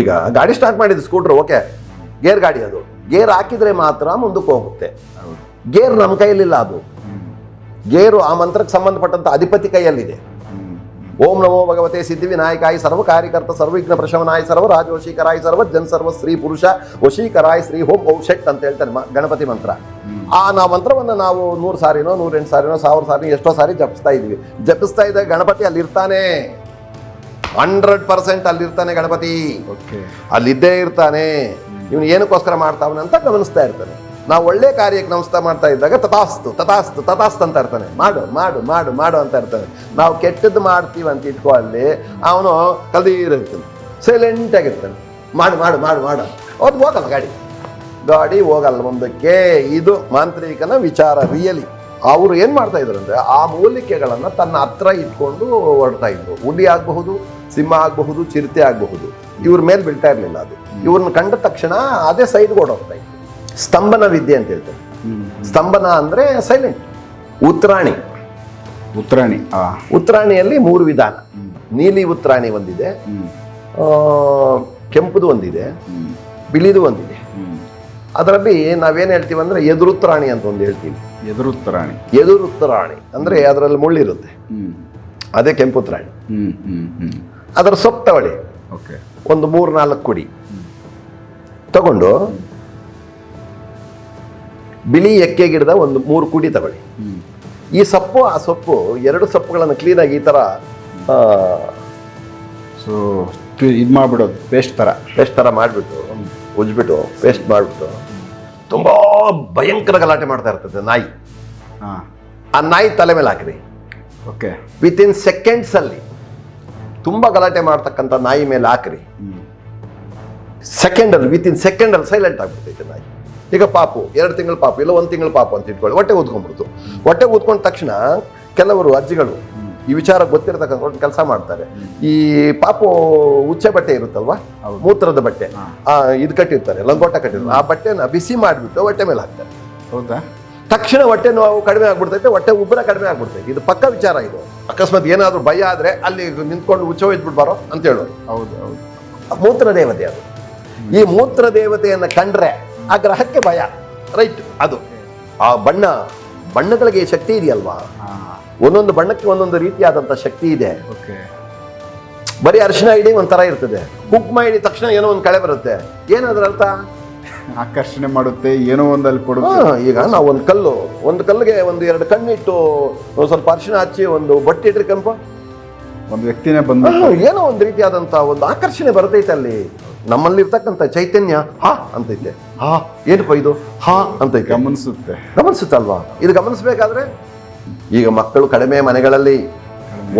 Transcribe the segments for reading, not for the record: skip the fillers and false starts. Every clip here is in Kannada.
ಈಗ ಗಾಡಿ ಸ್ಟಾರ್ಟ್ ಮಾಡಿದ್ದು ಸ್ಕೂಟರ್ ಓಕೆ, ಗೇರ್ ಗಾಡಿ ಅದು. ಗೇರ್ ಹಾಕಿದ್ರೆ ಮಾತ್ರ ಮುಂದಕ್ಕೆ ಹೋಗುತ್ತೆ. ಗೇರ್ ನಮ್ಮ ಕೈಯಲ್ಲಿಲ್ಲ. ಅದು ಗೇರು ಆ ಮಂತ್ರಕ್ಕೆ ಸಂಬಂಧಪಟ್ಟಂತ ಅಧಿಪತಿ ಕೈಯಲ್ಲಿದೆ. ಓಂ ನಮೋ ಭಗವತೆ ಸಿದ್ಧಿ ವಿನಾಯಕಾಯ ಸರ್ವ ಕಾರ್ಯಕರ್ತ ಸರ್ವವಿಘ್ನ ಪ್ರಶಮನಾಯ ಸರ್ವ ರಾಜವಶೀಕರಾಯ ಸರ್ವ ಜನ್ ಸರ್ವ ಸ್ತ್ರೀ ಪುರುಷ ವಶೀಕರಾಯ ಶ್ರೀ ಹೋಮ್ ಓಂ ಶಟ್ ಅಂತ ಹೇಳ್ತಾರೆ ಗಣಪತಿ ಮಂತ್ರ. ನಾವು ಮಂತ್ರವನ್ನು ನಾವು 100 ಸಾರಿನೋ 108 ಸಾರಿನೋ 1000 ಸಾರಿ ಎಷ್ಟೋ ಸಾರಿ ಜಪಿಸ್ತಾ ಇದ್ವಿ. ಜಪಿಸ್ತಾ ಇದ್ದಾಗ ಗಣಪತಿ ಅಲ್ಲಿರ್ತಾನೆ, 100% ಅಲ್ಲಿರ್ತಾನೆ ಗಣಪತಿ. ಅಲ್ಲಿದ್ದೇ ಇರ್ತಾನೆ. ಇವನು ಏನಕ್ಕೋಸ್ಕರ ಮಾಡ್ತಾವನೆ ಅಂತ ಗಮನಿಸ್ತಾ ಇರ್ತಾನೆ. ನಾವು ಒಳ್ಳೆ ಕಾರ್ಯಕ್ಕೆ ನಮಸ್ಕಾರ ಮಾಡ್ತಾ ಇದ್ದಾಗ ತಥಾಸ್ತು ತಥಾಸ್ತು ತಥಾಸ್ತು ಅಂತ ಇರ್ತಾನೆ. ಮಾಡು ಮಾಡು ಮಾಡು ಮಾಡು ಅಂತ ಇರ್ತಾನೆ. ನಾವು ಕೆಟ್ಟದ್ದು ಮಾಡ್ತೀವಿ ಅಂತ ಇಟ್ಕೋ, ಅಲ್ಲಿ ಅವನು ಕಲ್ದಿರ್ತಾನೆ, ಸೈಲೆಂಟ್ ಆಗಿರ್ತಾನೆ. ಮಾಡು ಮಾಡು ಮಾಡು ಮಾಡು, ಅವ್ರು ಹೋಗಲ್ಲ, ಗಾಡಿ ಹೋಗಲ್ಲ ಮುಂದಕ್ಕೆ. ಇದು ಮಾಂತ್ರಿಕನ ವಿಚಾರ. ರಿಯಲಿ ಅವರು ಏನು ಮಾಡ್ತಾ ಇದ್ರು ಅಂದರೆ ಆ ಮೂಲಿಕೆಗಳನ್ನು ತನ್ನ ಹತ್ರ ಇಟ್ಕೊಂಡು ಹೊರಡ್ತಾ ಇದ್ರು. ಹುಲಿ ಆಗಬಹುದು, ಸಿಂಹ ಆಗಬಹುದು, ಚಿರತೆ ಆಗಬಹುದು. ಇವ್ರ ಮೇಲೆ ಬೀಳ್ತಾ ಇರಲಿಲ್ಲ. ಅದು ಇವ್ರನ್ನ ಕಂಡ ತಕ್ಷಣ ಅದೇ ಸೈಡ್ಗೆ ಓಡೋಗ್ತಾ ಇತ್ತು. ಸ್ತಂಭನ ವಿದ್ಯೆ ಅಂತ ಹೇಳ್ತಾರೆ. ಸ್ತಂಭನ ಅಂದರೆ ಸೈಲೆಂಟ್. ಉತ್ತರಾಣಿಯಲ್ಲಿ 3 ವಿಧಾನ. ನೀಲಿ ಉತ್ತರಾಣಿ ಒಂದಿದೆ, ಕೆಂಪುದು ಒಂದಿದೆ, ಬಿಳಿದು ಒಂದಿದೆ. ಅದರಲ್ಲಿ ನಾವೇನು ಹೇಳ್ತೀವಿ ಅಂದರೆ ಎದುರುತ್ತರಾಣಿ ಅಂತ ಒಂದು ಹೇಳ್ತೀವಿ. ಎದುರುತ್ತರಾಣಿ ಅಂದರೆ ಅದರಲ್ಲಿ ಮುಳ್ಳಿರುತ್ತೆ, ಅದೇ ಕೆಂಪುತ್ತರಾಣಿ. ಅದರ ಸೊಪ್ಪು ತಗೊಳ್ಳಿ, ಒಂದು 3-4 ಕುಡಿ ತಗೊಂಡು ಬಿಳಿ ಎಕ್ಕೆ ಗಿಡದ ಒಂದು 3 ಕುಡಿ ತಗೊಳ್ಳಿ. ಈ ಸೊಪ್ಪು ಆ ಸೊಪ್ಪು 2 ಸೊಪ್ಪುಗಳನ್ನು ಕ್ಲೀನಾಗಿ ಈ ಥರ ಇದು ಮಾಡಿಬಿಡೋದು, ಪೇಸ್ಟ್ ಥರ ಮಾಡಿಬಿಟ್ಟು ಉಜ್ಬಿಟ್ಟು ಪೇಸ್ಟ್ ಮಾಡಿಬಿಟ್ಟು ತುಂಬ ಭಯಂಕರ ಗಲಾಟೆ ಮಾಡ್ತಾ ಇರ್ತದೆ ನಾಯಿ. ಆ ನಾಯಿ ತಲೆ ಮೇಲೆ ಹಾಕ್ರಿ. ವಿತಿನ್ ಸೆಕೆಂಡ್ಸಲ್ಲಿ ತುಂಬ ಗಲಾಟೆ ಮಾಡ್ತಕ್ಕಂಥ ನಾಯಿ ಮೇಲೆ ಹಾಕ್ರಿ. ವಿತಿನ್ ಸೆಕೆಂಡಲ್ಲಿ ಸೈಲೆಂಟ್ ಆಗ್ಬಿಡ್ತೈತೆ ನಾಯಿ. ಈಗ ಪಾಪು 2 ತಿಂಗಳ ಪಾಪು ಇಲ್ಲ 1 ತಿಂಗಳ ಪಾಪು ಅಂತ ಇಟ್ಕೊಳ್ಳಿ, ಹೊಟ್ಟೆ ಊದ್ಕೊಂಡ್ಬಿಡ್ತು. ಹೊಟ್ಟೆ ಊದ್ಕೊಂಡ ತಕ್ಷಣ ಕೆಲವರು ಅಜ್ಜಿಗಳು ಈ ವಿಚಾರ ಗೊತ್ತಿರತಕ್ಕಂಥ ಒಂದು ಕೆಲಸ ಮಾಡ್ತಾರೆ. ಈ ಪಾಪು ಉಚ್ಚೆ ಬಟ್ಟೆ ಇರುತ್ತಲ್ವಾ, ಮೂತ್ರದ ಬಟ್ಟೆ, ಇದು ಕಟ್ಟಿರ್ತಾರೆ, ಲಂಗೋಟ ಕಟ್ಟಿರ್ತಾರೆ. ಆ ಬಟ್ಟೆನ ಬಿಸಿ ಮಾಡಿಬಿಟ್ಟು ಹೊಟ್ಟೆ ಮೇಲೆ ಹಾಕ್ತಾರೆ. ಹೌದಾ? ತಕ್ಷಣ ಹೊಟ್ಟೆ ನೋವು ಕಡಿಮೆ ಆಗ್ಬಿಡ್ತೈತೆ, ಹೊಟ್ಟೆ ಉಬ್ಬರ ಕಡಿಮೆ ಆಗ್ಬಿಡ್ತೈತೆ. ಇದು ಪಕ್ಕ ವಿಚಾರ. ಇದು ಅಕಸ್ಮಾತ್ ಏನಾದರೂ ಭಯ ಆದರೆ ಅಲ್ಲಿ ನಿಂತ್ಕೊಂಡು ಉಚ್ಚ ಇದ್ಬಿಡ್ಬಾರೋ ಅಂತ ಹೇಳೋದು. ಮೂತ್ರ ದೇವತೆ ಅದು. ಈ ಮೂತ್ರ ದೇವತೆಯನ್ನು ಕಂಡ್ರೆ ಆ ಗ್ರಹಕ್ಕೆ ಭಯ. ರೈಟ್. ಅದು ಆ ಬಣ್ಣಗಳಿಗೆ ಶಕ್ತಿ ಇದೆಯಲ್ವಾ, ಒಂದೊಂದು ಬಣ್ಣಕ್ಕೆ ಒಂದೊಂದು ರೀತಿಯಾದಂಥ ಶಕ್ತಿ ಇದೆ. ಬರೀ ಅರಿಶಿನ ಇಡಿ ಒಂಥರ ಇರ್ತದೆ, ಕುಂಕುಮ ಇಡಿ ತಕ್ಷಣ ಏನೋ ಒಂದು ಕಳೆ ಬರುತ್ತೆ. ಏನಾದ್ರ ಅರ್ಥ? ಆಕರ್ಷಣೆ ಮಾಡುತ್ತೆ, ಏನೋ ಒಂದಲ್ಲಿ ಕೊಡುತ್ತೆ. ಈಗ ನಾವು ಒಂದು ಕಲ್ಲಿಗೆ 1-2 ಕಣ್ಣಿಟ್ಟು ಸ್ವಲ್ಪ ಅರಿಶಿನ ಹಚ್ಚಿ ಒಂದು ಬಟ್ಟೆ ಇಟ್ರಿ ಕೆಂಪ, ಒಂದು ವ್ಯಕ್ತಿನೇ ಬಂದು ಏನೋ ಒಂದು ರೀತಿಯಾದಂಥ ಒಂದು ಆಕರ್ಷಣೆ ಬರ್ತೈತೆ. ಅಲ್ಲಿ ನಮ್ಮಲ್ಲಿ ಇರ್ತಕ್ಕಂಥ ಚೈತನ್ಯ ಹಾ ಅಂತೈತೆ. ಏನಪ್ಪ ಇದು ಹಾ ಅಂತೈತೆ, ಗಮನಿಸುತ್ತಲ್ವಾ? ಇದು ಗಮನಿಸ್ಬೇಕಾದ್ರೆ ಈಗ ಮಕ್ಕಳು ಕಡಿಮೆ ಮನೆಗಳಲ್ಲಿ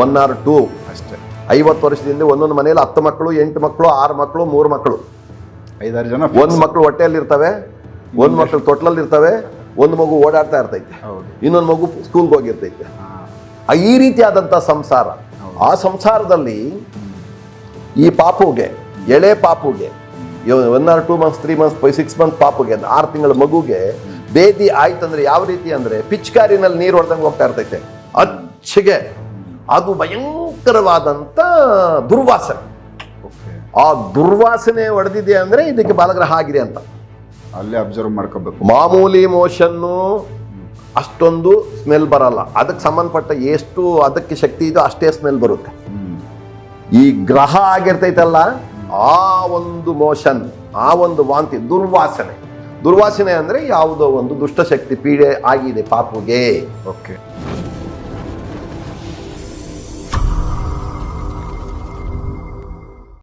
1 or 2 ಅಷ್ಟೇ. 50 ವರ್ಷದಿಂದ ಒಂದೊಂದು ಮನೆಯಲ್ಲಿ 10 ಮಕ್ಕಳು, 8 ಮಕ್ಕಳು, 6 ಮಕ್ಕಳು, 3 ಮಕ್ಕಳು, 5-6 ಜನ. ಒಂದು ಮಕ್ಕಳು ಹೊಟ್ಟೆಯಲ್ಲಿ ಇರ್ತವೆ, ಒಂದು ಮಕ್ಕಳು ತೊಟ್ಲಲ್ಲಿ ಇರ್ತವೆ, ಒಂದು ಮಗು ಓಡಾಡ್ತಾ ಇರ್ತೈತೆ, ಇನ್ನೊಂದು ಮಗು ಸ್ಕೂಲ್ಗೆ ಹೋಗಿರ್ತೈತೆ. ಈ ರೀತಿಯಾದಂಥ ಸಂಸಾರ. ಆ ಸಂಸಾರದಲ್ಲಿ ಈ ಪಾಪುಗೆ, ಎಳೆ ಪಾಪುಗೆ 1 or 2 months 3 months 6 months ಪಾಪುಗೆ, 6 ತಿಂಗಳ ಮಗುಗೆ ಬೇದಿ ಆಯ್ತಂದ್ರೆ ಯಾವ ರೀತಿ ಅಂದ್ರೆ ಪಿಚ್ಕಾರಿನಲ್ಲಿ ನೀರು ಹೊಡೆದಂಗೆ ಹೋಗ್ತಾ ಇರ್ತೈತೆ ಅಚ್ಚಿಗೆ. ಅದು ಭಯಂಕರವಾದಂಥ ದುರ್ವಾಸನೆ. ಆ ದುರ್ವಾಸನೆ ಹೊಡೆದಿದೆ ಅಂದ್ರೆ ಇದಕ್ಕೆ ಬಾಲಗ್ರಹ ಆಗಿದೆ ಅಂತ ಅಲ್ಲೇ ಅಬ್ಸರ್ವ್ ಮಾಡ್ಕೋಬೇಕು. ಮಾಮೂಲಿ ಮೋಷನ್ನು ಅಷ್ಟೊಂದು ಸ್ಮೆಲ್ ಬರಲ್ಲ. ಅದಕ್ಕೆ ಸಂಬಂಧಪಟ್ಟ ಎಷ್ಟು ಅದಕ್ಕೆ ಶಕ್ತಿ ಇದೋ ಅಷ್ಟೇ ಸ್ಮೆಲ್ ಬರುತ್ತೆ. ಈ ಗ್ರಹ ಆಗಿರ್ತೈತಲ್ಲ, ಆ ಒಂದು ಮೋಷನ್, ಆ ಒಂದು ವಾಂತಿ, ದುರ್ವಾಸನೆ ಅಂದ್ರೆ ಯಾವುದೋ ಒಂದು ದುಷ್ಟಶಕ್ತಿ ಪೀಡೆ ಆಗಿದೆ ಪಾಪುಗೆ.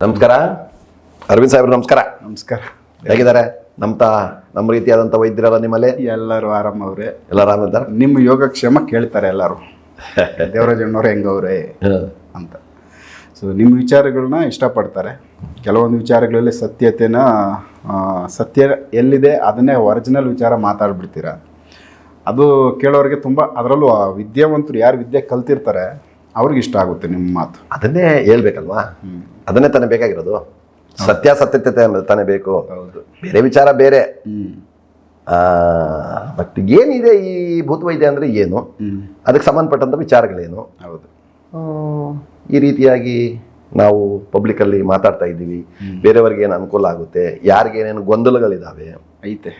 ನಮಸ್ಕಾರ ಅರವಿಂದ್ ಸಾಹೇಬ್ರು. ನಮಸ್ಕಾರ. ಹೇಗಿದ್ದಾರೆ? ನಮ್ಮ ರೀತಿಯಾದಂಥ ವೈದ್ಯರಲ್ಲ ನಿಮ್ಮಲ್ಲಿ? ಎಲ್ಲರೂ ಆರಾಮವ್ರೆ. ಎಲ್ಲ ಆರಾಮಿದ್ದಾರೆ. ನಿಮ್ಮ ಯೋಗಕ್ಷೇಮ ಕೇಳ್ತಾರೆ ಎಲ್ಲರೂ. ದೇವರಾಜಣ್ಣವ್ರು ಹೆಂಗವ್ರೆ ಅಂತ. ಸೊ ನಿಮ್ಮ ವಿಚಾರಗಳನ್ನ ಇಷ್ಟಪಡ್ತಾರೆ. ಕೆಲವೊಂದು ವಿಚಾರಗಳಲ್ಲಿ ಸತ್ಯ ಎಲ್ಲಿದೆ ಅದನ್ನೇ ಒರಿಜಿನಲ್ ವಿಚಾರ ಮಾತಾಡ್ಬಿಡ್ತೀರ. ಅದು ಕೇಳೋರಿಗೆ ತುಂಬ, ಅದರಲ್ಲೂ ವಿದ್ಯಾವಂತರು ಯಾರು ವಿದ್ಯೆ ಕಲ್ತಿರ್ತಾರೆ ಅವ್ರಿಗೆ ಇಷ್ಟ ಆಗುತ್ತೆ ನಿಮ್ಮ ಮಾತು. ಅದನ್ನೇ ಹೇಳ್ಬೇಕಲ್ವಾ? ಅದನ್ನೇ ತಾನೇ ಬೇಕಾಗಿರೋದು. ಸತ್ಯಾಸತ್ಯತೆ ತಾನೇ ಬೇಕು. ಬೇರೆ ವಿಚಾರ ಬೇರೆ. ಬಟ್ ಏನಿದೆ ಈ ಭೂತವೈದ್ಯ ಅಂದರೆ ಏನು, ಅದಕ್ಕೆ ಸಂಬಂಧಪಟ್ಟಂಥ ವಿಚಾರಗಳೇನು, ಹೌದು, ಈ ರೀತಿಯಾಗಿ ನಾವು ಪಬ್ಲಿಕಲ್ಲಿ ಮಾತಾಡ್ತಾ ಇದ್ದೀವಿ, ಬೇರೆಯವ್ರಿಗೆ ಏನು ಅನುಕೂಲ ಆಗುತ್ತೆ, ಯಾರಿಗೇನೇನು ಗೊಂದಲಗಳಿದ್ದಾವೆ ಐತೆ,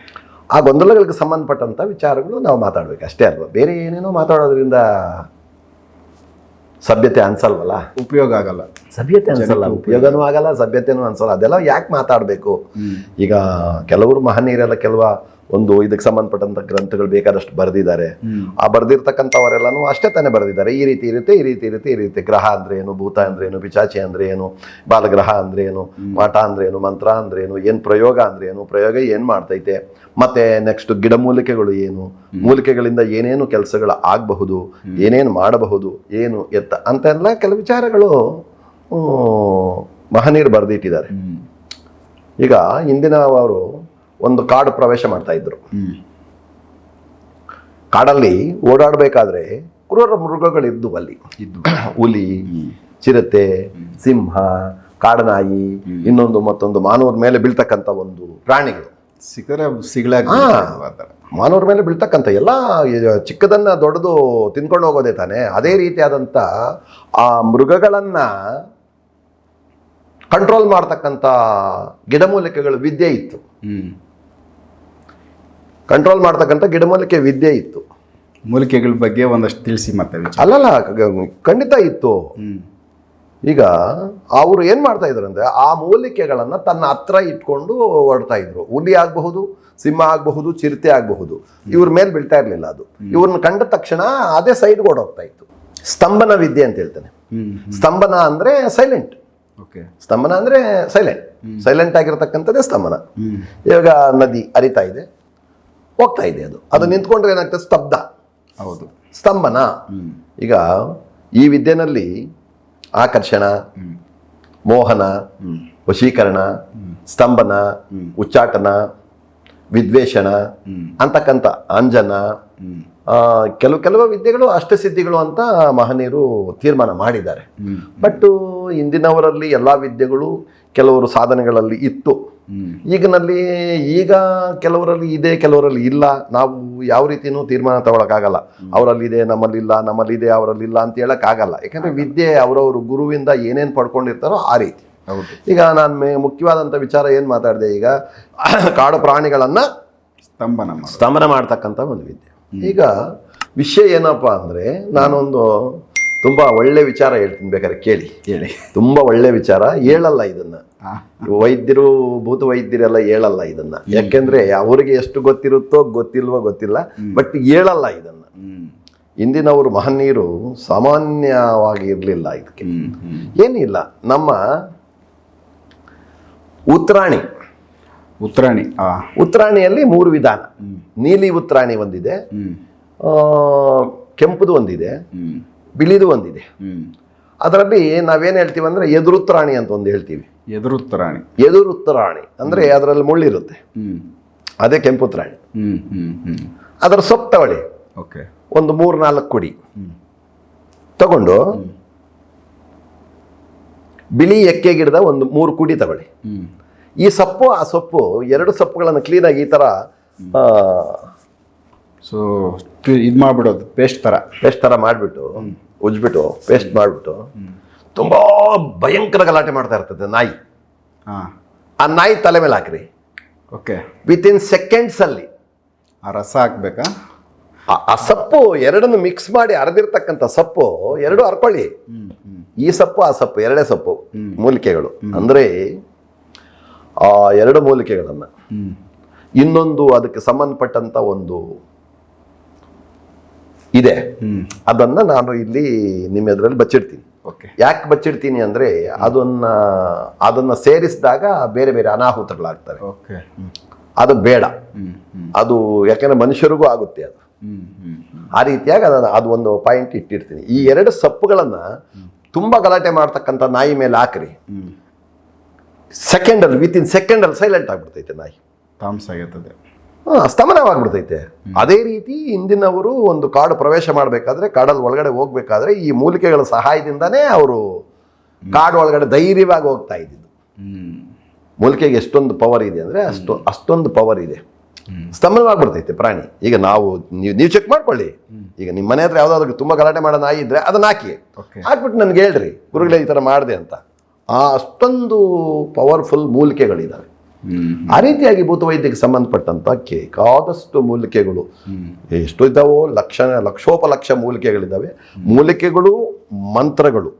ಆ ಗೊಂದಲಗಳಿಗೆ ಸಂಬಂಧಪಟ್ಟಂಥ ವಿಚಾರಗಳು ನಾವು ಮಾತಾಡ್ಬೇಕು ಅಷ್ಟೇ ಅಲ್ವಾ. ಬೇರೆ ಏನೇನೋ ಮಾತಾಡೋದ್ರಿಂದ ಸಭ್ಯತೆ ಅನ್ಸಲ್ವಲ್ಲ, ಉಪಯೋಗ ಆಗಲ್ಲ, ಸಭ್ಯತೆ ಅನ್ಸಲ್ಲ, ಉಪಯೋಗನೂ ಆಗಲ್ಲ, ಸಭ್ಯತೆನೂ ಅನ್ಸಲ್ಲ. ಅದೆಲ್ಲ ಯಾಕೆ ಮಾತಾಡಬೇಕು? ಈಗ ಕೆಲವರು ಮಹನೀಯರೆಲ್ಲ ಒಂದು ಇದಕ್ಕೆ ಸಂಬಂಧಪಟ್ಟಂತ ಗ್ರಂಥಗಳು ಬೇಕಾದಷ್ಟು ಬರೆದಿದ್ದಾರೆ. ಆ ಬರೆದಿರ್ತಕ್ಕಂಥವರೆಲ್ಲನೂ ಅಷ್ಟೇ ತಾನೇ ಬರೆದಿದ್ದಾರೆ. ಈ ರೀತಿ ಇರುತ್ತೆ, ಈ ರೀತಿ ಇರುತ್ತೆ, ಈ ರೀತಿ ಗ್ರಹ ಅಂದ್ರೆ ಏನು, ಭೂತ ಅಂದ್ರೆ ಏನು, ಪಿಚಾಚಿ ಅಂದ್ರೆ ಏನು, ಬಾಲಗ್ರಹ ಅಂದ್ರೆ ಏನು, ಮಾಟ ಅಂದ್ರೆ ಏನು, ಮಂತ್ರ ಅಂದ್ರೆ ಏನು, ಏನು ಪ್ರಯೋಗ ಅಂದ್ರೆ ಏನು, ಪ್ರಯೋಗ ಏನು ಮಾಡ್ತೈತೆ, ಮತ್ತೆ ನೆಕ್ಸ್ಟ್ ಗಿಡಮೂಲಿಕೆಗಳು ಏನು, ಮೂಲಿಕೆಗಳಿಂದ ಏನೇನು ಕೆಲಸಗಳು ಆಗಬಹುದು, ಏನೇನು ಮಾಡಬಹುದು, ಏನು ಎತ್ತ ಅಂತೆಲ್ಲ ಕೆಲವು ವಿಚಾರಗಳು ಮಹನೀಯರು ಬರೆದಿಟ್ಟಿದ್ದಾರೆ. ಈಗ ಇಂದಿನ ಅವರು ಒಂದು ಕಾಡು ಪ್ರವೇಶ ಮಾಡ್ತಾ ಇದ್ರು. ಕಾಡಲ್ಲಿ ಓಡಾಡಬೇಕಾದ್ರೆ ಕ್ರೂರ ಮೃಗಗಳಿದ್ದು ಅಲ್ಲಿ ಹುಲಿ, ಚಿರತೆ, ಸಿಂಹ, ಕಾಡನಾಯಿ, ಇನ್ನೊಂದು ಮತ್ತೊಂದು ಮಾನವರ ಮೇಲೆ ಬೀಳ್ತಕ್ಕಂಥ ಒಂದು ಪ್ರಾಣಿಗಳು ಮಾನವರ ಮೇಲೆ ಬೀಳ್ತಕ್ಕಂಥ ಎಲ್ಲ ಚಿಕ್ಕದನ್ನ ದೊಡ್ಡದು ತಿನ್ಕೊಂಡು ಹೋಗೋದೇ ತಾನೆ. ಅದೇ ರೀತಿಯಾದಂಥ ಆ ಮೃಗಗಳನ್ನ ಕಂಟ್ರೋಲ್ ಮಾಡ್ತಕ್ಕಂಥ ಗಿಡಮೂಲಿಕೆಗಳು ವಿದ್ಯೆ ಇತ್ತು. ಕಂಟ್ರೋಲ್ ಮಾಡ್ತಕ್ಕಂಥ ಗಿಡಮೂಲಿಕೆ ವಿದ್ಯೆ ಇತ್ತು. ಮೂಲಿಕೆಗಳ ಬಗ್ಗೆ ಒಂದಷ್ಟು ತಿಳಿಸಿ ಮತ್ತೆ. ಅಲ್ಲಲ್ಲ, ಖಂಡಿತ ಇತ್ತು. ಈಗ ಅವರು ಏನ್ ಮಾಡ್ತಾ ಇದ್ರು ಅಂದ್ರೆ ಆ ಮೂಲಿಕೆಗಳನ್ನ ತನ್ನ ಹತ್ರ ಇಟ್ಕೊಂಡು ಹೊರಡ್ತಾ ಇದ್ರು. ಹುಲಿ ಆಗಬಹುದು, ಸಿಂಹ ಆಗಬಹುದು, ಚಿರತೆ ಆಗಬಹುದು, ಇವ್ರ ಮೇಲೆ ಬೀಳ್ತಾ ಇರ್ಲಿಲ್ಲ. ಅದು ಇವ್ರನ್ನ ಕಂಡ ತಕ್ಷಣ ಅದೇ ಸೈಡ್ಗೆ ಓಡೋಗ್ತಾ ಇತ್ತು. ಸ್ತಂಭನ ವಿದ್ಯೆ ಅಂತ ಹೇಳ್ತಾನೆ. ಸ್ತಂಭನ ಅಂದ್ರೆ ಸೈಲೆಂಟ್, ಸ್ತಂಭನ ಅಂದ್ರೆ ಸೈಲೆಂಟ್ ಆಗಿರತಕ್ಕಂಥದ್ದೇ ಸ್ತಂಭನ. ಇವಾಗ ನದಿ ಹರಿತಾ ಇದೆ, ಹೋಗ್ತಾ ಇದೆ, ಅದು ನಿಂತ್ಕೊಂಡ್ರೆ ಏನಾಗ್ತದೆ, ಸ್ತಬ್ಧ. ಹೌದು, ಸ್ತಂಭನ. ಈಗ ಈ ವಿದ್ಯೆನಲ್ಲಿ ಆಕರ್ಷಣ, ಮೋಹನ, ವಶೀಕರಣ, ಸ್ತಂಭನ, ಉಚ್ಚಾಟನ, ವಿದ್ವೇಷಣ ಅಂತಕ್ಕಂಥ ಅಂಜನ, ಕೆಲವು ವಿದ್ಯೆಗಳು ಅಷ್ಟಸಿದ್ಧಿಗಳು ಅಂತ ಮಹನೀಯರು ತೀರ್ಮಾನ ಮಾಡಿದ್ದಾರೆ. ಬಟ್ ಇಂದಿನವರಲ್ಲಿ ಎಲ್ಲ ವಿದ್ಯೆಗಳು ಕೆಲವರು ಸಾಧನೆಗಳಲ್ಲಿ ಇತ್ತು. ಈಗ ಕೆಲವರಲ್ಲಿ ಇದೆ, ಕೆಲವರಲ್ಲಿ ಇಲ್ಲ. ನಾವು ಯಾವ ರೀತಿಯೂ ತೀರ್ಮಾನ ತಗೊಳಕ್ಕಾಗಲ್ಲ. ಅವರಲ್ಲಿದೆ, ನಮ್ಮಲ್ಲಿಲ್ಲ, ನಮ್ಮಲ್ಲಿದೆ, ಅವರಲ್ಲಿಲ್ಲ ಅಂತ ಹೇಳಕ್ಕಾಗಲ್ಲ. ಯಾಕಂದ್ರೆ ವಿದ್ಯೆ ಅವರವರು ಗುರುವಿಂದ ಏನೇನು ಪಡ್ಕೊಂಡಿರ್ತಾರೋ ಆ ರೀತಿ. ಈಗ ನಾನು ಮುಖ್ಯವಾದಂಥ ವಿಚಾರ ಏನು ಮಾತಾಡಿದೆ, ಈಗ ಕಾಡು ಪ್ರಾಣಿಗಳನ್ನ ಸ್ತಂಭನ ಮಾಡ್ತಕ್ಕಂಥ ಒಂದು ವಿದ್ಯೆ. ಈಗ ವಿಷಯ ಏನಪ್ಪಾ ಅಂದ್ರೆ, ನಾನೊಂದು ತುಂಬಾ ಒಳ್ಳೆ ವಿಚಾರ ಹೇಳ್ತೀನಿ, ಬೇಕಾದ್ರೆ ಕೇಳಿ. ತುಂಬಾ ಒಳ್ಳೆ ವಿಚಾರ. ಹೇಳಲ್ಲ ಇದನ್ನ ವೈದ್ಯರು, ಭೂತ ವೈದ್ಯರೆಲ್ಲ ಹೇಳಲ್ಲ ಇದನ್ನ. ಯಾಕೆಂದ್ರೆ ಅವ್ರಿಗೆ ಎಷ್ಟು ಗೊತ್ತಿರುತ್ತೋ ಗೊತ್ತಿಲ್ವೋ ಗೊತ್ತಿಲ್ಲ, ಬಟ್ ಹೇಳಲ್ಲ ಇದನ್ನ. ಇಂದಿನವರು ಮಹನೀಯರು ಸಾಮಾನ್ಯವಾಗಿ ಇರಲಿಲ್ಲ. ಇದಕ್ಕೆ ಏನಿಲ್ಲ. ನಮ್ಮ ಉತ್ತರಾಣಿಯಲ್ಲಿ 3 ವಿಧಾನ. ನೀಲಿ ಉತ್ತರಾಣಿ ಒಂದಿದೆ, ಕೆಂಪುದು ಒಂದಿದೆ, ಬಿಳಿದು ಒಂದಿದೆ. ಅದರಲ್ಲಿ ನಾವೇನ್ ಹೇಳ್ತೀವಿ ಅಂದ್ರೆ ಎದುರುತ್ತರಾಣಿ ಅಂತ ಒಂದು ಹೇಳ್ತೀವಿ. ಎದುರುತ್ತರಾಣಿ ಅಂದ್ರೆ ಅದರಲ್ಲಿ ಮುಳ್ಳಿರುತ್ತೆ, ಅದೇ ಕೆಂಪುತ್ತರಾಣಿ. ಅದರ ಸೊಪ್ಪು ತಗೊಳ್ಳಿ, ಒಂದು 3-4 ಕುಡಿ ತಗೊಂಡು, ಬಿಳಿ ಎಕ್ಕೆ ಗಿಡದ ಒಂದು 3 ಕುಡಿ ತಗೊಳ್ಳಿ. ಈ ಸೊಪ್ಪು ಆ ಸೊಪ್ಪು 2 ಸೊಪ್ಪುಗಳನ್ನು ಕ್ಲೀನಾಗಿ ಈ ತರ ಇದು ಮಾಡ್ಬಿಡೋದು, ಪೇಸ್ಟ್ ತರ ಮಾಡಿಬಿಟ್ಟು ಉಜ್ಬಿಟ್ಟು ಪೇಸ್ಟ್ ಮಾಡಿಬಿಟ್ಟು ತುಂಬಾ ಭಯಂಕರ ಗಲಾಟೆ ಮಾಡ್ತಾ ಇರ್ತದೆ ನಾಯಿ. ಆ ನಾಯಿ ತಲೆ ಮೇಲೆ ಹಾಕ್ರಿ. ವಿತಿನ್ ಸೆಕೆಂಡ್ಸ್ ಅಲ್ಲಿ ಆ ರಸ ಹಾಕ್ಬೇಕಾ? ಆ ಸೊಪ್ಪು ಎರಡನ್ನು ಮಿಕ್ಸ್ ಮಾಡಿ ಅರೆದಿರ್ತಕ್ಕಂಥ ಸೊಪ್ಪು 2 ಹರ್ಕೊಳ್ಳಿ. ಈ ಸೊಪ್ಪು ಆ ಸೊಪ್ಪು 2 ಸೊಪ್ಪು ಮೂಲಿಕೆಗಳು. ಅಂದ್ರೆ ಆ 2 ಮೂಲಿಕೆಗಳನ್ನ ಇನ್ನೊಂದು ಅದಕ್ಕೆ ಸಂಬಂಧಪಟ್ಟಂತ ಒಂದು ಇದೆ, ಅದನ್ನ ನಾನು ಇಲ್ಲಿ ನಿಮ್ಮ ಎದುರಲ್ಲಿ ಬಚ್ಚಿಡ್ತೀನಿ. ಯಾಕೆ ಬಚ್ಚಿಡ್ತೀನಿ ಅಂದ್ರೆ ಅದನ್ನ ಸೇರಿಸಿದಾಗ ಬೇರೆ ಬೇರೆ ಅನಾಹುತಗಳಾಗ್ತವೆ. ಅದು ಬೇಡ. ಅದು ಯಾಕಂದ್ರೆ ಮನುಷ್ಯರಿಗೂ ಆಗುತ್ತೆ ಅದು. ಆ ರೀತಿಯಾಗಿ ಅದು ಒಂದು ಪಾಯಿಂಟ್ ಇಟ್ಟಿರ್ತೀನಿ. ಈ 2 ಸೊಪ್ಪುಗಳನ್ನ ತುಂಬಾ ಗಲಾಟೆ ಮಾಡ್ತಕ್ಕಂಥ ನಾಯಿ ಮೇಲೆ ಹಾಕ್ರಿ. ವಿತಿನ್ ಸೆಕೆಂಡಲ್ಲಿ ಸೈಲೆಂಟ್ ಆಗ್ಬಿಡ್ತೈತೆ ನಾಯಿ, ಸ್ತಮನವಾಗ್ಬಿಡ್ತೈತೆ. ಅದೇ ರೀತಿ ಇಂದಿನವರು ಒಂದು ಕಾಡು ಪ್ರವೇಶ ಮಾಡಬೇಕಾದ್ರೆ, ಕಾಡಲ್ಲಿ ಒಳಗಡೆ ಹೋಗ್ಬೇಕಾದ್ರೆ ಈ ಮೂಲಿಕೆಗಳ ಸಹಾಯದಿಂದಾನೇ ಅವರು ಕಾಡು ಒಳಗಡೆ ಧೈರ್ಯವಾಗಿ ಹೋಗ್ತಾ ಇದ್ದಿದ್ದು. ಮೂಲಿಕೆಗೆ ಎಷ್ಟೊಂದು ಪವರ್ ಇದೆ ಅಂದ್ರೆ ಅಷ್ಟೊಂದು ಪವರ್ ಇದೆ. ಸ್ತಂಭನವಾಗ್ಬಿಡ್ತೈತೆ ಪ್ರಾಣಿ. ಈಗ ನೀವು ಚೆಕ್ ಮಾಡ್ಕೊಳ್ಳಿ. ಈಗ ನಿಮ್ಮ ಮನೆ ಹತ್ರ ಯಾವ್ದಾದ್ರು ತುಂಬಾ ಗಲಾಟೆ ಮಾಡೋ ನಾಯಿ ಇದ್ರೆ ಅದನ್ನ ಹಾಕ್ಬಿಟ್ಟು ನನ್ಗೆ ಹೇಳ್ರಿ, ಗುರುಗಳೇ ಈ ತರ ಮಾಡಿದೆ ಅಂತ. ಅಷ್ಟೊಂದು ಪವರ್ಫುಲ್ ಮೂಲಿಕೆಗಳಿದ್ದಾವೆ. ಆ ರೀತಿಯಾಗಿ ಭೂತವೈದ್ಯಕ್ಕೆ ಸಂಬಂಧಪಟ್ಟಂತ ಬೇಕಾದಷ್ಟು ಮೂಲಿಕೆಗಳು ಎಷ್ಟು ಇದ್ದಾವೋ, ಲಕ್ಷೋಪಲಕ್ಷ ಮೂಲಿಕೆಗಳಿದ್ದಾವೆ. ಮೂಲಿಕೆಗಳು ಮಂತ್ರಗಳು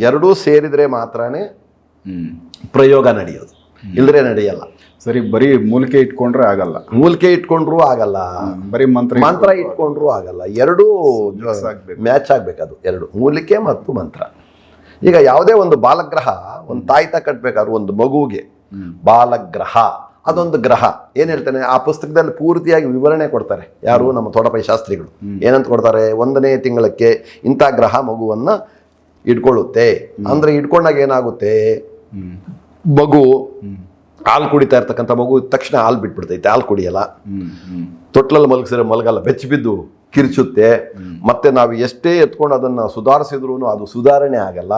ಎರಡೂ ಸೇರಿದ್ರೆ ಮಾತ್ರನೇ ಪ್ರಯೋಗ ನಡೆಯೋದು, ಇಲ್ಲದ್ರೆ ನಡೆಯಲ್ಲ. ಸರಿ, ಬರೀ ಮೂಲಿಕೆ ಇಟ್ಕೊಂಡ್ರೆ ಆಗಲ್ಲ, ಮೂಲಿಕೆ ಇಟ್ಕೊಂಡ್ರೂ ಆಗಲ್ಲ, ಬರೀ ಮಂತ್ರ ಇಟ್ಕೊಂಡ್ರೂ ಆಗಲ್ಲ. ಎರಡೂ ಮ್ಯಾಚ್ ಆಗ್ಬೇಕದು, ಎರಡು ಮೂಲಿಕೆ ಮತ್ತು ಮಂತ್ರ. ಈಗ ಯಾವುದೇ ಒಂದು ಬಾಲಗ್ರಹ ಒಂದು ತಾಯ್ತ ಕಟ್ಬೇಕಾದ್ರೆ ಒಂದು ಮಗುವಿಗೆ ಬಾಲಗ್ರಹ ಅದೊಂದು ಗ್ರಹ ಏನ್ ಹೇಳ್ತಾನೆ, ಆ ಪುಸ್ತಕದಲ್ಲಿ ಪೂರ್ತಿಯಾಗಿ ವಿವರಣೆ ಕೊಡ್ತಾರೆ. ಯಾರು? ನಮ್ಮ ತೋಟಪೈ ಶಾಸ್ತ್ರಿಗಳು. ಏನಂತ ಕೊಡ್ತಾರೆ? 1ನೇ ತಿಂಗಳಕ್ಕೆ ಇಂಥ ಗ್ರಹ ಮಗುವನ್ನ ಇಟ್ಕೊಳ್ಳುತ್ತೆ ಅಂದ್ರೆ, ಇಟ್ಕೊಂಡಾಗ ಏನಾಗುತ್ತೆ, ಮಗು ಹಾಲು ಕುಡಿತಾ ಇರ್ತಕ್ಕಂಥ ಮಗು ತಕ್ಷಣ ಹಾಲು ಬಿಟ್ಬಿಡ್ತೈತೆ, ಹಾಲು ಕುಡಿಯಲ್ಲ. ತೊಟ್ಲಲ್ಲಿ ಮಲಗಿಸಿದ್ರೆ ಮಲಗಲ್ಲ, ಬೆಚ್ಚ ಬಿದ್ದು ಕಿರ್ಚುತ್ತೆ. ಮತ್ತೆ ನಾವು ಎಷ್ಟೇ ಎತ್ಕೊಂಡು ಅದನ್ನ ಸುಧಾರಿಸಿದ್ರು ಅದು ಸುಧಾರಣೆ ಆಗಲ್ಲ.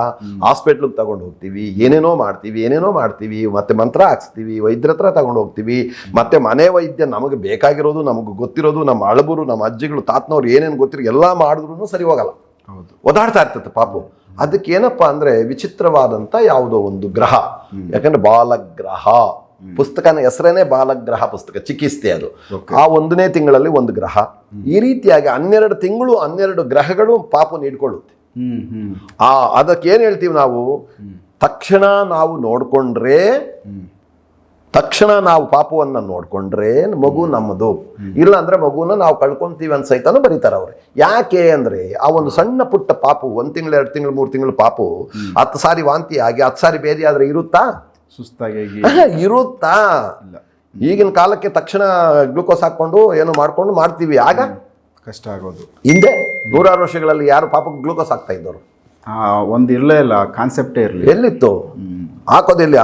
ಹಾಸ್ಪಿಟ್ಲಿಗೆ ತಗೊಂಡು ಹೋಗ್ತೀವಿ, ಏನೇನೋ ಮಾಡ್ತೀವಿ, ಮತ್ತೆ ಮಂತ್ರ ಹಾಕ್ಸ್ತೀವಿ, ವೈದ್ಯರ ಹತ್ರ ತಗೊಂಡು ಹೋಗ್ತೀವಿ. ಮತ್ತೆ ಮನೆ ವೈದ್ಯ ನಮಗೆ ಬೇಕಾಗಿರೋದು, ನಮಗೆ ಗೊತ್ತಿರೋದು, ನಮ್ಮ ಅಳಬರು, ನಮ್ಮ ಅಜ್ಜಿಗಳು, ತಾತನವ್ರು ಏನೇನು ಗೊತ್ತಿರೋ ಎಲ್ಲ ಮಾಡಿದ್ರು ಸರಿ ಹೋಗಲ್ಲ, ಒದಾಡ್ತಾ ಇರ್ತದೆ ಪಾಪು. ಅದಕ್ಕೆ ಏನಪ್ಪ ಅಂದ್ರೆ ವಿಚಿತ್ರವಾದಂತ ಯಾವುದೋ ಒಂದು ಗ್ರಹ, ಯಾಕಂದ್ರೆ ಬಾಲಗ್ರಹ ಪುಸ್ತಕನ ಹೆಸರೇನೆ ಬಾಲಗ್ರಹ ಪುಸ್ತಕ, ಚಿಕಿತ್ಸೆ ಅದು. ಆ 1ನೇ ತಿಂಗಳಲ್ಲಿ ಒಂದು ಗ್ರಹ. ಈ ರೀತಿಯಾಗಿ 12 ತಿಂಗಳು 12 ಗ್ರಹಗಳು ಪಾಪು ನೀಡ್ಕೊಳ್ಳುತ್ತೆ. ಅದಕ್ಕೆ ಏನ್ ಹೇಳ್ತೀವಿ ನಾವು, ತಕ್ಷಣ ನಾವು ಪಾಪುವನ್ನ ನೋಡ್ಕೊಂಡ್ರೆ ಮಗು ನಮ್ಮದು, ಇಲ್ಲ ಅಂದ್ರೆ ಮಗುನ ನಾವು ಕಳ್ಕೊಂತೀವಿ ಅಂತ ಸಹಿತನೂ ಬರೀತಾರೆ ಅವ್ರೆ. ಯಾಕೆ ಅಂದ್ರೆ ಆ ಒಂದು ಸಣ್ಣ ಪುಟ್ಟ ಪಾಪು 1 ತಿಂಗಳು 2 ತಿಂಗಳು 3 ತಿಂಗಳು ಪಾಪು 10 ಸಾರಿ ವಾಂತಿ ಆಗಿ 10 ಸಾರಿ ಬೇದಿ ಆದ್ರೆ ಇರುತ್ತಾ? ಸುಸ್ತಾಗಿ ಇರುತ್ತಾ? ಈಗಿನ ಕಾಲಕ್ಕೆ ತಕ್ಷಣ ಗ್ಲೂಕೋಸ್ ಹಾಕೊಂಡು ಏನೋ ಮಾಡ್ತೀವಿ, ಆಗ ಕಷ್ಟ ಆಗೋದು. ಹಿಂದೆ 100 ವರ್ಷಗಳಲ್ಲಿ ಯಾರು ಪಾಪಕ್ಕೆ ಗ್ಲೂಕೋಸ್ ಹಾಕ್ತಾ ಇದ್ದವರು? ಒಂದು ಇರಲೇ ಇಲ್ಲ, ಕಾನ್ಸೆಪ್ಟೇ ಇರಲಿ. ಎಲ್ಲಿತ್ತು? ಹಾಕೋದಿಲ್ಲ.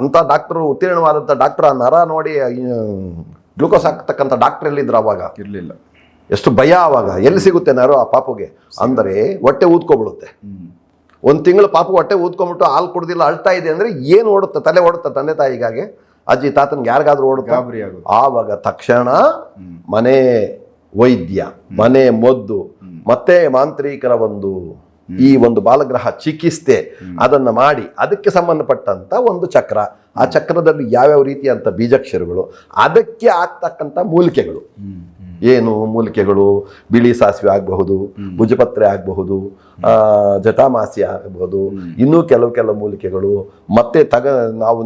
ಅಂತ ಡಾಕ್ಟರ್, ಉತ್ತೀರ್ಣವಾದಂಥ ಡಾಕ್ಟರ್, ಆ ನರ ನೋಡಿ ಗ್ಲೂಕೋಸ್ ಹಾಕ್ತಕ್ಕಂಥ ಡಾಕ್ಟರ್ ಎಲ್ಲಿದ್ರು ಅವಾಗ? ಇರಲಿಲ್ಲ. ಎಷ್ಟು ಭಯ ಅವಾಗ. ಎಲ್ಲಿ ಸಿಗುತ್ತೆ ನರ ಆ ಪಾಪುಗೆ? ಅಂದರೆ ಹೊಟ್ಟೆ ಊದ್ಕೊಬಿಡುತ್ತೆ. 1 ತಿಂಗಳು ಪಾಪು ಹೊಟ್ಟೆ ಊದ್ಕೊಂಡ್ಬಿಟ್ಟು ಹಾಲು ಕುಡ್ದಿಲ್ಲ, ಅಳ್ತಾ ಇದೆ ಅಂದ್ರೆ ಏನು ಓಡುತ್ತೆ? ತಲೆ ಓಡುತ್ತೆ ತಂದೆ ತಾಯಿಗಾಗೆ, ಅಜ್ಜಿ ತಾತನ್ಗೆ ಯಾರಿಗಾದ್ರೂ ಓಡುತ್ತಾ? ಆವಾಗ ತಕ್ಷಣ ಮನೆ ವೈದ್ಯ, ಮನೆ ಮದ್ದು, ಮತ್ತೆ ಮಾಂತ್ರಿಕರ ಈ ಒಂದು ಬಾಲಗ್ರಹ ಚಿಕಿತ್ಸೆ ಅದನ್ನ ಮಾಡಿ ಅದಕ್ಕೆ ಸಂಬಂಧಪಟ್ಟಂತ ಒಂದು ಚಕ್ರ, ಆ ಚಕ್ರದಲ್ಲಿ ಯಾವ್ಯಾವ ರೀತಿಯಂತ ಬೀಜಾಕ್ಷರಗಳು, ಅದಕ್ಕೆ ಆಗ್ತಕ್ಕಂಥ ಮೂಲಿಕೆಗಳು. ಏನು ಮೂಲಿಕೆಗಳು? ಬಿಳಿ ಸಾಸಿವೆ ಆಗಬಹುದು, ಭುಜಪತ್ರೆ ಆಗಬಹುದು, ಜಟಾಮಾಸಿ ಆಗಬಹುದು, ಇನ್ನೂ ಕೆಲವು ಮೂಲಿಕೆಗಳು, ಮತ್ತೆ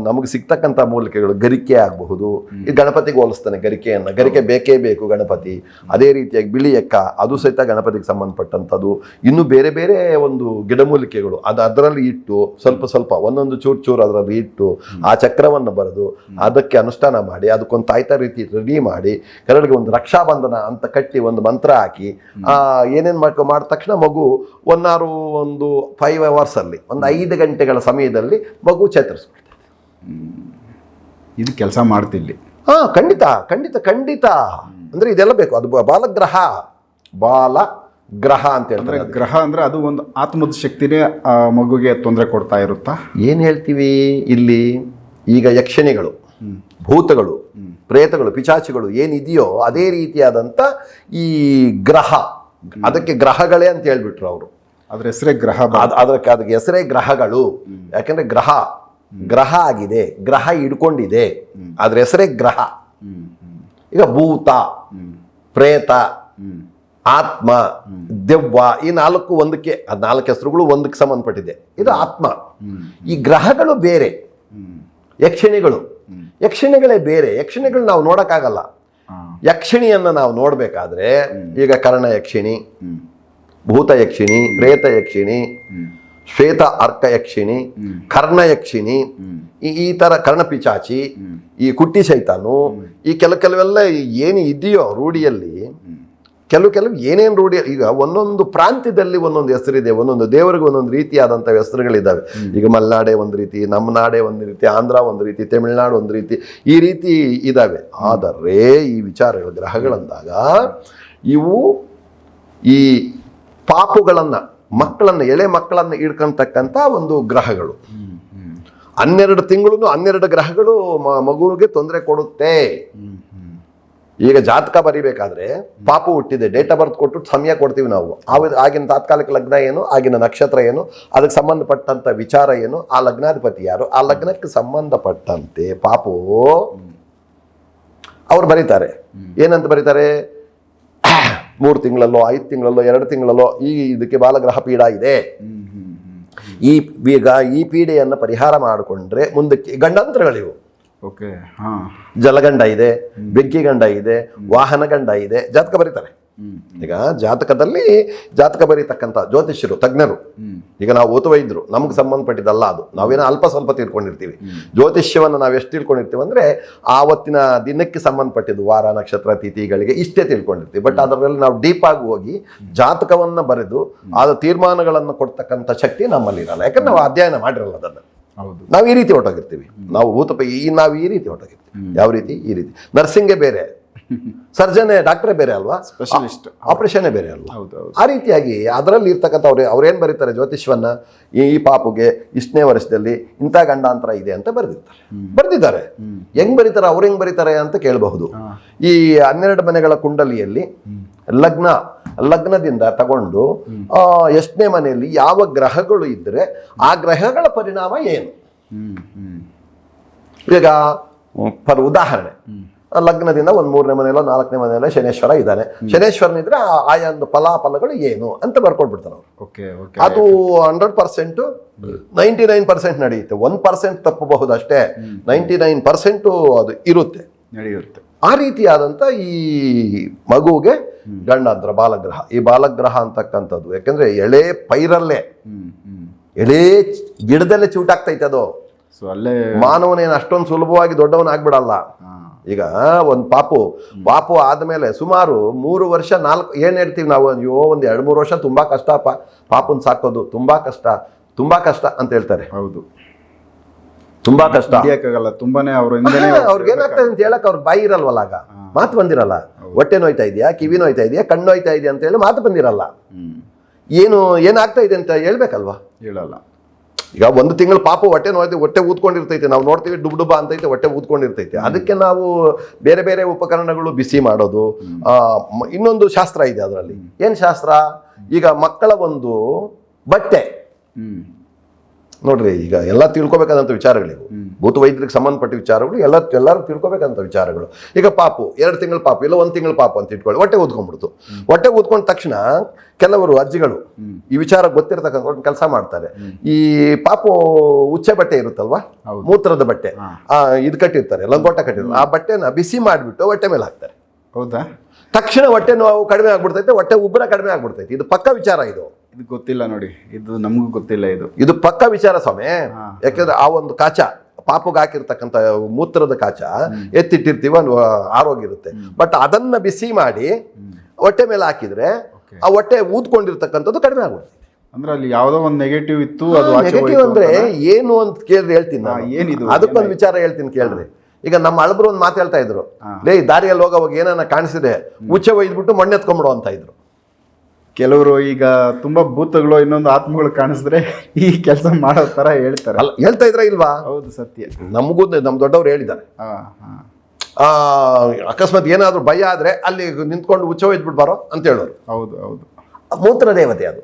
ನಮಗೆ ಸಿಗ್ತಕ್ಕಂಥ ಮೂಲಿಕೆಗಳು ಗರಿಕೆ ಆಗಬಹುದು. ಈ ಗಣಪತಿಗೆ ಹೋಲಿಸ್ತಾನೆ ಗರಿಕೆಯನ್ನ. ಗರಿಕೆ ಬೇಕೇ ಬೇಕು ಗಣಪತಿ. ಅದೇ ರೀತಿಯಾಗಿ ಬಿಳಿ ಎಕ್ಕ, ಅದು ಸಹಿತ ಗಣಪತಿಗೆ ಸಂಬಂಧಪಟ್ಟಂಥದ್ದು. ಇನ್ನು ಬೇರೆ ಬೇರೆ ಒಂದು ಗಿಡಮೂಲಿಕೆಗಳು ಅದರಲ್ಲಿ ಇಟ್ಟು ಸ್ವಲ್ಪ ಒಂದೊಂದು ಚೂರು ಅದರಲ್ಲಿ ಇಟ್ಟು ಆ ಚಕ್ರವನ್ನು ಬರೆದು ಅದಕ್ಕೆ ಅನುಷ್ಠಾನ ಮಾಡಿ ಅದಕ್ಕೊಂದು ತಾಯ್ತ ರೀತಿ ರೆಡಿ ಮಾಡಿ ಕರಳಿಗೆ ಒಂದು ರಕ್ಷಾಬಂಧನ ಅಂತ ಕಟ್ಟಿ ಒಂದು ಮಂತ್ರ ಹಾಕಿ ಏನೇನು ಮಾಡಿದ ತಕ್ಷಣ ಮಗು ಒಂದು 5 hours ಅಲ್ಲಿ, ಒಂದು 5 ಗಂಟೆಗಳ ಸಮಯದಲ್ಲಿ ಮಗು ಚೇತರಿಸ್ಬಿಡ್ತದೆ. ಇದು ಕೆಲಸ ಮಾಡ್ತಿಲ್ಲಿ. ಖಂಡಿತ ಖಂಡಿತ ಖಂಡಿತ. ಅಂದ್ರೆ ಇದೆಲ್ಲ ಬೇಕು. ಅದು ಬಾಲಗ್ರಹ ಅಂತ ಹೇಳ್ತಾರೆ. ಗ್ರಹ ಅಂದ್ರೆ ಅದು ಒಂದು ಆತ್ಮದ ಶಕ್ತಿನೇ ಆ ಮಗುಗೆ ತೊಂದರೆ ಕೊಡ್ತಾ ಇರುತ್ತಾ? ಏನ್ ಹೇಳ್ತೀವಿ ಇಲ್ಲಿ? ಈಗ ಯಕ್ಷಣಿಗಳು, ಭೂತಗಳು, ಪ್ರೇತಗಳು, ಪಿಚಾಚಿಗಳು ಏನಿದೆಯೋ ಅದೇ ರೀತಿಯಾದಂಥ ಈ ಗ್ರಹ, ಅದಕ್ಕೆ ಗ್ರಹಗಳೇ ಅಂತ ಹೇಳ್ಬಿಟ್ರು ಅವರು. ಅದ್ರ ಹೆಸರೇ ಗ್ರಹ. ಅದಕ್ಕೆ ಹೆಸರೇ ಗ್ರಹಗಳು. ಯಾಕಂದ್ರೆ ಗ್ರಹ ಆಗಿದೆ, ಗ್ರಹ ಹಿಡ್ಕೊಂಡಿದೆ, ಅದ್ರ ಹೆಸರೇ ಗ್ರಹ. ಈಗ ಭೂತ, ಪ್ರೇತ, ಆತ್ಮ, ದೆವ್ವ, ಈ 4 ಒಂದಕ್ಕೆ, 4 ಹೆಸರುಗಳು ಒಂದಕ್ಕೆ ಸಂಬಂಧಪಟ್ಟಿದೆ. ಇದು ಆತ್ಮ. ಈ ಗ್ರಹಗಳು ಬೇರೆ, ಯಕ್ಷಿಣಿಗಳೇ ಬೇರೆ. ಯಕ್ಷಿಣಿಗಳು ನಾವು ನೋಡಕ್ಕಾಗಲ್ಲ. ಯಕ್ಷಿಣಿಯನ್ನ ನಾವು ನೋಡ್ಬೇಕಾದ್ರೆ ಈಗ ಕರ್ಣ ಯಕ್ಷಿಣಿ, ಭೂತ ಯಕ್ಷಿಣಿ, ಪ್ರೇತ ಯಕ್ಷಿಣಿ, ಶ್ವೇತ ಅರ್ಕ ಯಕ್ಷಿಣಿ, ಕರ್ಣ ಯಕ್ಷಿಣಿ, ಈ ತರ ಕರ್ಣಪಿಚಾಚಿ, ಈ ಕುಟ್ಟಿ ಶೈತಾನು, ಈ ಕೆಲವೆಲ್ಲ ಏನು ಇದೆಯೋ ರೂಢಿಯಲ್ಲಿ, ಕೆಲವು ಏನೇನು ರೂಢಿ. ಈಗ ಒಂದೊಂದು ಪ್ರಾಂತ್ಯದಲ್ಲಿ ಒಂದೊಂದು ಹೆಸರಿದೆ, ಒಂದೊಂದು ದೇವರಿಗೆ ಒಂದೊಂದು ರೀತಿಯಾದಂಥ ಹೆಸರುಗಳಿದ್ದಾವೆ. ಈಗ ಮಲೆನಾಡೆ ಒಂದು ರೀತಿ, ನಮ್ಮ ನಾಡೆ ಒಂದು ರೀತಿ, ಆಂಧ್ರ ಒಂದು ರೀತಿ, ತಮಿಳುನಾಡು ಒಂದು ರೀತಿ, ಈ ರೀತಿ ಇದ್ದಾವೆ. ಆದರೆ ಈ ವಿಚಾರಗಳು ಗ್ರಹಗಳಂದಾಗ ಇವು ಈ ಪಾಪುಗಳನ್ನು ಎಳೆ ಮಕ್ಕಳನ್ನು ಇಡ್ಕೊಂತಕ್ಕಂಥ ಒಂದು ಗ್ರಹಗಳು. 12 ತಿಂಗಳು 12 ಗ್ರಹಗಳು ಮಗುವಿಗೆ ತೊಂದರೆ ಕೊಡುತ್ತೆ. ಈಗ ಜಾತಕ ಬರಿಬೇಕಾದ್ರೆ ಪಾಪು ಹುಟ್ಟಿದೆ, ಡೇಟ್ ಆಫ್ ಬರ್ತ್ ಕೊಟ್ಟು ಸಮಯ ಕೊಡ್ತೀವಿ ನಾವು. ಆಗಿನ ತಾತ್ಕಾಲಿಕ ಲಗ್ನ ಏನು, ಆಗಿನ ನಕ್ಷತ್ರ ಏನು, ಅದಕ್ಕೆ ಸಂಬಂಧಪಟ್ಟಂತ ವಿಚಾರ ಏನು, ಆ ಲಗ್ನಾಧಿಪತಿ ಯಾರು, ಆ ಲಗ್ನಕ್ಕೆ ಸಂಬಂಧಪಟ್ಟಂತೆ ಪಾಪು ಅವ್ರು ಬರೀತಾರೆ. ಏನಂತ ಬರೀತಾರೆ? 3 ತಿಂಗಳಲ್ಲೋ 5 ತಿಂಗಳಲ್ಲೋ 2 ತಿಂಗಳಲ್ಲೋ ಇದಕ್ಕೆ ಬಾಲಗ್ರಹ ಪೀಡ ಇದೆ, ಈ ಪೀಡೆಯನ್ನು ಪರಿಹಾರ ಮಾಡಿಕೊಂಡ್ರೆ ಮುಂದಕ್ಕೆ ಗಂಡಾಂತರಗಳಿವು. ಓಕೆ. ಹಾಂ. ಜಲಗಂಡ ಇದೆ, ಬೆಂಕಿ ಗಂಡ ಇದೆ, ವಾಹನ ಗಂಡ ಇದೆ, ಜಾತಕ ಬರೀತಾರೆ. ಈಗ ಜಾತಕದಲ್ಲಿ ಜಾತಕ ಬರೀತಕ್ಕಂಥ ಜ್ಯೋತಿಷ್ಯರು, ತಜ್ಞರು, ಈಗ ನಾವು ಓತುವೈದ್ರು, ನಮ್ಗೆ ಸಂಬಂಧಪಟ್ಟಿದ್ದಲ್ಲ ಅದು. ನಾವೇನೋ ಅಲ್ಪ ಸ್ವಲ್ಪ ತಿಳ್ಕೊಂಡಿರ್ತೀವಿ. ಜ್ಯೋತಿಷ್ಯವನ್ನು ನಾವು ಎಷ್ಟು ತಿಳ್ಕೊಂಡಿರ್ತೀವಿ ಅಂದರೆ ಆವತ್ತಿನ ದಿನಕ್ಕೆ ಸಂಬಂಧಪಟ್ಟಿದ್ದು, ವಾರ ನಕ್ಷತ್ರ ತಿಥಿಗಳಿಗೆ ಇಷ್ಟೇ ತಿಳ್ಕೊಂಡಿರ್ತೀವಿ. ಬಟ್ ಅದರಲ್ಲಿ ನಾವು ಡೀಪ್ ಆಗಿ ಹೋಗಿ ಜಾತಕವನ್ನು ಬರೆದು ಆದ ತೀರ್ಮಾನಗಳನ್ನು ಕೊಡ್ತಕ್ಕಂಥ ಶಕ್ತಿ ನಮ್ಮಲ್ಲಿ ಇರಲ್ಲ. ಯಾಕಂದ್ರೆ ನಾವು ಅಧ್ಯಯನ ಮಾಡಿರಲ್ಲ ಅದನ್ನು. ಹೌದು. ನಾವು ಈ ರೀತಿ ಹೊರಟೋಗಿರ್ತೀವಿ. ನಾವು ನಾವು ಈ ರೀತಿ ಹೊರಟೋಗಿರ್ತೀವಿ. ಯಾವ ರೀತಿ? ಈ ರೀತಿ. ನರ್ಸಿಂಗೇ ಬೇರೆ, ಸರ್ಜನ್ ಡಾಕ್ಟ್ರೇ ಬೇರೆ ಅಲ್ವಾ, ಸ್ಪೆಷಲಿಸ್ಟ್ ಆಪರೇಷನ್ನೇ ಬೇರೆ ಅಲ್ವಾ. ಹೌದು. ಆ ರೀತಿಯಾಗಿ ಅದರಲ್ಲಿ ಇರ್ತಕ್ಕಂಥ ಅವ್ರೇನು ಬರೀತಾರೆ, ಜ್ಯೋತಿಷ್ಯವನ್ನ ಈ ಪಾಪುಗೆ ಇಷ್ಟನೇ ವರ್ಷದಲ್ಲಿ ಇಂಥ ಗಂಡಾಂತರ ಇದೆ ಅಂತ ಬರೆದಿದ್ದಾರೆ. ಹೆಂಗ್ ಬರೀತಾರೆ, ಅವ್ರು ಹೆಂಗ್ ಬರೀತಾರೆ ಅಂತ ಕೇಳಬಹುದು. ಈ 12 ಮನೆಗಳ ಕುಂಡಲಿಯಲ್ಲಿ ಲಗ್ನದಿಂದ ತಗೊಂಡು ಎಷ್ಟನೇ ಮನೆಯಲ್ಲಿ ಯಾವ ಗ್ರಹಗಳು ಇದ್ರೆ ಆ ಗ್ರಹಗಳ ಪರಿಣಾಮ ಏನು. ಈಗ ಉದಾಹರಣೆ, ಲಗ್ನದಿಂದ ಒಂದು 3ನೇ ಮನೆಯಲ್ಲೋ 4ನೇ ಮನೆಯಲ್ಲೋ ಶನೇಶ್ವರ ಇದ್ದಾನೆ. ಶನೇಶ್ವರನಿದ್ರೆ ಆಯಾ ಒಂದು ಫಲಾಫಲಗಳು ಏನು ಅಂತ ಬರ್ಕೊಟ್ಬಿಡ್ತಾರೆ ಅವರು. ಅದು 100%, 99% ನಡೆಯುತ್ತೆ. 1% ತಪ್ಪಬಹುದು ಅಷ್ಟೇ, 99% ಅದು ಇರುತ್ತೆ, ನಡೆಯುತ್ತೆ. ಆ ರೀತಿಯಾದಂಥ ಈ ಮಗುವಿಗೆ ಗಂಡಾಂತರ ಬಾಲಗ್ರಹ. ಈ ಬಾಲಗ್ರಹ ಅಂತಕ್ಕಂಥದ್ದು ಯಾಕಂದ್ರೆ ಎಳೆ ಪೈರಲ್ಲೇ, ಎಳೆ ಗಿಡದಲ್ಲೇ ಚೂಟಾಗ್ತೈತೆ ಅದು. ಅಲ್ಲೇ ಮಾನವನೇನು ಅಷ್ಟೊಂದು ಸುಲಭವಾಗಿ ದೊಡ್ಡವನಾಗ್ಬಿಡಲ್ಲ. ಈಗ ಒಂದು ಪಾಪು ಆದಮೇಲೆ ಸುಮಾರು 3 ವರ್ಷ 4 ಏನು ಹೇಳ್ತೀವಿ ನಾವು, ಅಯ್ಯೋ ಒಂದು 2-3 ವರ್ಷ ತುಂಬಾ ಕಷ್ಟ, ಪಾಪನ್ ಸಾಕೋದು ತುಂಬಾ ಕಷ್ಟ ಅಂತ ಹೇಳ್ತಾರೆ. ಹೌದು, ತುಂಬಾ ಕಷ್ಟ, ತುಂಬಾನೇ ಅವ್ರಿಗೆ ಏನಾಗ್ತದೆ ಅಂತ ಹೇಳಕ್ ಅವ್ರ ಬಾಯಿ ಇರಲ್ವಲ್ಲ, ಆಗ ಮಾತು ಬಂದಿರಲ್ಲ. ಹೊಟ್ಟೆ ನೋಯ್ತಾ ಇದೆಯಾ, ಕಿವಿ ನೋಯ್ತಾ ಇದೆಯಾ, ಕಣ್ಣು ನೋಯ್ತಾ ಇದೆಯಾ ಅಂತ ಹೇಳಿ ಮಾತು ಬಂದಿರಲ್ಲ. ಏನಾಗ್ತಾ ಇದೆ ಅಂತ ಹೇಳ್ಬೇಕಲ್ವಾ, ಹೇಳಲ್ಲ. ಈಗ 1 ತಿಂಗಳು ಪಾಪು ಹೊಟ್ಟೆ ಊದ್ಕೊಂಡಿರ್ತೈತೆ, ನಾವು ನೋಡ್ತೀವಿ ಡುಬ ಅಂತೈತೆ, ಹೊಟ್ಟೆ ಊದ್ಕೊಂಡಿರ್ತೈತೆ. ಅದಕ್ಕೆ ನಾವು ಬೇರೆ ಬೇರೆ ಉಪಕರಣಗಳು ಬಿಸಿ ಮಾಡೋದು. ಇನ್ನೊಂದು ಶಾಸ್ತ್ರ ಇದೆ ಅದರಲ್ಲಿ. ಏನ್ ಶಾಸ್ತ್ರ? ಈಗ ಮಕ್ಕಳ ಒಂದು ಬಟ್ಟೆ ನೋಡ್ರಿ, ಈಗ ಎಲ್ಲ ತಿಳ್ಕೊಬೇಕಾದಂಥ ವಿಚಾರಗಳಿವು, ಭೂತ ವೈದ್ಯರಿಗೆ ಸಂಬಂಧಪಟ್ಟ ವಿಚಾರಗಳು, ಎಲ್ಲರೂ ತಿಳ್ಕೊಬೇಕಂತ ವಿಚಾರಗಳು. ಈಗ ಪಾಪು 2 ತಿಂಗಳ ಪಾಪು ಇಲ್ಲ 1 ತಿಂಗಳ ಪಾಪು ಅಂತ ಇಟ್ಕೊಳ್ಳಿ, ಹೊಟ್ಟೆ ಊದ್ಕೊಂಡ್ಬಿಡ್ತು. ಹೊಟ್ಟೆ ಊದ್ಕೊಂಡ ತಕ್ಷಣ ಕೆಲವರು ಅಜ್ಜಿಗಳು ಈ ವಿಚಾರ ಗೊತ್ತಿರತಕ್ಕಂಥ ಕೆಲಸ ಮಾಡ್ತಾರೆ. ಈ ಪಾಪು ಉಚ್ಚೆ ಬಟ್ಟೆ ಇರುತ್ತಲ್ವಾ, ಮೂತ್ರದ ಬಟ್ಟೆ, ಇದು ಕಟ್ಟಿರ್ತಾರೆ, ಲಂಗೋಟ ಕಟ್ಟಿರ್ತಾರೆ, ಆ ಬಟ್ಟೆನ ಬಿಸಿ ಮಾಡಿಬಿಟ್ಟು ಹೊಟ್ಟೆ ಮೇಲೆ ಹಾಕ್ತಾರೆ. ಹೌದಾ? ತಕ್ಷಣ ಹೊಟ್ಟೆ ನೋವು ಕಡಿಮೆ ಆಗ್ಬಿಡ್ತೈತೆ, ಹೊಟ್ಟೆ ಉಬ್ಬರ ಕಡಿಮೆ ಆಗ್ಬಿಡ್ತೈತೆ. ಇದು ಪಕ್ಕ ವಿಚಾರ. ಇದು ಗೊತ್ತಿಲ್ಲ ನೋಡಿ, ಇದು ನಮಗೂ ಗೊತ್ತಿಲ್ಲ. ಇದು ಪಕ್ಕ ವಿಚಾರ ಸ್ವಾಮಿ. ಯಾಕಂದ್ರೆ ಆ ಒಂದು ಕಾಚ, ಪಾಪುಗೆ ಹಾಕಿರ್ತಕ್ಕಂಥ ಮೂತ್ರದ ಕಾಚ ಎತ್ತಿಟ್ಟಿರ್ತೀವ, ಆರೋಗ್ಯ ಇರುತ್ತೆ. ಬಟ್ ಅದನ್ನ ಬಿಸಿ ಮಾಡಿ ಹೊಟ್ಟೆ ಮೇಲೆ ಹಾಕಿದ್ರೆ ಆ ಹೊಟ್ಟೆ ಊದ್ಕೊಂಡಿರ್ತಕ್ಕಂಥದ್ದು ಕಡಿಮೆ ಆಗ್ಬಿಡುತ್ತೆ. ಅಂದ್ರೆ ಅಲ್ಲಿ ಯಾವ್ದೋ ಒಂದು ನೆಗೆಟಿವ್ ಇತ್ತು. ನೆಗೆಟಿವ್ ಅಂದ್ರೆ ಏನು ಅಂತ ಕೇಳ್ರಿ, ಹೇಳ್ತೀನಿ ನಾನು. ಏನಿದು ಅದಕ್ಕೊಂದು ವಿಚಾರ ಹೇಳ್ತೀನಿ ಕೇಳ್ರಿ. ಈಗ ನಮ್ಮ ಅಳಬ್ರು ಒಂದು ಮಾತು ಹೇಳ್ತಾ ಇದ್ರು, ಲೇ ದಾರಿಯಲ್ಲಿ ಹೋಗೋವಾಗ ಏನನ್ನ ಕಾಣಿಸಿದೆ ಉಚ್ಚೆ ಒಯ್ದ್ಬಿಟ್ಟು ಮಣ್ಣು ಎತ್ಕೊಂಡ್ಬಿಡು ಅಂತ ಇದ್ರು. ಕೆಲವರು ಈಗ ತುಂಬಾ ಭೂತಗಳು, ಇನ್ನೊಂದು ಆತ್ಮಗಳು ಕಾಣಿಸಿದ್ರೆ ಈ ಕೆಲಸ ಮಾಡೋ ತರ ಹೇಳ್ತಾರೆ. ಹೇಳ್ತಾ ಇದ್ರ ಇಲ್ವಾ? ಹೌದು, ಸತ್ಯ. ನಮಗೂ ನಮ್ಮ ದೊಡ್ಡವ್ರು ಹೇಳಿದ್ದಾರೆ. ಅಕಸ್ಮಾತ್ ಏನಾದ್ರು ಭಯ ಆದ್ರೆ ಅಲ್ಲಿ ನಿಂತ್ಕೊಂಡು ಉಚ್ಚ ಒಯ್ದ್ಬಿಡ್ಬಾರೋ ಅಂತ ಹೇಳೋರು. ಹೌದು ಹೌದು. ಮೂತ್ರ ದೇವತೆ ಅದು.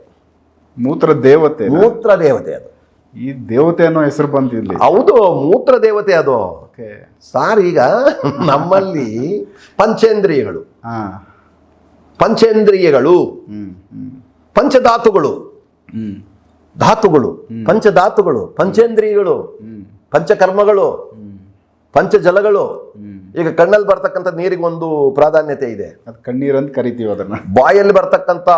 ಮೂತ್ರ ದೇವತೆ ಅದು. ಈ ದೇವತೆ ಅನ್ನೋ ಹೆಸರು ಬಂತಿರ್ಲಿ. ಹೌದು, ಮೂತ್ರ ದೇವತೆ ಅದು. ಸಾರ್, ಈಗ ನಮ್ಮಲ್ಲಿ ಪಂಚೇಂದ್ರಿಯಗಳು, ಪಂಚಧಾತುಗಳು, ಪಂಚಧಾತುಗಳು, ಪಂಚೇಂದ್ರಿಯಗಳು, ಪಂಚಕರ್ಮಗಳು, ಪಂಚಜಲಗಳು. ಈಗ ಕಣ್ಣಲ್ಲಿ ಬರ್ತಕ್ಕಂಥ ನೀರಿಗೆ ಒಂದು ಪ್ರಾಧಾನ್ಯತೆ ಇದೆ, ಅದು ಕಣ್ಣೀರು ಅಂತ ಕರಿತೀವಿ ಅದನ್ನ. ಬಾಯಲ್ಲಿ ಬರ್ತಕ್ಕಂಥ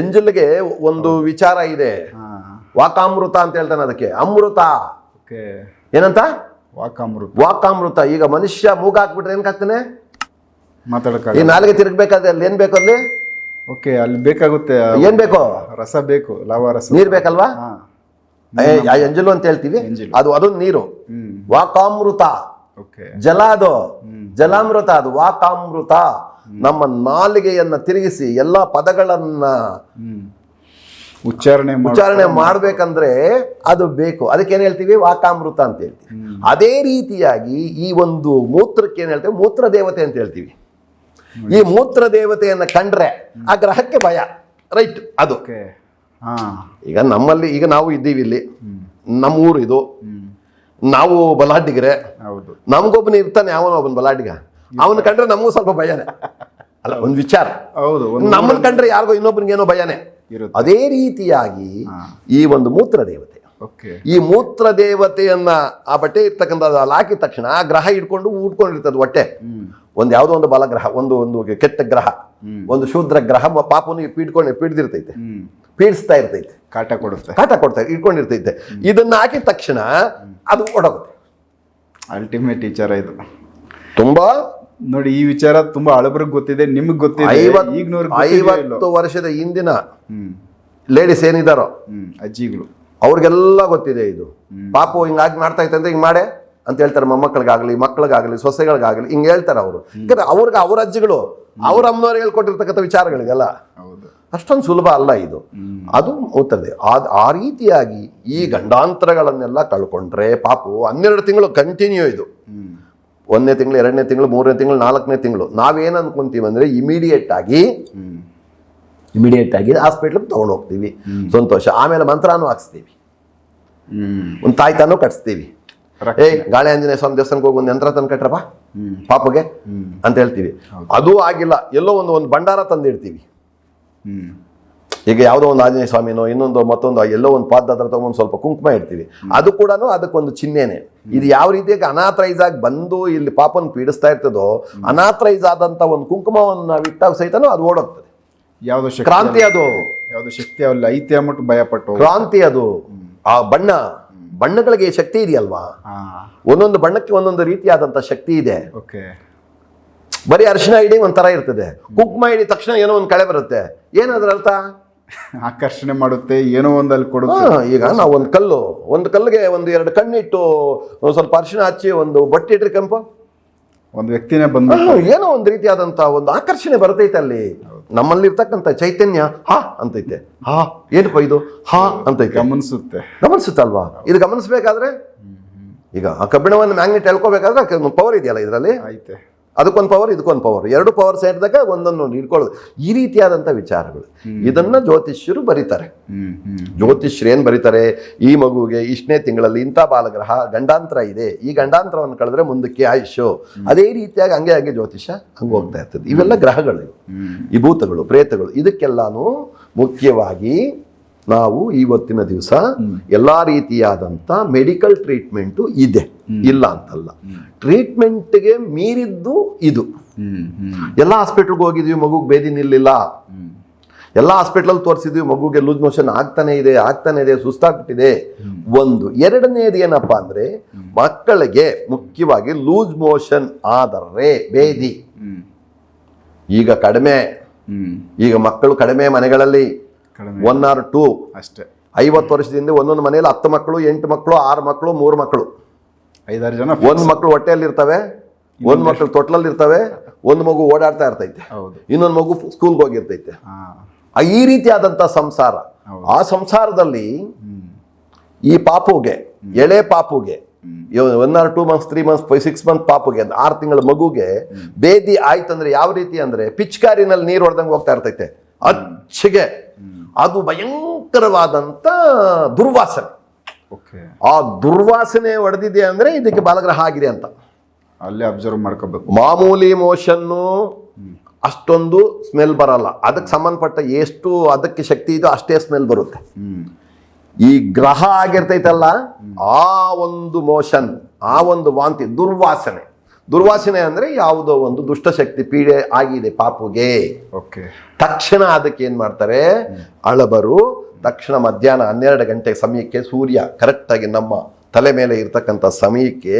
ಎಂಜಲ್ಗೆ ಒಂದು ವಿಚಾರ ಇದೆ, ವಾಕಾಮೃತ ಅಂತ ಹೇಳ್ತಾನೆ ಅದಕ್ಕೆ. ಅಮೃತ ಏನಂತ? ವಾಕಾಮೃತ. ಈಗ ಮನುಷ್ಯ ಮೂಗ ಹಾಕ್ಬಿಟ್ರೆ ಏನ್ ಹಾಕ್ತಾನೆ? ಮಾತಾಡಕ. ಈ ನಾಲಿಗೆ ತಿರುಗ್ಬೇಕಾದ್ರೆ ಅಲ್ಲಿ ಏನ್ ಬೇಕು? ಅಲ್ಲಿ ಅಲ್ಲಿ ಬೇಕಾಗುತ್ತೆ. ಏನ್ ಬೇಕು? ರಸ ಬೇಕು, ಲಾವಾರಸ, ನೀರ್ ಬೇಕಲ್ವಾ? ಎಂಜಲು ಅಂತ ಹೇಳ್ತೀವಿ, ಅದು ನೀರು. ವಾಕಾಮೃತ. ಜಲ, ಅದು ಜಲಾಮೃತ, ಅದು ವಾಕಾಮೃತ. ನಮ್ಮ ನಾಲಿಗೆಯನ್ನ ತಿರುಗಿಸಿ ಎಲ್ಲಾ ಪದಗಳನ್ನ ಉಚ್ಚಾರಣೆ ಮಾಡ್ಬೇಕಂದ್ರೆ ಅದು ಬೇಕು. ಅದಕ್ಕೆ ಏನ್ ಹೇಳ್ತೀವಿ? ವಾಕಾಮೃತ ಅಂತ ಹೇಳ್ತೀವಿ. ಅದೇ ರೀತಿಯಾಗಿ ಈ ಒಂದು ಮೂತ್ರಕ್ಕೆ ಏನ್ ಹೇಳ್ತೇವೆ? ಮೂತ್ರ ದೇವತೆ ಅಂತ ಹೇಳ್ತೀವಿ. ಈ ಮೂತ್ರ ದೇವತೆಯನ್ನ ಕಂಡ್ರೆ ಆ ಗ್ರಹಕ್ಕೆ ಭಯ, ರೈಟ್? ಅದು ಓಕೆ. ಹಾ. ಈಗ ನಮ್ಮಲ್ಲಿ ಈಗ ನಾವು ಇದ್ದೀವಿ ಇಲ್ಲಿ, ನಮ್ಮ ಊರು ಇದು, ನಾವು ಬಲಾಢ್ಯಗರೆ, ಹೌದು. ನಮ್ಗೊಬ್ಬನ ಇರ್ತಾನೆ ಅವನ ಒಬ್ಬನ ಬಲಾಢ್ಯ, ಅವನ ಕಂಡ್ರೆ ನಮಗೂ ಸ್ವಲ್ಪ ಭಯನೇ ಅಲ್ಲ, ಒಂದು ವಿಚಾರ. ಹೌದು. ನಮ್ಮನ್ನ ಕಂಡ್ರೆ ಯಾರಿಗೋ ಇನ್ನೊಬ್ಬನಿಗೆ ಏನೋ ಭಯನೇ ಇರುತ್ತೆ. ಅದೇ ರೀತಿಯಾಗಿ ಈ ಒಂದು ಮೂತ್ರ ದೇವತೆ, ಓಕೆ. ಈ ಮೂತ್ರ ದೇವತೆಯನ್ನ ಆ ಬಟ್ಟೆ ಇರ್ತಕ್ಕಂಥದ್ದು ಅಲ್ಲಿ ಹಾಕಿದ ತಕ್ಷಣ ಆ ಗ್ರಹ ಇಟ್ಕೊಂಡು ಉಟ್ಕೊಂಡಿರ್ತದೆ ಹೊಟ್ಟೆ. ಒಂದು ಯಾವುದೋ ಒಂದು ಬಲಗ್ರಹ, ಒಂದು ಕೆಟ್ಟ ಗ್ರಹ, ಒಂದು ಶೂದ್ರ ಗ್ರಹ ಪಾಪನಿಗೆ ಪೀಡ್ದಿರ್ತೈತೆ, ಪೀಡಿಸ್ತಾ ಇರ್ತೈತೆ, ಕಾಟ ಕೊಡುತ್ತೆ, ಕಾಟ ಕೊಡ್ತಾ ಇಟ್ಕೊಂಡಿರ್ತೈತೆ. ಇದನ್ನ ಹಾಕಿದ ತಕ್ಷಣ ಅದು ಓಡೋಗುತ್ತೆ. ಅಲ್ಟಿಮೇಟ್ ವಿಚಾರ ಇದು. ತುಂಬಾ ನೋಡಿ, ಈ ವಿಚಾರ ತುಂಬಾ ಹಳಬರಿಗೆ ಗೊತ್ತಿದೆ, ನಿಮ್ಗೆ ಗೊತ್ತಿದೆ. 50 ವರ್ಷದ ಹಿಂದಿನ ಲೇಡೀಸ್ ಏನಿದಾರೋ, ಅಜ್ಜಿಗಳು, ಅವ್ರಿಗೆಲ್ಲ ಗೊತ್ತಿದೆ ಇದು. ಪಾಪು ಹಿಂಗಾಗಿ ಮಾಡ್ತಾ ಇತ್ತು ಅಂದ್ರೆ ಹಿಂಗ್ ಮಾಡೆ ಅಂತ ಹೇಳ್ತಾರೆ, ಮೊಮ್ಮಕ್ಕಳಿಗಾಗ್ಲಿ, ಮಕ್ಕಳಿಗಾಗ್ಲಿ, ಸೊಸೆಗಳಿಗಾಗ್ಲಿ ಹಿಂಗ್ ಹೇಳ್ತಾರೆ ಅವರು. ಯಾಕಂದ್ರೆ ಅವ್ರಿಗೆ ಅವ್ರ ಅಜ್ಜಿಗಳು, ಅವ್ರ ಅಮ್ಮನವ್ರು ಹೇಳ್ಕೊಟ್ಟಿರ್ತಕ್ಕಂಥ ವಿಚಾರಗಳಿಗೆಲ್ಲ ಅಷ್ಟೊಂದು ಸುಲಭ ಅಲ್ಲ ಇದು. ಅದು ಹೋಗ್ತದೆ. ಆ ರೀತಿಯಾಗಿ ಈ ಗಂಡಾಂತರಗಳನ್ನೆಲ್ಲ ಕಳ್ಕೊಂಡ್ರೆ ಪಾಪು 12 ತಿಂಗಳು ಕಂಟಿನ್ಯೂ ಇದು. 1ನೇ ತಿಂಗಳು, 2ನೇ ತಿಂಗಳು, 3ನೇ ತಿಂಗಳು, 4ನೇ ತಿಂಗಳು ನಾವೇನು ಅನ್ಕೊಂತೀವಿ ಅಂದ್ರೆ ಇಮಿಡಿಯೇಟ್ ಆಗಿ ಹಾಸ್ಪಿಟ್ಲಿಗೆ ತಗೊಂಡು ಹೋಗ್ತೀವಿ, ಸಂತೋಷ. ಆಮೇಲೆ ಮಂತ್ರಾನು ಹಾಕ್ಸ್ತೀವಿ, ಒಂದು ತಾಯ್ತಾನು ಕಟ್ಸ್ತೀವಿ. ಗಾಳಿ ಆಂಜನೇಯ ಸ್ವಾಮಿ ದೇವಸ್ಥಾನಕ್ಕೆ ಹೋಗಿ ಒಂದು ಯಂತ್ರ ತಂದು ಕಟ್ರಪ್ಪ ಪಾಪಗೆ ಅಂತ ಹೇಳ್ತೀವಿ. ಅದೂ ಆಗಿಲ್ಲ, ಎಲ್ಲೋ ಒಂದು ಭಂಡಾರ ತಂದಿಡ್ತೀವಿ. ಈಗ ಯಾವುದೋ ಒಂದು ಆಂಜನೇಯ ಸ್ವಾಮಿನೋ ಇನ್ನೊಂದು ಮತ್ತೊಂದು ಎಲ್ಲೋ ಒಂದು ಪಾದ ಹತ್ರ ತಗೊಂಡು ಸ್ವಲ್ಪ ಕುಂಕುಮ ಇಡ್ತೀವಿ. ಅದು ಕೂಡ ಅದಕ್ಕೊಂದು ಚಿಹ್ನೆನೆ. ಇದು ಯಾವ ರೀತಿಯಾಗಿ ಅನಾಥರೈಸ್ ಆಗಿ ಬಂದು ಇಲ್ಲಿ ಪಾಪನ ಪೀಡಿಸ್ತಾ ಇರ್ತದೋ, ಅನಾಥರೈಸ್ ಆದಂತ ಒಂದು ಕುಂಕುಮವನ್ನು ನಾವು ಇಟ್ಟಾಗ ಸಹಿತನೂ ಅದು ಓಡೋಗ್ತದೆ. ಯಾವ್ದೋ ಕ್ರಾಂತಿ, ಅದು ಯಾವ್ದೋ ಶಕ್ತಿ ಅಲ್ಲಿ ಐತೆ ಅಂದ್ಬಿಟ್ಟು ಭಯಪಟ್ಟು ಕ್ರಾಂತಿ. ಅದು ಆ ಬಣ್ಣಗಳಿಗೆ ಶಕ್ತಿ ಇದೆಯಲ್ವಾ, ಒಂದೊಂದು ಬಣ್ಣಕ್ಕೆ ಒಂದೊಂದು ರೀತಿಯಾದಂತ ಶಕ್ತಿ ಇದೆ. ಓಕೆ. ಬರೀ ಅರಿಶಿನ ಇಡಿ ಒಂಥರ ಇರ್ತದೆ, ಕುಂಕುಮ ಇಡಿ ತಕ್ಷಣ ಏನೋ ಒಂದು ಕಳೆ ಬರುತ್ತೆ. ಏನಾದ್ರ ಅರ್ಥ? ಆಕರ್ಷಣೆ ಮಾಡುತ್ತೆ, ಏನೋ ಒಂದಲ್ಲಿ ಕೊಡುತ್ತೆ. ಈಗ ನಾವು ಒಂದು ಕಲ್ಲಿಗೆ 1-2 ಕಣ್ಣಿಟ್ಟು ಸ್ವಲ್ಪ ಅರಿಶಿನ ಹಚ್ಚಿ ಒಂದು ಬಟ್ಟೆ ಇಟ್ರಿ ಕೆಂಪು, ಒಂದು ವ್ಯಕ್ತಿನೇ ಬಂದು ಏನೋ ಒಂದು ರೀತಿಯಾದಂತ ಒಂದು ಆಕರ್ಷಣೆ ಬರ್ತೈತೆ ಅಲ್ಲಿ. ನಮ್ಮಲ್ಲಿ ಇರ್ತಕ್ಕಂಥ ಚೈತನ್ಯ ಹಾ ಅಂತೈತೆ, ಹಾ ಏನಪ್ಪ ಇದು ಹಾ ಅಂತೈತೆ, ಗಮನಿಸುತ್ತಲ್ವಾ? ಇದು ಗಮನಿಸ್ಬೇಕಾದ್ರೆ ಈಗ ಆ ಕಬ್ಬಿಣವನ್ನು ಮ್ಯಾಗ್ನೆಟ್ ಎಳ್ಕೋಬೇಕಾದ್ರೆ ಪವರ್ ಇದೆಯಲ್ಲ ಇದರಲ್ಲಿ, ಐತೆ. ಅದಕ್ಕೊಂದು ಪವರ್, ಇದಕ್ಕೊಂದು ಪವರ್, 2 ಪವರ್ ಸೇರಿದಾಗ ಒಂದೊಂದು ಹಿಡ್ಕೊಳ್ಳೋದು. ಈ ರೀತಿಯಾದಂಥ ವಿಚಾರಗಳು ಇದನ್ನ ಜ್ಯೋತಿಷ್ಯರು ಬರೀತಾರೆ. ಜ್ಯೋತಿಷ್ಯರು ಏನ್ ಬರೀತಾರೆ? ಈ ಮಗುವಿಗೆ ಇಷ್ಟನೇ ತಿಂಗಳಲ್ಲಿ ಇಂಥ ಬಾಲಗ್ರಹ ಗಂಡಾಂತರ ಇದೆ, ಈ ಗಂಡಾಂತರವನ್ನು ಕಳೆದ್ರೆ ಮುಂದಕ್ಕೆ ಆಯುಷ್ಯು. ಅದೇ ರೀತಿಯಾಗಿ ಹಂಗೆ ಜ್ಯೋತಿಷ್ಯ ಹಂಗೆ ಹೋಗ್ತಾ ಇರ್ತದೆ. ಇವೆಲ್ಲ ಗ್ರಹಗಳು, ಈ ಭೂತಗಳು, ಪ್ರೇತಗಳು. ಇದಕ್ಕೆಲ್ಲಾನು ಮುಖ್ಯವಾಗಿ ನಾವು ಇವತ್ತಿನ ದಿವಸ ಎಲ್ಲಾ ರೀತಿಯಾದಂಥ ಮೆಡಿಕಲ್ ಟ್ರೀಟ್ಮೆಂಟು ಇದೆ, ಇಲ್ಲ ಅಂತಲ್ಲ. ಟ್ರೀಟ್ಮೆಂಟ್ಗೆ ಮೀರಿದ್ದು ಇದು. ಎಲ್ಲ ಹಾಸ್ಪಿಟ್ಲ್ಗೆ ಹೋಗಿದ್ವಿ, ಮಗುಗೆ ಬೇದಿ ನಿಲ್ಲಿಲ್ಲ. ಎಲ್ಲ ಹಾಸ್ಪಿಟ್ಲಲ್ಲಿ ತೋರಿಸಿದ್ವಿ, ಮಗುಗೆ ಲೂಸ್ ಮೋಷನ್ ಆಗ್ತಾನೆ ಇದೆ, ಸುಸ್ತಾಗ್ಬಿಟ್ಟಿದೆ. ಒಂದು. ಎರಡನೇದು ಏನಪ್ಪ ಅಂದ್ರೆ, ಮಕ್ಕಳಿಗೆ ಮುಖ್ಯವಾಗಿ ಲೂಸ್ ಮೋಷನ್ ಆದರೆ ಬೇದಿ ಈಗ ಕಡಿಮೆ, ಈಗ ಮಕ್ಕಳು ಕಡಿಮೆ ಮನೆಗಳಲ್ಲಿ 1 or 2 ಅಷ್ಟೇ. 50 ವರ್ಷದಿಂದ ಒಂದೊಂದು ಮನೆಯಲ್ಲಿ 10 ಮಕ್ಕಳು, 8 ಮಕ್ಕಳು, 6 ಮಕ್ಕಳು, 3 ಮಕ್ಕಳು, 5-6 ಜನ. ಒಂದು ಮಕ್ಕಳು ಹೊಟ್ಟೆಯಲ್ಲಿ ಇರ್ತವೆ, ಒಂದು ಮಕ್ಕಳು ತೊಟ್ಲಲ್ಲಿ ಇರ್ತವೆ, ಒಂದು ಮಗು ಓಡಾಡ್ತಾ ಇರ್ತೈತೆ, ಇನ್ನೊಂದು ಮಗು ಸ್ಕೂಲ್ಗೆ ಹೋಗಿರ್ತೈತೆ. ಈ ರೀತಿಯಾದಂಥ ಸಂಸಾರ. ಆ ಸಂಸಾರದಲ್ಲಿ ಈ ಪಾಪುಗೆ, ಎಳೆ ಪಾಪುಗೆ 1 or 2 months, 3 months, 6 months ಪಾಪುಗೆ, 6 ತಿಂಗಳ ಮಗುಗೆ ಬೇದಿ ಆಯ್ತಂದ್ರೆ ಯಾವ ರೀತಿ ಅಂದ್ರೆ ಪಿಚ್ಕಾರಿನಲ್ಲಿ ನೀರು ಹೊಡೆದಂಗೆ ಹೋಗ್ತಾ ಇರ್ತೈತೆ ಅಚ್ಚಿಗೆ. ಅದು ಭಯಂಕರವಾದಂತ ದುರ್ವಾಸನೆ. ಆ ದುರ್ವಾಸನೆ ಹೊಡೆದಿದೆ ಅಂದ್ರೆ ಇದಕ್ಕೆ ಬಾಲಗ್ರಹ ಆಗಿದೆ ಅಂತ ಅಲ್ಲೇ ಅಬ್ಸರ್ವ್ ಮಾಡ್ಕೋಬೇಕು. ಮಾಮೂಲಿ ಮೋಷನ್ನು ಅಷ್ಟೊಂದು ಸ್ಮೆಲ್ ಬರಲ್ಲ, ಅದಕ್ಕೆ ಸಂಬಂಧಪಟ್ಟ ಎಷ್ಟು ಅದಕ್ಕೆ ಶಕ್ತಿ ಇದೋ ಅಷ್ಟೇ ಸ್ಮೆಲ್ ಬರುತ್ತೆ. ಈ ಗ್ರಹ ಆಗಿರ್ತೈತಲ್ಲ, ಆ ಒಂದು ಮೋಷನ್, ಆ ಒಂದು ವಾಂತಿ, ದುರ್ವಾಸನೆ ಅಂದ್ರೆ ಯಾವುದೋ ಒಂದು ದುಷ್ಟಶಕ್ತಿ ಪೀಡೆ ಆಗಿದೆ ಪಾಪುಗೆ. ತಕ್ಷಣ ಅದಕ್ಕೆ ಏನ್ ಮಾಡ್ತಾರೆ ಅಳಬರು, ತಕ್ಷಣ ಮಧ್ಯಾಹ್ನ 12 ಗಂಟೆ ಸಮಯಕ್ಕೆ ಸೂರ್ಯ ಕರೆಕ್ಟ್ ಆಗಿ ನಮ್ಮ ತಲೆ ಮೇಲೆ ಇರ್ತಕ್ಕಂಥ ಸಮಯಕ್ಕೆ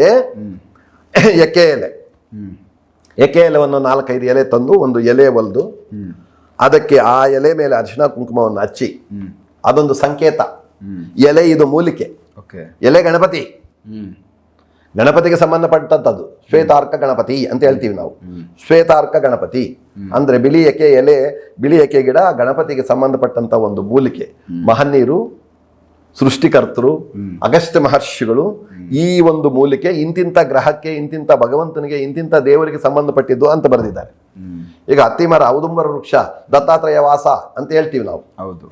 ಎಕೆ ಎಲೆವನ್ನು 4-5 ಎಲೆ ತಂದು ಒಂದು ಎಲೆ ಒಲ್ದು ಅದಕ್ಕೆ ಆ ಎಲೆ ಮೇಲೆ ಅರಿಶಿನ ಕುಂಕುಮವನ್ನು ಹಚ್ಚಿ, ಅದೊಂದು ಸಂಕೇತ. ಎಲೆ ಇದು ಮೂಲಿಕೆ, ಎಲೆ ಗಣಪತಿಗೆ ಸಂಬಂಧಪಟ್ಟಂಥದ್ದು. ಶ್ವೇತಾರ್ಕ ಗಣಪತಿ ಅಂತ ಹೇಳ್ತೀವಿ ನಾವು. ಶ್ವೇತಾರ್ಕ ಗಣಪತಿ ಅಂದ್ರೆ ಬಿಳಿ ಎಕೆ ಗಿಡ ಗಣಪತಿಗೆ ಸಂಬಂಧಪಟ್ಟಂತ ಒಂದು ಮೂಲಿಕೆ. ಮಹನ್ನೀರು, ಸೃಷ್ಟಿಕರ್ತರು ಅಗಸ್ತ್ಯ ಮಹರ್ಷಿಗಳು ಈ ಒಂದು ಮೂಲಿಕೆ ಇಂತಿಂಥ ಗ್ರಹಕ್ಕೆ, ಇಂತಿಂಥ ಭಗವಂತನಿಗೆ, ಇಂತಿಂಥ ದೇವರಿಗೆ ಸಂಬಂಧಪಟ್ಟಿದ್ದು ಅಂತ ಬರೆದಿದ್ದಾರೆ. ಈಗ ಅತ್ತಿಮರ, ಔದುಂಬರ ವೃಕ್ಷ, ದತ್ತಾತ್ರೇಯ ವಾಸ ಅಂತ ಹೇಳ್ತೀವಿ ನಾವು.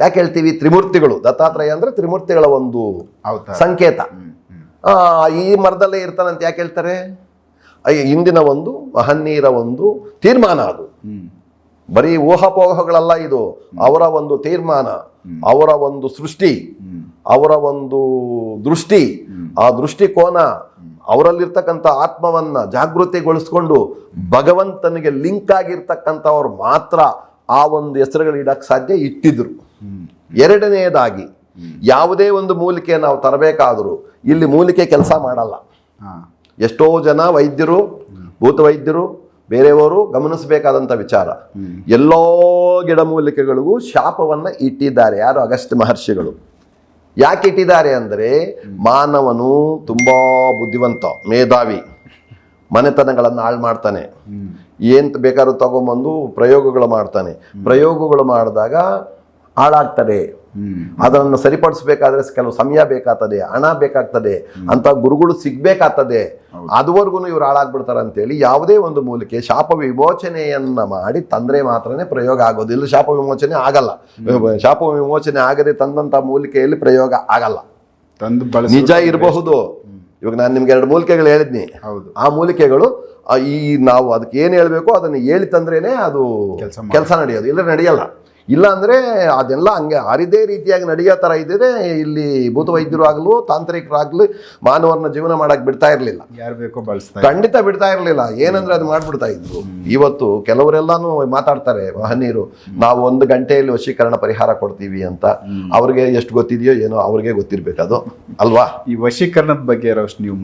ಯಾಕೆ ಹೇಳ್ತೀವಿ? ತ್ರಿಮೂರ್ತಿಗಳು. ದತ್ತಾತ್ರೇಯ ಅಂದ್ರೆ ತ್ರಿಮೂರ್ತಿಗಳ ಒಂದು ಸಂಕೇತ. ಈ ಮರದಲ್ಲೇ ಇರ್ತಾನಂತ ಯಾಕೆ ಹೇಳ್ತಾರೆ? ಇಂದಿನ ಒಂದು ಮಹನೀಯರ ಒಂದು ತೀರ್ಮಾನ ಅದು. ಬರೀ ಊಹಾಪೋಹಗಳಲ್ಲ ಇದು. ಅವರ ಒಂದು ತೀರ್ಮಾನ, ಅವರ ಒಂದು ಸೃಷ್ಟಿ, ಅವರ ಒಂದು ದೃಷ್ಟಿ, ಆ ದೃಷ್ಟಿಕೋನ, ಅವರಲ್ಲಿರ್ತಕ್ಕಂಥ ಆತ್ಮವನ್ನ ಜಾಗೃತಿಗೊಳಿಸ್ಕೊಂಡು ಭಗವಂತನಿಗೆ ಲಿಂಕ್ ಆಗಿರ್ತಕ್ಕಂಥವ್ರು ಮಾತ್ರ ಆ ಒಂದು ಹೆಸರುಗಳು ಇಡಕ್ಕೆ ಸಾಧ್ಯ ಇಟ್ಟಿದ್ರು. ಎರಡನೆಯದಾಗಿ, ಯಾವುದೇ ಒಂದು ಮೂಲಿಕೆ ನಾವು ತರಬೇಕಾದರೂ ಇಲ್ಲಿ ಮೂಲಿಕೆ ಕೆಲಸ ಮಾಡಲ್ಲ. ಎಷ್ಟೋ ಜನ ವೈದ್ಯರು, ಭೂತ ವೈದ್ಯರು, ಬೇರೆಯವರು ಗಮನಿಸಬೇಕಾದಂಥ ವಿಚಾರ, ಎಲ್ಲೋ ಗಿಡಮೂಲಿಕೆಗಳಿಗೂ ಶಾಪವನ್ನ ಇಟ್ಟಿದ್ದಾರೆ. ಯಾರು? ಅಗಸ್ತ್ಯ ಮಹರ್ಷಿಗಳು. ಯಾಕೆ ಇಟ್ಟಿದ್ದಾರೆ ಅಂದರೆ, ಮಾನವನು ತುಂಬಾ ಬುದ್ಧಿವಂತ, ಮೇಧಾವಿ, ಮನೆತನಗಳನ್ನು ಹಾಳು ಮಾಡ್ತಾನೆ. ಏನ್ ಬೇಕಾದ್ರೂ ತಗೊಂಬಂದು ಪ್ರಯೋಗಗಳು ಮಾಡ್ತಾನೆ. ಪ್ರಯೋಗಗಳು ಮಾಡಿದಾಗ ಹಾಳಾಗ್ತದೆ. ಅದನ್ನು ಸರಿಪಡಿಸ್ಬೇಕಾದ್ರೆ ಕೆಲವು ಸಮಯ ಬೇಕಾಗ್ತದೆ, ಹಣ ಬೇಕಾಗ್ತದೆ, ಅಂತ ಗುರುಗಳು ಸಿಗ್ಬೇಕಾಗ್ತದೆ. ಅದುವರೆಗೂ ಇವ್ರು ಹಾಳಾಗ್ಬಿಡ್ತಾರೆ ಅಂತೇಳಿ ಯಾವುದೇ ಒಂದು ಮೂಲಿಕೆ ಶಾಪ ವಿಮೋಚನೆಯನ್ನ ಮಾಡಿ ತಂದ್ರೆ ಮಾತ್ರನೇ ಪ್ರಯೋಗ ಆಗೋದು. ಇಲ್ಲ ಶಾಪ ವಿಮೋಚನೆ ಆಗಲ್ಲ. ಶಾಪ ವಿಮೋಚನೆ ಆಗದೆ ತಂದಂತ ಮೂಲಿಕೆಯಲ್ಲಿ ಪ್ರಯೋಗ ಆಗಲ್ಲ. ನಿಜ ಇರಬಹುದು. ಇವಾಗ ನಾನು ನಿಮ್ಗೆ 2 ಮೂಲಿಕೆಗಳು ಹೇಳಿದ್ನಿ. ಆ ಮೂಲಿಕೆಗಳು ಈ ನಾವು ಅದಕ್ಕೆ ಏನು ಹೇಳ್ಬೇಕು ಅದನ್ನು ಹೇಳಿ ತಂದ್ರೇನೆ ಅದು ಕೆಲಸ ನಡೆಯೋದು, ಇಲ್ಲ ನಡೆಯಲ್ಲ. ಇಲ್ಲ ಅಂದ್ರೆ ಅದೆಲ್ಲ ಹಂಗೆ ಅರಿದೇ ರೀತಿಯಾಗಿ ನಡೆಯೋ ತರ ಇದ್ದರೆ ಇಲ್ಲಿ ಭೂತವೈದ್ಯರು ಆಗಲು, ತಾಂತ್ರಿಕರಾಗ್ಲಿ ಮಾನವರನ್ನ ಜೀವನ ಮಾಡಕ್ ಬಿಡ್ತಾ ಇರ್ಲಿಲ್ಲ. ಯಾರು ಬೇಕೋ ಬಳಸ್ತಾರೆ, ಖಂಡಿತ ಬಿಡ್ತಾ ಇರ್ಲಿಲ್ಲ. ಏನಂದ್ರೆ ಅದು ಮಾಡ್ಬಿಡ್ತಾ ಇದ್ರು. ಇವತ್ತು ಕೆಲವರೆಲ್ಲಾನು ಮಾತಾಡ್ತಾರೆ ಮಹನೀಯರು, ನಾವು 1 ಗಂಟೆಯಲ್ಲಿ ವಶೀಕರಣ ಪರಿಹಾರ ಕೊಡ್ತೀವಿ ಅಂತ. ಅವ್ರಿಗೆ ಎಷ್ಟು ಗೊತ್ತಿದೆಯೋ ಏನೋ ಅವ್ರಿಗೆ ಗೊತ್ತಿರ್ಬೇಕದು ಅಲ್ವಾ? ಈ ವಶೀಕರಣದ ಬಗ್ಗೆ ನೀವು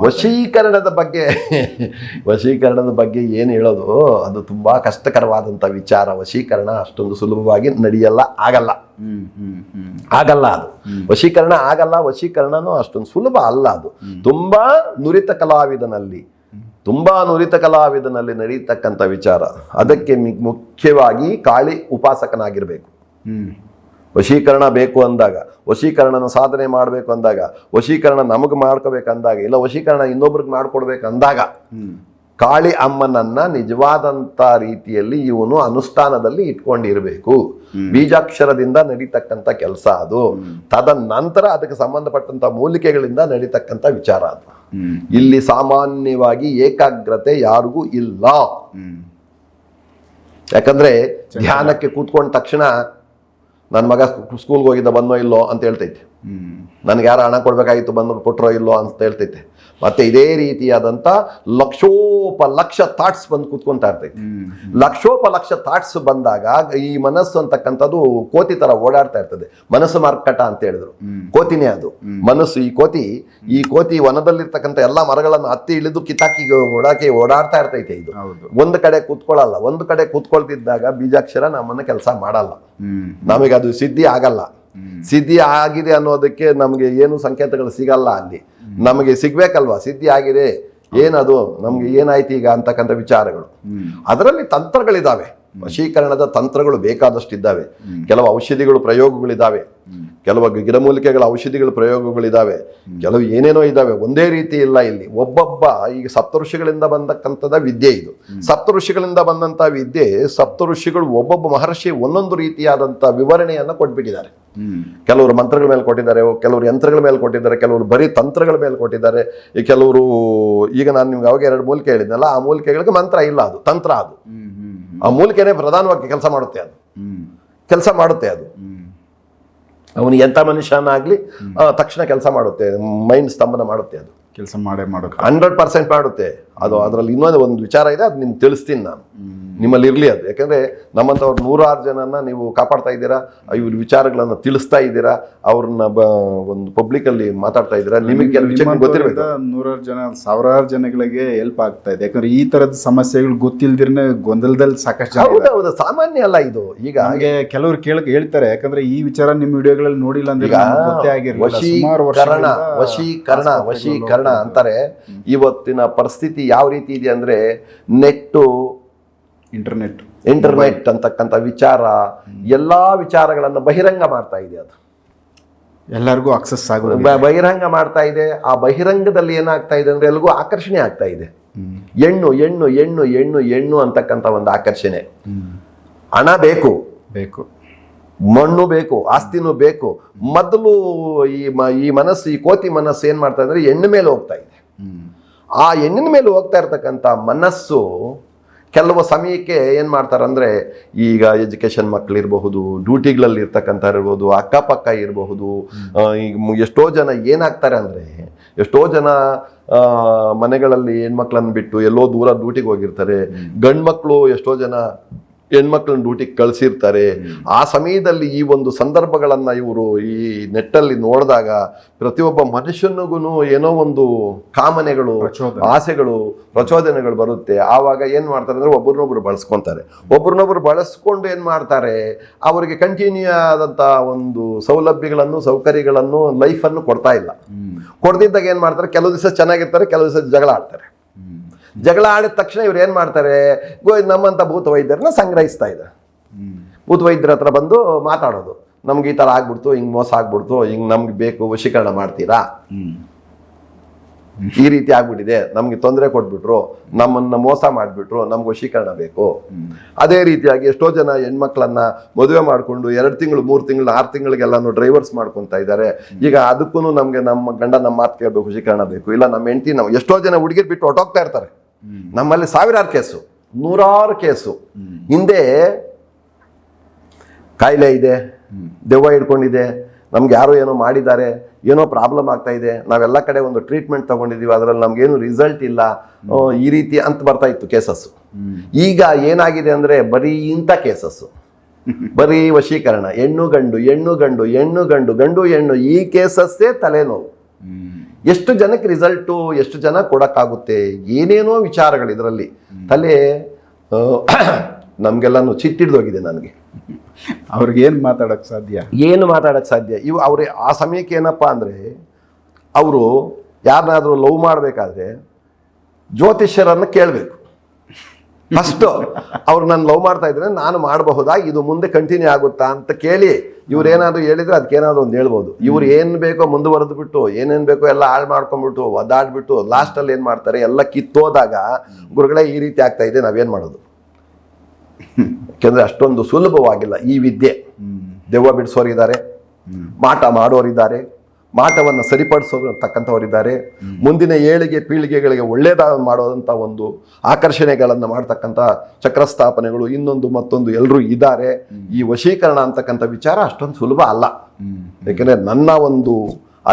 ವಶೀಕರಣದ ಬಗ್ಗೆ ಏನು ಹೇಳೋದು, ಅದು ತುಂಬಾ ಕಷ್ಟಕರವಾದಂತ ವಿಚಾರ. ವಶೀಕರಣ ಅಷ್ಟೊಂದು ಸುಲಭವಾಗಿ ನಡೆಯಲ್ಲ, ಆಗಲ್ಲ. ಅದು ವಶೀಕರಣ ಆಗಲ್ಲ. ವಶೀಕರಣನೂ ಅಷ್ಟೊಂದು ಸುಲಭ ಅಲ್ಲ. ಅದು ತುಂಬಾ ನುರಿತ ಕಲಾವಿದನಲ್ಲಿ ನಡೀತಕ್ಕಂಥ ವಿಚಾರ. ಅದಕ್ಕೆ ಮುಖ್ಯವಾಗಿ ಕಾಳಿ ಉಪಾಸಕನಾಗಿರ್ಬೇಕು. ವಶೀಕರಣ ಬೇಕು ಅಂದಾಗ, ವಶೀಕರಣನ ಸಾಧನೆ ಮಾಡಬೇಕು ಅಂದಾಗ, ವಶೀಕರಣ ನಮಗೆ ಮಾಡ್ಕೋಬೇಕಂದಾಗ, ಇಲ್ಲ ವಶೀಕರಣ ಇನ್ನೊಬ್ರಿಗೆ ಮಾಡ್ಕೊಡ್ಬೇಕಂದಾಗ ಕಾಳಿ ಅಮ್ಮನನ್ನ ನಿಜವಾದಂತ ರೀತಿಯಲ್ಲಿ ಇವನು ಅನುಷ್ಠಾನದಲ್ಲಿ ಇಟ್ಕೊಂಡಿರ್ಬೇಕು. ಬೀಜಾಕ್ಷರದಿಂದ ನಡೀತಕ್ಕಂಥ ಕೆಲಸ ಅದು. ತದನಂತರ ಅದಕ್ಕೆ ಸಂಬಂಧಪಟ್ಟಂತ ಮೂಲಿಕೆಗಳಿಂದ ನಡೀತಕ್ಕಂಥ ವಿಚಾರ ಅದು. ಇಲ್ಲಿ ಸಾಮಾನ್ಯವಾಗಿ ಏಕಾಗ್ರತೆ ಯಾರಿಗೂ ಇಲ್ಲ. ಯಾಕಂದ್ರೆ ಧ್ಯಾನಕ್ಕೆ ಕೂತ್ಕೊಂಡ ತಕ್ಷಣ ನನ್ನ ಮಗ ಸ್ಕೂಲ್ಗೆ ಹೋಗಿದ್ದ ಬಂದೋ ಇಲ್ಲೋ ಅಂತ ಹೇಳ್ತೈತೆ, ನನಗೆ ಯಾರು ಹಣ ಕೊಡ್ಬೇಕಾಗಿತ್ತು ಬಂದು ಕೊಟ್ಟರೋ ಇಲ್ಲೋ ಅಂತ ಹೇಳ್ತೈತೆ. ಮತ್ತೆ ಇದೇ ರೀತಿಯಾದಂಥ ಲಕ್ಷೋಪಲಕ್ಷ ಥಾಟ್ಸ್ ಬಂದು ಕೂತ್ಕೊಂತಾ ಇರ್ತೈತಿ. ಲಕ್ಷೋಪಲಕ್ಷ ಥಾಟ್ಸ್ ಬಂದಾಗ ಈ ಮನಸ್ಸು ಅಂತಕ್ಕಂಥದ್ದು ಕೋತಿ ತರ ಓಡಾಡ್ತಾ ಇರ್ತದೆ. ಮನಸ್ಸು ಮಾರ್ಕಟ ಅಂತ ಹೇಳಿದ್ರು. ಕೋತಿನೇ ಅದು ಮನಸ್ಸು. ಈ ಕೋತಿ ವನದಲ್ಲಿರ್ತಕ್ಕಂಥ ಎಲ್ಲಾ ಮರಗಳನ್ನು ಹತ್ತಿ ಇಳಿದು ಕಿತ್ತಾಕಿ ಓಡಾಡ್ತಾ ಇರ್ತೈತೆ. ಇದು ಒಂದು ಕಡೆ ಕೂತ್ಕೊಳ್ಳಲ್ಲ. ಒಂದು ಕಡೆ ಕೂತ್ಕೊಳ್ತಿದ್ದಾಗ ಬೀಜಾಕ್ಷರ ನಮ್ಮನ್ನ ಕೆಲಸ ಮಾಡಲ್ಲ. ನಮಗೆ ಅದು ಸಿದ್ಧಿ ಆಗಲ್ಲ. ಸಿದ್ಧಿ ಆಗಿದೆ ಅನ್ನೋದಕ್ಕೆ ನಮಗೆ ಏನು ಸಂಕೇತಗಳು ಸಿಗಲ್ಲ. ಅಲ್ಲಿ ನಮಗೆ ಸಿಗ್ಬೇಕಲ್ವಾ ಸಿದ್ಧಿ ಆಗಿದೆ, ಏನದು ನಮ್ಗೆ ಏನಾಯ್ತು ಈಗ ಅಂತಕ್ಕಂಥ ವಿಚಾರಗಳು. ಅದರಲ್ಲಿ ತಂತ್ರಗಳಿದಾವೆ. ವಶೀಕರಣದ ತಂತ್ರಗಳು ಬೇಕಾದಷ್ಟಿದ್ದಾವೆ. ಕೆಲವು ಔಷಧಿಗಳು ಪ್ರಯೋಗಗಳಿದ್ದಾವೆ, ಕೆಲವು ಗಿಡಮೂಲಿಕೆಗಳ ಔಷಧಿಗಳ ಪ್ರಯೋಗಗಳಿದ್ದಾವೆ, ಕೆಲವು ಏನೇನೋ ಇದ್ದಾವೆ. ಒಂದೇ ರೀತಿ ಇಲ್ಲ ಇಲ್ಲಿ. ಒಬ್ಬೊಬ್ಬ ಈಗ ಸಪ್ತಋಷಿಗಳಿಂದ ಬಂದಕ್ಕಂಥದ ವಿದ್ಯೆ ಇದು. ಸಪ್ತಋಷಿಗಳಿಂದ ಬಂದಂತ ವಿದ್ಯೆ, ಸಪ್ತಋಷಿಗಳು ಒಬ್ಬೊಬ್ಬ ಮಹರ್ಷಿ ಒಂದೊಂದು ರೀತಿಯಾದಂಥ ವಿವರಣೆಯನ್ನ ಕೊಟ್ಬಿಟ್ಟಿದ್ದಾರೆ. ಕೆಲವರು ಮಂತ್ರಗಳ ಮೇಲೆ ಕೊಟ್ಟಿದ್ದಾರೆ, ಕೆಲವರು ಯಂತ್ರಗಳ ಮೇಲೆ ಕೊಟ್ಟಿದ್ದಾರೆ, ಕೆಲವರು ಬರೀ ತಂತ್ರಗಳ ಮೇಲೆ ಕೊಟ್ಟಿದ್ದಾರೆ. ಈ ಕೆಲವರು ಈಗ ನಾನು ನಿಮ್ಗೆ ಅವಾಗ 2 ಮೂಲಿಕೆ ಹೇಳಿದ್ನಲ್ಲ, ಆ ಮೂಲಿಕೆಗಳಿಗೆ ಮಂತ್ರ ಇಲ್ಲ, ಅದು ತಂತ್ರ. ಅದು ಆ ಮೂಲಿಕೆನೇ ಪ್ರಧಾನವಾಗಿ ಕೆಲಸ ಮಾಡುತ್ತೆ. ಅದು ಅವನು ಎಂಥ ಮನುಷ್ಯನಾಗ್ಲಿ ತಕ್ಷಣ ಕೆಲಸ ಮಾಡುತ್ತೆ. ಮೈಂಡ್ ಸ್ತಂಭನ ಮಾಡುತ್ತೆ. ಅದು ಕೆಲಸ ಮಾಡೇ ಮಾಡುತ್ತೆ, 100% ಮಾಡುತ್ತೆ. ಅದು ಅದರಲ್ಲಿ ಇನ್ನೊಂದು ಒಂದು ವಿಚಾರ ಇದೆ, ಅದು ನಿಮ್ಗೆ ತಿಳಿಸ್ತೀನಿ ನಾನು. ನಿಮ್ಮಲ್ಲಿ ಇರಲಿ ಅದು. ಯಾಕಂದ್ರೆ ನಮ್ಮಂಥವ್ರು 100 ಜನನ್ನ ನೀವು ಕಾಪಾಡ್ತಾ ಇದ್ದೀರಾ, ಇವ್ರ ವಿಚಾರಗಳನ್ನ ತಿಳಿಸ್ತಾ ಇದ್ದೀರಾ, ಅವ್ರನ್ನ ಒಂದು ಪಬ್ಲಿಕ್ ಅಲ್ಲಿ ಮಾತಾಡ್ತಾ ಇದ್ದೀರಾ. ನಿಮಗೆ ಕೆಲವು ವಿಚಾರ ಗೊತ್ತಿರಬೇಕು. 100 ಜನ 1000 ಜನಗಳಿಗೆ ಹೆಲ್ಪ್ ಆಗ್ತಾ ಇದೆ. ಯಾಕಂದ್ರೆ ಈ ತರದ ಸಮಸ್ಯೆಗಳು ಗೊತ್ತಿಲ್ದಿರನೆ ಗೊಂದಲದಲ್ಲಿ ಸಾಕಷ್ಟು ಹೌದು, ಸಾಮಾನ್ಯ ಅಲ್ಲ ಇದು. ಈಗ ಕೆಲವರು ಹೇಳ್ತಾರೆ, ಯಾಕಂದ್ರೆ ಈ ವಿಚಾರ ನಿಮ್ಮ ವಿಡಿಯೋಗಳಲ್ಲಿ ನೋಡಿಲ್ಲ ಅಂದ್ರೆ ಗೊತ್ತೇ ಆಗಿರಲಿಲ್ಲ. ವಶೀಕರಣ ಅಂತಾರೆ. ಇವತ್ತಿನ ಪರಿಸ್ಥಿತಿ ಯಾವ ರೀತಿ ಇದೆ ಅಂದ್ರೆ, ಇಂಟರ್ನೆಟ್ ಅಂತಕ್ಕಂಥ ವಿಚಾರ ಎಲ್ಲಾ ವಿಚಾರಗಳನ್ನು ಬಹಿರಂಗ ಮಾಡ್ತಾ ಇದೆ. ಅದು ಎಲ್ಲರಿಗೂ ಅಕ್ಸೆಸ್ ಆಗೋದು. ಬಹಿರಂಗ ಮಾಡ್ತಾ ಇದೆ. ಆ ಬಹಿರಂಗದಲ್ಲಿ ಏನಾಗ್ತಾ ಇದೆ ಅಂದ್ರೆ ಎಲ್ರಿಗೂ ಆಕರ್ಷಣೆ ಆಗ್ತಾ ಇದೆ. ಹೆಣ್ಣು ಹೆಣ್ಣು ಹೆಣ್ಣು ಹೆಣ್ಣು ಹೆಣ್ಣು ಅಂತಕ್ಕಂಥ ಒಂದು ಆಕರ್ಷಣೆ. ಹಣ ಬೇಕು, ಮಣ್ಣು ಬೇಕು, ಆಸ್ತಿನೂ ಬೇಕು. ಮೊದಲು ಈ ಮನಸ್ಸು, ಈ ಕೋತಿ ಮನಸ್ಸು ಏನ್ ಮಾಡ್ತಾ ಇದ್ರೆ ಹೆಣ್ಣು ಮೇಲೆ ಹೋಗ್ತಾ ಇದೆ. ಆ ಹೆಣ್ಣಿನ ಮೇಲೆ ಹೋಗ್ತಾ ಇರ್ತಕ್ಕಂಥ ಮನಸ್ಸು ಕೆಲವು ಸಮಯಕ್ಕೆ ಏನು ಮಾಡ್ತಾರಂದರೆ, ಈಗ ಎಜುಕೇಷನ್ ಮಕ್ಕಳಿರಬಹುದು, ಡ್ಯೂಟಿಗಳಲ್ಲಿ ಇರ್ತಕ್ಕಂಥ ಇರ್ಬೋದು, ಅಕ್ಕಪಕ್ಕ ಇರಬಹುದು. ಈಗ ಎಷ್ಟೋ ಜನ ಏನಾಗ್ತಾರೆ ಅಂದರೆ, ಎಷ್ಟೋ ಜನ ಮನೆಗಳಲ್ಲಿ ಹೆಣ್ಮಕ್ಳನ್ನು ಬಿಟ್ಟು ಎಲ್ಲೋ ದೂರ ಡ್ಯೂಟಿಗೆ ಹೋಗಿರ್ತಾರೆ. ಗಂಡು ಮಕ್ಕಳು ಎಷ್ಟೋ ಜನ ಹೆಣ್ಮಕ್ಳನ್ನ ಡ್ಯೂಟಿಗೆ ಕಳಿಸಿರ್ತಾರೆ. ಆ ಸಮಯದಲ್ಲಿ ಈ ಒಂದು ಸಂದರ್ಭಗಳನ್ನು ಇವರು ಈ ನೆಟ್ಟಲ್ಲಿ ನೋಡಿದಾಗ ಪ್ರತಿಯೊಬ್ಬ ಮನುಷ್ಯನಿಗೂ ಏನೋ ಒಂದು ಕಾಮನೆಗಳು, ಆಸೆಗಳು, ಪ್ರಚೋದನೆಗಳು ಬರುತ್ತೆ. ಆವಾಗ ಏನು ಮಾಡ್ತಾರೆ ಅಂದರೆ ಒಬ್ಬರನ್ನೊಬ್ರು ಬಳಸ್ಕೊಂಡು ಏನು ಮಾಡ್ತಾರೆ, ಅವರಿಗೆ ಕಂಟಿನ್ಯೂ ಆದಂಥ ಒಂದು ಸೌಲಭ್ಯಗಳನ್ನು, ಸೌಕರ್ಯಗಳನ್ನು, ಲೈಫನ್ನು ಕೊಡ್ತಾ ಇಲ್ಲ. ಕೊಡ್ದಿದ್ದಾಗ ಏನು ಮಾಡ್ತಾರೆ, ಕೆಲವು ದಿವಸ ಚೆನ್ನಾಗಿರ್ತಾರೆ, ಕೆಲವು ದಿವಸ ಜಗಳ ಆಡ್ತಾರೆ. ಜಗಳ ಆಡಿದ ತಕ್ಷಣ ಇವ್ರು ಏನು ಮಾಡ್ತಾರೆ, ನಮ್ಮಂಥ ಭೂತ ವೈದ್ಯರನ್ನ ಸಂಗ್ರಹಿಸ್ತಾ ಇದ್ದಾರೆ. ಭೂತ ವೈದ್ಯರ ಹತ್ರ ಬಂದು ಮಾತಾಡೋದು, ನಮ್ಗೆ ಈ ಥರ ಆಗ್ಬಿಡ್ತು, ಹಿಂಗೆ ಮೋಸ ಆಗ್ಬಿಡ್ತು, ಹಿಂಗೆ ನಮ್ಗೆ ಬೇಕು, ವಶೀಕರಣ ಮಾಡ್ತೀರಾ, ಈ ರೀತಿ ಆಗ್ಬಿಟ್ಟಿದೆ, ನಮ್ಗೆ ತೊಂದರೆ ಕೊಟ್ಬಿಟ್ರು, ನಮ್ಮನ್ನ ಮೋಸ ಮಾಡಿಬಿಟ್ರು, ನಮ್ಗೆ ವಶೀಕರಣ ಬೇಕು. ಅದೇ ರೀತಿಯಾಗಿ ಎಷ್ಟೋ ಜನ ಹೆಣ್ಮಕ್ಳನ್ನ ಮದುವೆ ಮಾಡಿಕೊಂಡು 2 ತಿಂಗಳು, 3 ತಿಂಗಳು, 6 ತಿಂಗಳಿಗೆಲ್ಲಾನು ಡ್ರೈವರ್ಸ್ ಮಾಡ್ಕೊತಾ ಇದ್ದಾರೆ. ಈಗ ಅದಕ್ಕೂ ನಮ್ಗೆ ನಮ್ಮ ಗಂಡ ನಮ್ಮ ಮಾತು ಕೇಳಬೇಕು, ವಶೀಕರಣ ಬೇಕು, ಇಲ್ಲ ನಮ್ಮ ಹೆಂಡತಿ ನಾವು. ಎಷ್ಟೋ ಜನ ಹುಡುಗಿರ್ ಬಿಟ್ಟು ಹೊಟ್ಟೋಗ್ತಾ ಇರ್ತಾರೆ. ನಮ್ಮಲ್ಲಿ ಸಾವಿರಾರು ಕೇಸು, 100 ಕೇಸು. ಹಿಂದೆ ಕಾಯಿಲೆ ಇದೆ, ದೆವ್ವ ಹಿಡ್ಕೊಂಡಿದೆ, ನಮ್ಗೆ ಯಾರೋ ಏನೋ ಮಾಡಿದ್ದಾರೆ, ಏನೋ ಪ್ರಾಬ್ಲಮ್ ಆಗ್ತಾ ಇದೆ, ನಾವೆಲ್ಲ ಕಡೆ ಒಂದು ಟ್ರೀಟ್ಮೆಂಟ್ ತಗೊಂಡಿದ್ದೀವಿ, ಅದರಲ್ಲಿ ನಮ್ಗೇನು ರಿಸಲ್ಟ್ ಇಲ್ಲ, ಈ ರೀತಿ ಅಂತ ಬರ್ತಾ ಇತ್ತು ಕೇಸಸ್ಸು. ಈಗ ಏನಾಗಿದೆ ಅಂದರೆ ಬರೀ ಇಂಥ ಕೇಸಸ್ಸು, ಬರೀ ವಶೀಕರಣ, ಹೆಣ್ಣು ಗಂಡು, ಹೆಣ್ಣು ಗಂಡು, ಹೆಣ್ಣು ಗಂಡು, ಗಂಡು ಹೆಣ್ಣು, ಈ ಕೇಸಸ್ಸೇ ತಲೆನೋವು. ಎಷ್ಟು ಜನಕ್ಕೆ ರಿಸಲ್ಟು, ಎಷ್ಟು ಜನ ಕೊಡೋಕ್ಕಾಗುತ್ತೆ, ಏನೇನೋ ವಿಚಾರಗಳು ಇದರಲ್ಲಿ. ತಲೆ ನಮಗೆಲ್ಲನೂ ಚಿಟ್ಟಿಡ್ದೋಗಿದೆ. ನನಗೆ ಅವ್ರಿಗೆ ಏನು ಮಾತಾಡೋಕ್ಕೆ ಸಾಧ್ಯ? ಇವು ಅವ್ರೆ ಆ ಸಮಯಕ್ಕೆ ಏನಪ್ಪ ಅಂದರೆ, ಅವರು ಯಾರನ್ನಾದರೂ ಲವ್ ಮಾಡಬೇಕಾದ್ರೆ ಜ್ಯೋತಿಷ್ಯರನ್ನು ಕೇಳಬೇಕು ಫಸ್ಟು. ಅವ್ರು ನಾನು ಲವ್ ಮಾಡ್ತಾ ಇದ್ರೆ ನಾನು ಮಾಡಬಹುದಾ, ಇದು ಮುಂದೆ ಕಂಟಿನ್ಯೂ ಆಗುತ್ತಾ ಅಂತ ಕೇಳಿ ಇವ್ರೇನಾದ್ರು ಹೇಳಿದ್ರೆ ಅದಕ್ಕೇನಾದ್ರು ಒಂದು ಹೇಳ್ಬೋದು. ಇವ್ರು ಏನು ಬೇಕೋ ಮುಂದುವರೆದು ಬಿಟ್ಟು, ಏನೇನು ಬೇಕೋ ಎಲ್ಲ ಹಾಳು ಮಾಡ್ಕೊಂಡ್ಬಿಟ್ಟು, ಒದ್ದಾಡ್ಬಿಟ್ಟು ಲಾಸ್ಟಲ್ಲಿ ಏನು ಮಾಡ್ತಾರೆ, ಎಲ್ಲ ಕಿತ್ತೋದಾಗ ಗುರುಗಳೇ ಈ ರೀತಿ ಆಗ್ತಾ ಇದೆ, ನಾವೇನು ಮಾಡೋದು? ಯಾಕೆಂದರೆ ಅಷ್ಟೊಂದು ಸುಲಭವಾಗಿಲ್ಲ ಈ ವಿದ್ಯೆ. ದೆವ್ವ ಬಿಡಿಸೋರಿದ್ದಾರೆ, ಮಾಟ ಮಾಡೋರಿದ್ದಾರೆ, ಮಾಟವನ್ನು ಸರಿಪಡಿಸತಕ್ಕಂಥವರಿದ್ದಾರೆ, ಮುಂದಿನ ಏಳಿಗೆ ಪೀಳಿಗೆಗಳಿಗೆ ಒಳ್ಳೆಯದಾದ ಮಾಡೋದಂಥ ಒಂದು ಆಕರ್ಷಣೆಗಳನ್ನು ಮಾಡ್ತಕ್ಕಂಥ ಚಕ್ರಸ್ಥಾಪನೆಗಳು, ಇನ್ನೊಂದು ಮತ್ತೊಂದು ಎಲ್ಲರೂ ಇದ್ದಾರೆ. ಈ ವಶೀಕರಣ ಅಂತಕ್ಕಂಥ ವಿಚಾರ ಅಷ್ಟೊಂದು ಸುಲಭ ಅಲ್ಲ. ಯಾಕೆಂದರೆ ನನ್ನ ಒಂದು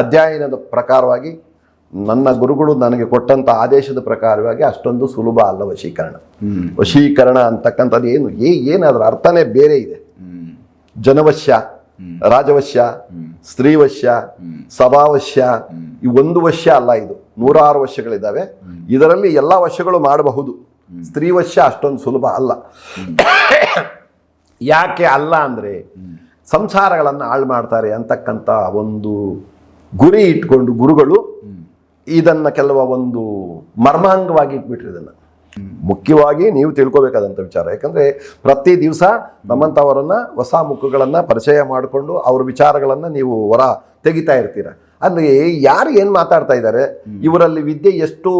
ಅಧ್ಯಯನದ ಪ್ರಕಾರವಾಗಿ, ನನ್ನ ಗುರುಗಳು ನನಗೆ ಕೊಟ್ಟಂಥ ಆದೇಶದ ಪ್ರಕಾರವಾಗಿ ಅಷ್ಟೊಂದು ಸುಲಭ ಅಲ್ಲ ವಶೀಕರಣ. ವಶೀಕರಣ ಅಂತಕ್ಕಂಥದ್ದು ಏನಾದ್ರ ಅರ್ಥನೇ ಬೇರೆ ಇದೆ. ಜನವಶ್ಯ, ರಾಜವಶ್ಯ, ಸ್ತ್ರೀವಶ್ಯ, ಸಭಾವಶ್ಯ, ಈ ಒಂದು ವಶ್ಯ ಅಲ್ಲ, ಇದು 106 ವಶ್ಯಗಳಿದ್ದಾವೆ. ಇದರಲ್ಲಿ ಎಲ್ಲ ವಶ್ಯಗಳು ಮಾಡಬಹುದು. ಸ್ತ್ರೀವಶ್ಯ ಅಷ್ಟೊಂದು ಸುಲಭ ಅಲ್ಲ. ಯಾಕೆ ಅಲ್ಲ ಅಂದರೆ, ಸಂಸಾರಗಳನ್ನು ಹಾಳು ಮಾಡ್ತಾರೆ ಅಂತಕ್ಕಂಥ ಒಂದು ಗುರಿ ಇಟ್ಕೊಂಡು ಗುರುಗಳು ಇದನ್ನು ಕೆಲವ ಒಂದು ಮರ್ಮಾಂಗವಾಗಿ ಇಟ್ಬಿಟ್ರಿ. ಇದನ್ನು ಮುಖ್ಯವಾಗಿ ನೀವು ತಿಳ್ಕೊಬೇಕಾದಂಥ ವಿಚಾರ. ಯಾಕಂದರೆ ಪ್ರತಿ ದಿವಸ ನಮ್ಮಂಥವರನ್ನು, ಹೊಸ ಮುಖಗಳನ್ನು ಪರಿಚಯ ಮಾಡಿಕೊಂಡು ಅವ್ರ ವಿಚಾರಗಳನ್ನು ನೀವು ಹೊರ ತೆಗಿತಾ ಇರ್ತೀರ. ಅಲ್ಲಿ ಯಾರು ಏನು ಮಾತಾಡ್ತಾ ಇದ್ದಾರೆ, ಇವರಲ್ಲಿ ವಿದ್ಯೆ ಎಷ್ಟು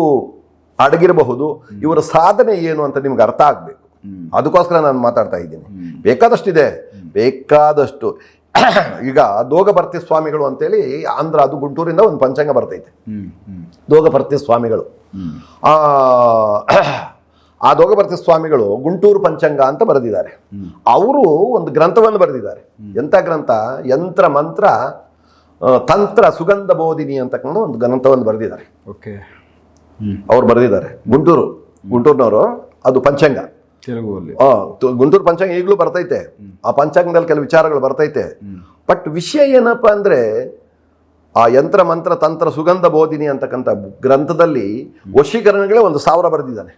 ಅಡಗಿರಬಹುದು, ಇವರ ಸಾಧನೆ ಏನು ಅಂತ ನಿಮ್ಗೆ ಅರ್ಥ ಆಗಬೇಕು. ಅದಕ್ಕೋಸ್ಕರ ನಾನು ಮಾತಾಡ್ತಾ ಇದ್ದೀನಿ. ಬೇಕಾದಷ್ಟಿದೆ, ಬೇಕಾದಷ್ಟು. ಈಗ ದೋಗಭರ್ತಿ ಸ್ವಾಮಿಗಳು ಅಂತೇಳಿ ಆಂಧ್ರ, ಅದು ಗುಂಟೂರಿಂದ ಒಂದು ಪಂಚಾಂಗ ಬರ್ತೈತೆ, ದೋಗಭರ್ತಿ ಸ್ವಾಮಿಗಳು. ಆ ದೋಗಭರ್ತಿ ಸ್ವಾಮಿಗಳು ಗುಂಟೂರು ಪಂಚಾಂಗ ಅಂತ ಬರೆದಿದ್ದಾರೆ. ಅವರು ಒಂದು ಗ್ರಂಥವನ್ನು ಬರೆದಿದ್ದಾರೆ. ಎಂಥ ಗ್ರಂಥ? ಯಂತ್ರ ಮಂತ್ರ ತಂತ್ರ ಸುಗಂಧ ಬೋಧಿನಿ ಅಂತಕ್ಕಂಥ ಒಂದು ಗ್ರಂಥವನ್ನು ಬರೆದಿದ್ದಾರೆ. ಅವ್ರು ಬರೆದಿದ್ದಾರೆ. ಗುಂಟೂರಿನವರು. ಅದು ಪಂಚಾಂಗ, ಗುಂಟೂರು ಪಂಚಾಂಗ ಈಗಲೂ ಬರ್ತೈತೆ. ಆ ಪಂಚಾಂಗದಲ್ಲಿ ಕೆಲವು ವಿಚಾರಗಳು ಬರ್ತೈತೆ. ಬಟ್ ವಿಷಯ ಏನಪ್ಪಾ ಅಂದ್ರೆ, ಆ ಯಂತ್ರ ಮಂತ್ರ ತಂತ್ರ ಸುಗಂಧ ಬೋಧಿನಿ ಅಂತಕ್ಕಂಥ ಗ್ರಂಥದಲ್ಲಿ ವಶೀಕರಣಗಳೇ 1000 ಬರೆದಿದ್ದಾನೆ.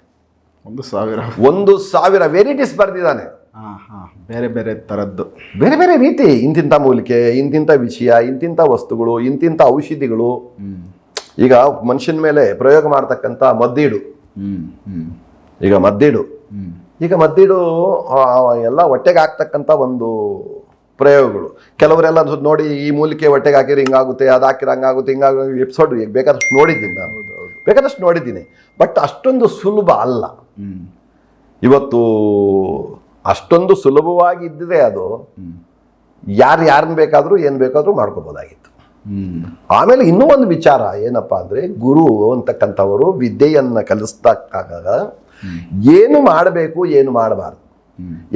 1000 ವೆರೈಟೀಸ್ ಬರೆದಿದ್ದಾನೆ. ಬೇರೆ ಬೇರೆ ಥರದ್ದು, ಬೇರೆ ಬೇರೆ ರೀತಿ, ಇಂತಿಂಥ ಮೂಲಿಕೆ, ಇಂತಿಂಥ ವಿಷಯ, ಇಂತಿಂಥ ವಸ್ತುಗಳು, ಇಂತಿಂಥ ಔಷಧಿಗಳು. ಈಗ ಮನುಷ್ಯನ ಮೇಲೆ ಪ್ರಯೋಗ ಮಾಡ್ತಕ್ಕಂಥ ಮದ್ದೀಡು, ಈಗ ಮದ್ದೀಡು ಎಲ್ಲ ಹೊಟ್ಟೆಗೆ ಹಾಕ್ತಕ್ಕಂಥ ಒಂದು ಪ್ರಯೋಗಗಳು. ಕೆಲವರೆಲ್ಲ ನೋಡಿ ಈ ಮೂಲಿಕೆ ಹೊಟ್ಟೆಗೆ ಹಾಕಿದ್ರೆ ಹಿಂಗಾಗುತ್ತೆ, ಅದು ಹಾಕಿದ್ರೆ ಹಂಗಾಗುತ್ತೆ, ಎಪಿಸೋಡ್ ಬೇಕಾದಷ್ಟು ನೋಡಿದ್ದೀನಿ ನಾನು, ಬೇಕಾದಷ್ಟು ನೋಡಿದ್ದೀನಿ. ಬಟ್ ಅಷ್ಟೊಂದು ಸುಲಭ ಅಲ್ಲ. ಇವತ್ತು ಅಷ್ಟೊಂದು ಸುಲಭವಾಗಿ ಇದ್ದರೆ ಅದು ಯಾರನ್ನ ಬೇಕಾದರೂ ಏನು ಬೇಕಾದರೂ ಮಾಡ್ಕೋಬೋದಾಗಿತ್ತು. ಆಮೇಲೆ ಇನ್ನೂ ಒಂದು ವಿಚಾರ ಏನಪ್ಪ ಅಂದರೆ, ಗುರು ಅಂತಕ್ಕಂಥವರು ವಿದ್ಯೆಯನ್ನು ಕಲಿಸ್ದಾಗ ಏನು ಮಾಡಬೇಕು ಏನು ಮಾಡಬಾರ್ದು,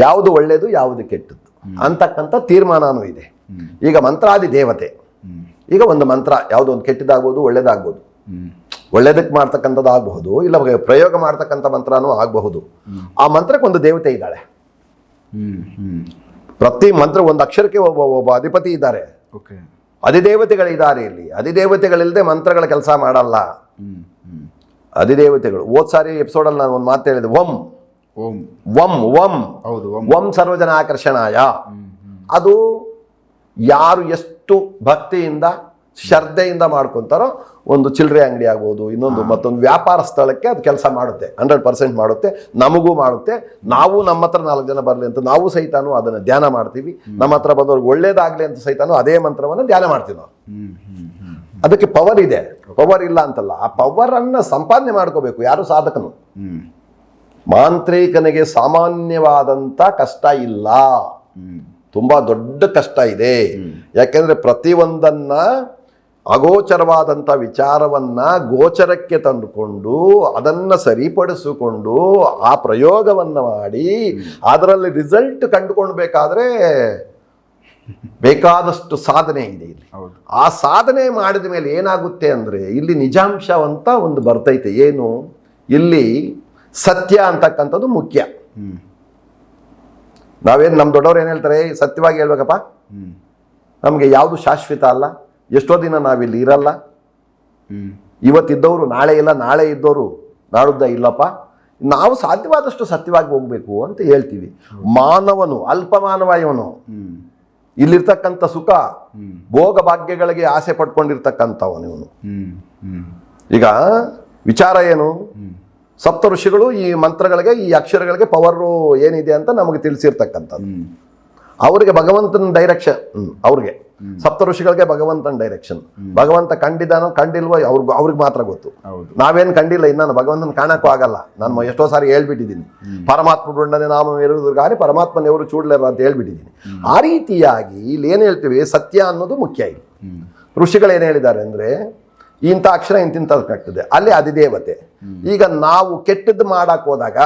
ಯಾವುದು ಒಳ್ಳೆಯದು ಯಾವುದು ಕೆಟ್ಟದ್ದು ಅಂತಕ್ಕಂಥ ತೀರ್ಮಾನವೂ ಇದೆ. ಈಗ ಮಂತ್ರಾದಿ ದೇವತೆ, ಈಗ ಒಂದು ಮಂತ್ರ ಯಾವುದೋ ಒಂದು ಕೆಟ್ಟದಾಗ್ಬೋದು ಒಳ್ಳೇದಾಗ್ಬೋದು, ಒಳ್ಳೇದಕ್ಕೆ ಮಾಡ್ತಕ್ಕಂಥದ್ದು ಆಗಬಹುದು, ಇಲ್ಲ ಪ್ರಯೋಗ ಮಾಡ್ತಕ್ಕಂಥ ಮಂತ್ರನೂ ಆಗಬಹುದು. ಆ ಮಂತ್ರಕ್ಕೆ ಒಂದು ದೇವತೆ ಇದ್ದಾಳೆ. ಪ್ರತಿ ಮಂತ್ರ ಒಂದು ಅಕ್ಷರಕ್ಕೆ ಒಬ್ಬ ಅಧಿಪತಿ ಇದ್ದಾರೆ, ಅಧಿದೇವತೆಗಳಿದ್ದಾರೆ. ಇಲ್ಲಿ ಅಧಿದೇವತೆಗಳಿಲ್ಲದೆ ಮಂತ್ರಗಳ ಕೆಲಸ ಮಾಡಲ್ಲ. ಅಧಿದೇವತೆಗಳು ಸಾರಿ ಎಪಿಸೋಡಲ್ಲಿ ನಾನು ಒಂದು ಮಾತು ಹೇಳಿದೆ, ಓಂ ಓಂ ಓಂ ಓಂ ಹೌದು, ಓಂ ಸರ್ವಜನ ಆಕರ್ಷಣಾಯ. ಅದು ಯಾರು ಎಷ್ಟು ಭಕ್ತಿಯಿಂದ ಶ್ರದ್ಧೆಯಿಂದ ಮಾಡ್ಕೊತಾರೋ, ಒಂದು ಚಿಲ್ಲರೆ ಅಂಗಡಿ ಆಗ್ಬೋದು, ಇನ್ನೊಂದು ಮತ್ತೊಂದು ವ್ಯಾಪಾರ ಸ್ಥಳಕ್ಕೆ ಅದು ಕೆಲಸ ಮಾಡುತ್ತೆ, 100% ಮಾಡುತ್ತೆ. ನಮಗೂ ಮಾಡುತ್ತೆ. ನಾವು ನಮ್ಮ ಹತ್ರ 4 ಜನ ಬರಲಿ ಅಂತ ನಾವು ಸಹಿತಾನು ಅದನ್ನು ಧ್ಯಾನ ಮಾಡ್ತೀವಿ. ನಮ್ಮ ಹತ್ರ ಬಂದವ್ರಿಗೆ ಒಳ್ಳೇದಾಗಲಿ ಅಂತ ಸಹಿತಾನು ಅದೇ ಮಂತ್ರವನ್ನು ಧ್ಯಾನ ಮಾಡ್ತೀವಿ ನಾವು. ಅದಕ್ಕೆ ಪವರ್ ಇದೆ, ಪವರ್ ಇಲ್ಲ ಅಂತಲ್ಲ. ಆ ಪವರನ್ನು ಸಂಪಾದನೆ ಮಾಡ್ಕೋಬೇಕು ಯಾರು ಸಾಧಕನು. ಮಾಂತ್ರಿಕನಿಗೆ ಸಾಮಾನ್ಯವಾದಂಥ ಕಷ್ಟ ಇಲ್ಲ, ತುಂಬ ದೊಡ್ಡ ಕಷ್ಟ ಇದೆ. ಯಾಕೆಂದರೆ ಪ್ರತಿಯೊಂದನ್ನ ಅಗೋಚರವಾದಂಥ ವಿಚಾರವನ್ನು ಗೋಚರಕ್ಕೆ ತಂದುಕೊಂಡು ಅದನ್ನು ಸರಿಪಡಿಸಿಕೊಂಡು ಆ ಪ್ರಯೋಗವನ್ನು ಮಾಡಿ ಅದರಲ್ಲಿ ರಿಸಲ್ಟ್ ಕಂಡುಕೊಳ್ಬೇಕಾದ್ರೆ ಬೇಕಾದಷ್ಟು ಸಾಧನೆ ಇದೆ ಇಲ್ಲಿ. ಆ ಸಾಧನೆ ಮಾಡಿದ ಮೇಲೆ ಏನಾಗುತ್ತೆ ಅಂದರೆ, ಇಲ್ಲಿ ನಿಜಾಂಶ ಅಂತ ಒಂದು ಬರ್ತೈತೆ. ಏನು ಇಲ್ಲಿ ಸತ್ಯ ಅಂತಕ್ಕಂಥದ್ದು ಮುಖ್ಯ. ನಾವೇನು ನಮ್ಮ ದೊಡ್ಡವ್ರು ಏನು ಹೇಳ್ತಾರೆ, ಸತ್ಯವಾಗಿ ಹೇಳ್ಬೇಕಪ್ಪ, ನಮಗೆ ಯಾವುದು ಶಾಶ್ವತ ಅಲ್ಲ, ಎಷ್ಟೋ ದಿನ ನಾವಿಲ್ಲಿ ಇರಲ್ಲ, ಇವತ್ತಿದ್ದವರು ನಾಳೆ ಇಲ್ಲ, ನಾಳೆ ಇದ್ದವರು ನಾಡುದ್ದ ಇಲ್ಲಪ್ಪ, ನಾವು ಸಾಧ್ಯವಾದಷ್ಟು ಸತ್ಯವಾಗಿ ಹೋಗ್ಬೇಕು ಅಂತ ಹೇಳ್ತೀವಿ. ಮಾನವನು ಅಲ್ಪ ಮಾನವ, ಇವನು ಇಲ್ಲಿರ್ತಕ್ಕಂಥ ಸುಖ ಭೋಗ ಭಾಗ್ಯಗಳಿಗೆ ಆಸೆ ಪಡ್ಕೊಂಡಿರ್ತಕ್ಕಂಥವನು ಇವನು. ಈಗ ವಿಚಾರ ಏನು, ಸಪ್ತ ಋಷಿಗಳು ಈ ಮಂತ್ರಗಳಿಗೆ, ಈ ಅಕ್ಷರಗಳಿಗೆ ಪವರು ಏನಿದೆ ಅಂತ ನಮಗೆ ತಿಳಿಸಿರ್ತಕ್ಕಂಥದ್ದು. ಅವ್ರಿಗೆ ಭಗವಂತನ ಡೈರೆಕ್ಷನ್, ಅವ್ರಿಗೆ ಸಪ್ತ ಋಷಿಗಳಿಗೆ ಭಗವಂತನ ಡೈರೆಕ್ಷನ್. ಭಗವಂತ ಕಂಡಿದ್ದಾನೋ ಕಂಡಿಲ್ವೋ ಅವ್ರಿಗೆ ಮಾತ್ರ ಗೊತ್ತು. ನಾವೇನು ಕಂಡಿಲ್ಲ, ಇನ್ನು ಭಗವಂತನ ಕಾಣಕ್ಕೂ ಆಗಲ್ಲ. ನಾನು ಎಷ್ಟೋ ಸಾರಿ ಹೇಳ್ಬಿಟ್ಟಿದ್ದೀನಿ, ಪರಮಾತ್ಮ ಬೃಂಡನೆ ನಾಮ ಇರುವುದಾಗಿ ಪರಮಾತ್ಮನೆಯವರು ಚೂಡ್ಲರ ಅಂತ ಹೇಳ್ಬಿಟ್ಟಿದ್ದೀನಿ. ಆ ರೀತಿಯಾಗಿ ಇಲ್ಲಿ ಏನು ಹೇಳ್ತೀವಿ, ಸತ್ಯ ಅನ್ನೋದು ಮುಖ್ಯ. ಇಲ್ಲಿ ಋಷಿಗಳು ಏನು ಹೇಳಿದ್ದಾರೆ ಅಂದರೆ, ಇಂಥ ಅಕ್ಷರ ಇಂತಿಂಥದ್ದು ಕಟ್ಟಿದೆ, ಅಲ್ಲಿ ಅಧಿದೇವತೆ. ಈಗ ನಾವು ಕೆಟ್ಟದ್ದು ಮಾಡಕ್ಕೆ ಹೋದಾಗ,